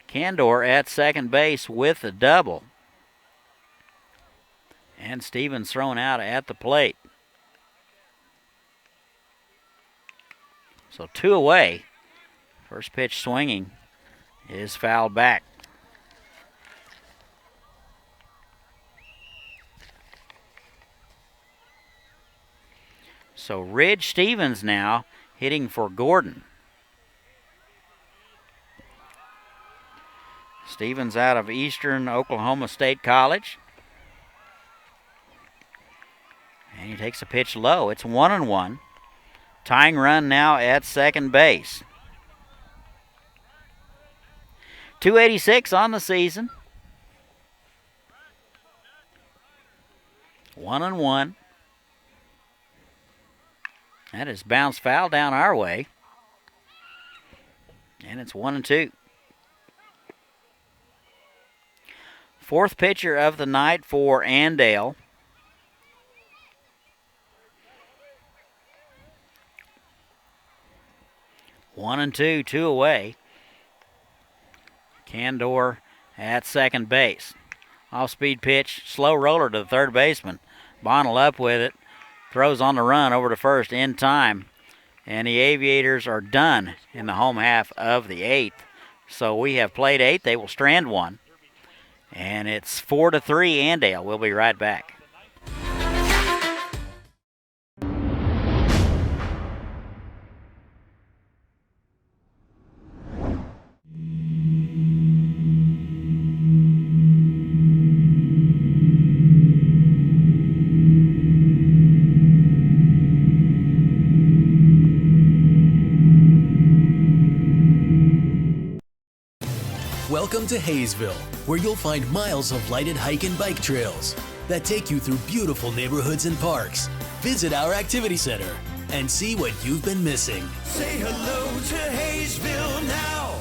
Candor at second base with a double. And Stevens thrown out at the plate. So 2 away. First pitch swinging is fouled back. So Ridge Stevens now hitting for Gordon. Stevens out of Eastern Oklahoma State College. And he takes a pitch low. It's 1-1. Tying run now at second base. 286 on the season. 1-1. That is bounced foul down our way. And it's 1-2. Fourth pitcher of the night for Andale. One and two, 2 away. Candor at second base. Off-speed pitch, slow roller to the third baseman. Bonnell up with it. Throws on the run over to first in time. And the Aviators are done in the home half of the 8th. So we have played 8. They will strand 1. And it's 4-3 Andale. We'll be right back. Welcome to Haysville, where you'll find miles of lighted hike and bike trails that take you through beautiful neighborhoods and parks. Visit our activity center and see what you've been missing. Say hello to Haysville now.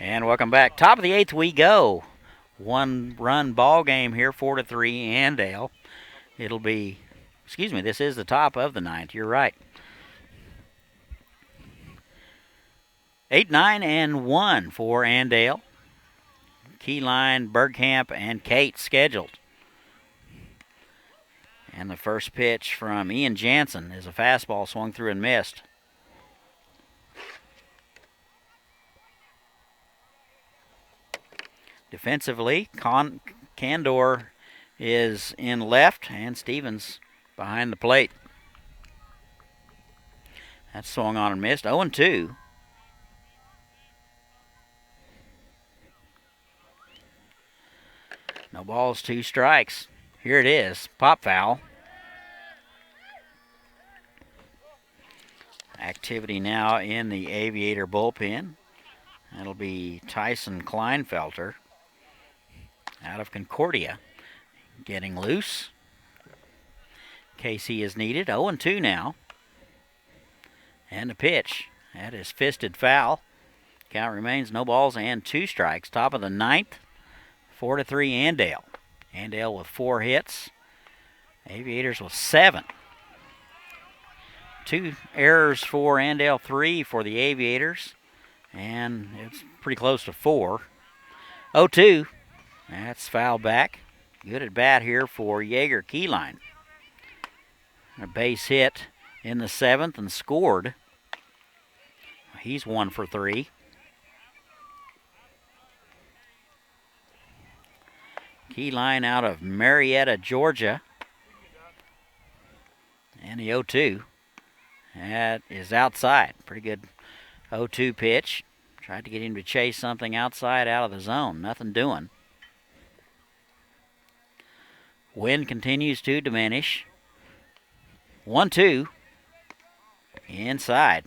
And welcome back. Top of the 8th we go. 1-run ball game here, 4-3 Andale. It'll be, this is the top of the 9th. You're right. 8, 9, and 1 for Andale. Keyline, Bergkamp, and Kate scheduled. And the first pitch from Ian Jansen is a fastball swung through and missed. Defensively, Candor is in left and Stevens behind the plate. That's swung on and missed. 0-2. No balls, 2 strikes. Here it is. Pop foul. Activity now in the Aviator bullpen. That'll be Tyson Kleinfelter out of Concordia. Getting loose. Casey is needed. 0-2 now. And a pitch. That is fisted foul. Count remains no balls and 2 strikes. Top of the 9th. 4-3 Andale. Andale with 4 hits. Aviators with 7. 2 errors for Andale, 3 for the Aviators. And it's pretty close to 4. 0-2. That's foul back. Good at bat here for Yeager Keyline. A base hit in the 7th and scored. He's 1 for 3. Keyline out of Marietta, Georgia. And the 0-2. That is outside. Pretty good 0-2 pitch. Tried to get him to chase something outside out of the zone. Nothing doing. Wind continues to diminish. 1-2. Inside.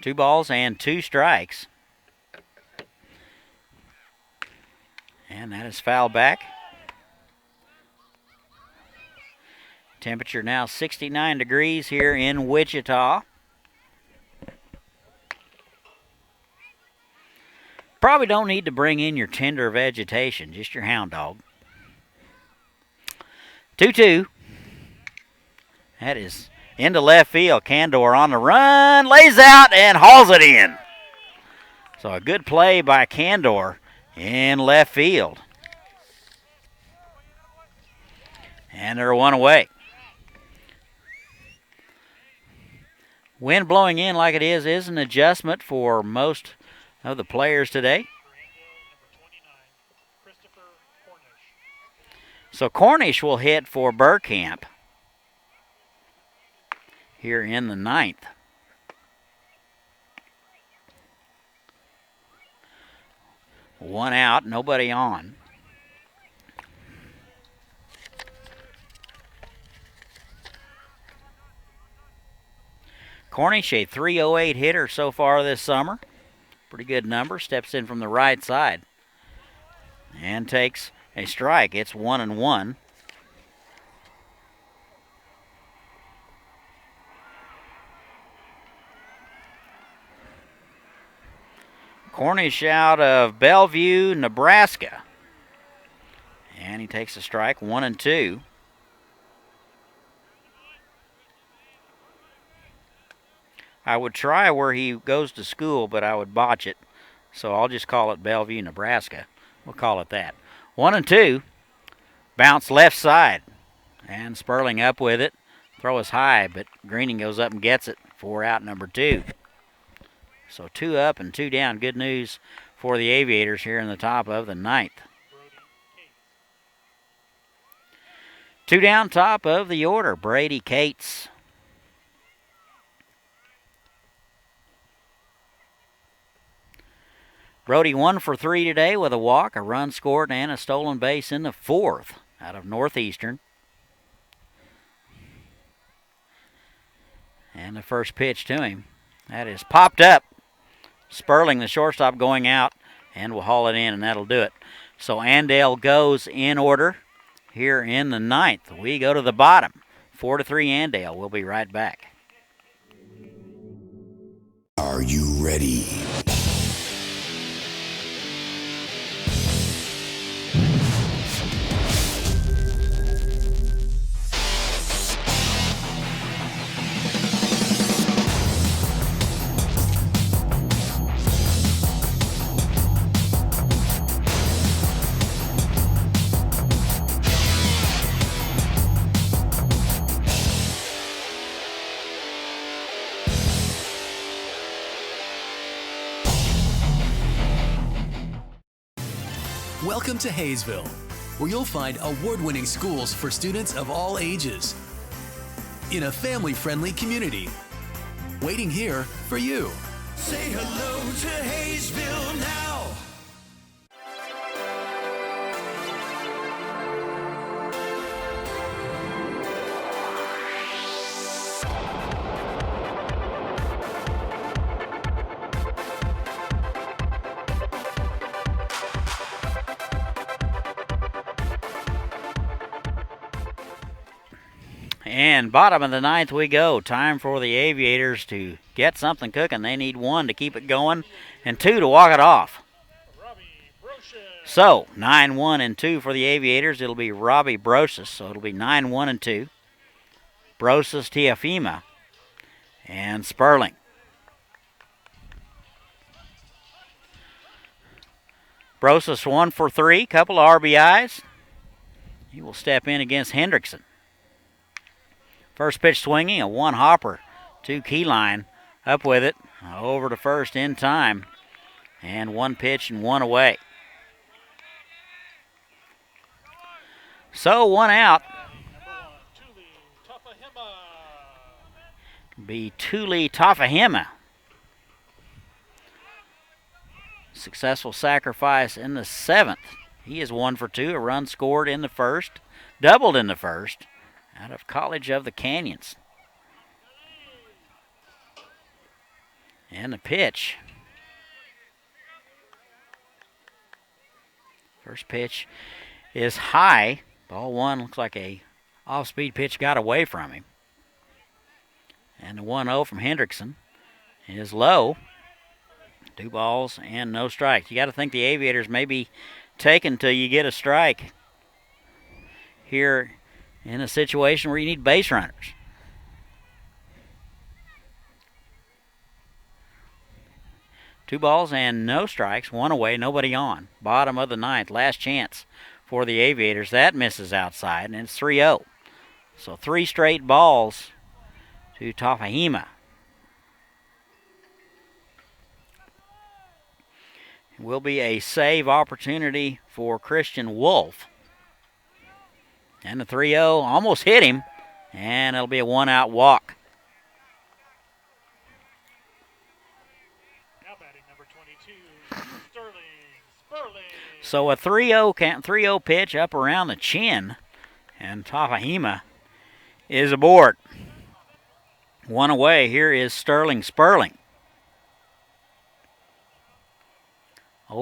Two balls and 2 strikes. And that is foul back. Temperature now 69 degrees here in Wichita. Probably don't need to bring in your tender vegetation, just your hound dog. 2-2. That is into left field. Candor on the run, lays out and hauls it in. So a good play by Candor in left field. And they're 1 away. Wind blowing in like it is an adjustment for most of the players today. So Cornish will hit for Burkamp here in the 9th. One out, nobody on. Cornish, a .308 hitter so far this summer. Pretty good number. Steps in from the right side and takes a strike. It's 1-1. Cornish out of Bellevue, Nebraska. And he takes a strike, 1-2. I would try where he goes to school, but I would botch it. So I'll just call it Bellevue, Nebraska. We'll call it that. 1-2. Bounce left side. And Sperling up with it. Throw is high, but Greening goes up and gets it. 4 out, number 2. So 2 up and 2 down. Good news for the Aviators here in the top of the 9th. 2 down, top of the order. Brady Cates. Brody 1 for 3 today with a walk, a run scored, and a stolen base in the 4th out of Northeastern. And the first pitch to him. That is popped up. Sperling, the shortstop, going out, and will haul it in, and that'll do it. So Andale goes in order here in the 9th. We go to the bottom. 4-3 Andale. We'll be right back. Are you ready? Welcome to Haysville, where you'll find award-winning schools for students of all ages in a family-friendly community. Waiting here for you. Say hello to Haysville now. And bottom of the ninth we go. Time for the Aviators to get something cooking. They need 1 to keep it going and 2 to walk it off. So 9-1 and 2 for the Aviators. It'll be Robbie Brocious. So it'll be 9-1 and 2. Brocious, Tiafima, and Sperling. Brocious 1 for 3, couple of RBIs. He will step in against Hendrickson. First pitch swinging, a 1 hopper to Keyline. Up with it, over to first in time. And 1 pitch and 1 away. So 1 out. Be Tuli Tafahima. Successful sacrifice in the 7th. He is 1 for 2. A run scored in the first, doubled in the first, out of College of the Canyons. And the pitch. First pitch is high. Ball 1 looks like a off-speed pitch got away from him. And the 1-0 from Hendrickson is low. 2 balls and no strikes. You got to think the Aviators may be taken till you get a strike here in a situation where you need base runners. Two balls and no strikes, 1 away, nobody on. Bottom of the ninth, last chance for the Aviators. That misses outside, and it's 3-0. So 3 straight balls to Tafahima. It will be a save opportunity for Christian Wolf. And the 3-0 almost hit him, and it'll be a 1-out walk. Now batting number 22, Sperling. So a 3-0 pitch up around the chin, and Tafahima is aboard. 1 away. Here is Sperling. 0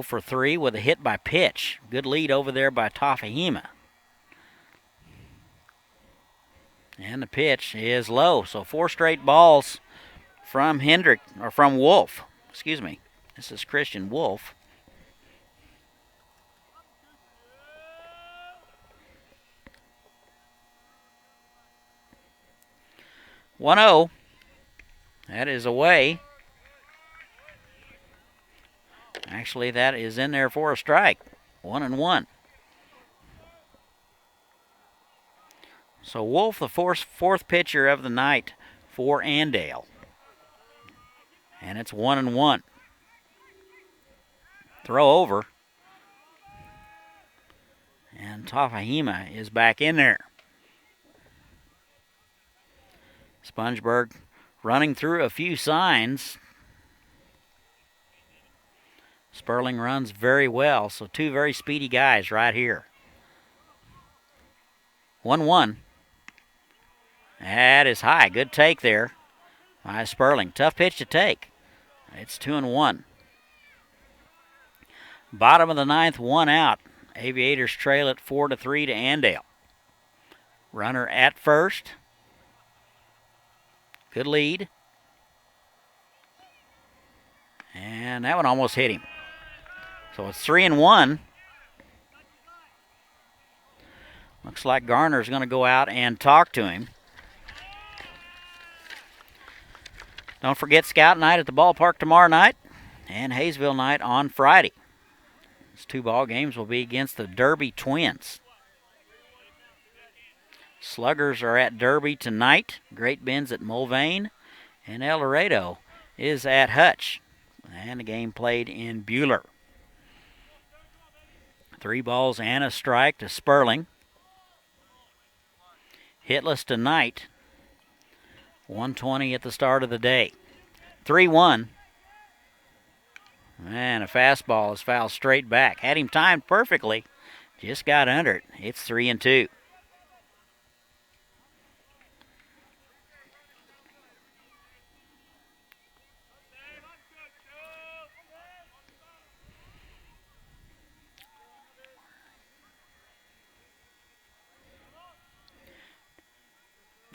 for 3 with a hit by pitch. Good lead over there by Tafahima. And the pitch is low. So 4 straight balls from Wolf. Excuse me. This is Christian Wolf. One-0. That is away. Actually, that is in there for a strike. 1-1. So Wolf, the fourth pitcher of the night for Andale. And it's 1-1. Throw over. And Tafahima is back in there. Spongeburg running through a few signs. Sperling runs very well, so 2 very speedy guys right here. 1-1. That is high. Good take there by Sperling. Tough pitch to take. It's 2-1. Bottom of the ninth, 1 out. Aviators trail it 4-3 to Andale. Runner at first. Good lead. And that one almost hit him. So it's 3-1. Looks like Garner's going to go out and talk to him. Don't forget Scout Night at the ballpark tomorrow night and Haysville Night on Friday. These 2 ball games will be against the Derby Twins. Sluggers are at Derby tonight. Great Bend's at Mulvane. And El Laredo is at Hutch. And the game played in Buhler. 3 balls and a strike to Sperling. Hitless tonight. 120 at the start of the day. 3-1. And a fastball is fouled straight back. Had him timed perfectly. Just got under it. It's 3-2.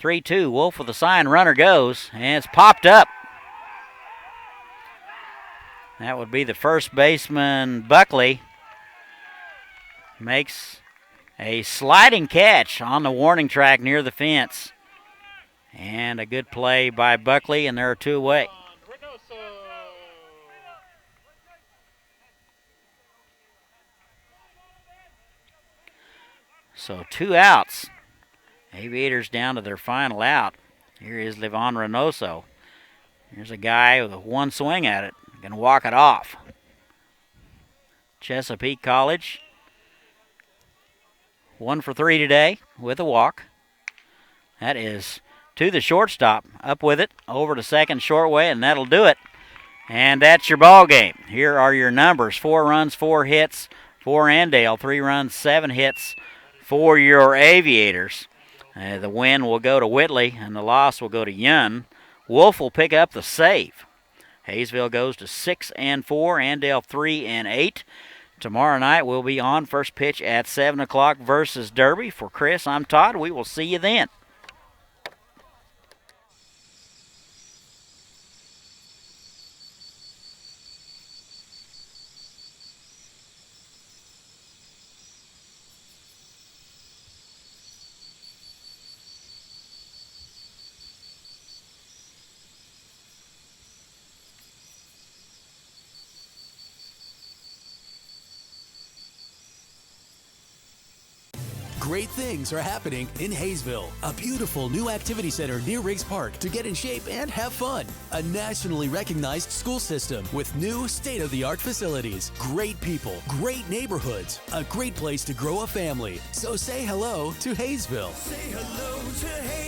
3-2. Wolf with a sign. Runner goes, and it's popped up. That would be the first baseman, Buckley. Makes a sliding catch on the warning track near the fence. And a good play by Buckley, and there are 2 away. So 2 outs. Aviators down to their final out. Here is Levon Reynoso. Here's a guy with 1 swing at it. Can walk it off. Chesapeake College. 1 for 3 today with a walk. That is to the shortstop. Up with it. Over to second short way, and that'll do it. And that's your ball game. Here are your numbers. 4 runs, 4 hits for Andale. 3 runs, 7 hits for your Aviators. The win will go to Whitley, and the loss will go to Yun. Wolf will pick up the save. Haysville goes to 6-4, Andale 3-8. Tomorrow night we'll be on first pitch at 7 o'clock versus Derby. For Chris, I'm Todd. We will see you then. Great things are happening in Haysville. A beautiful new activity center near Riggs Park to get in shape and have fun. A nationally recognized school system with new state-of-the-art facilities. Great people, great neighborhoods, a great place to grow a family. So say hello to Haysville. Say hello to Haysville.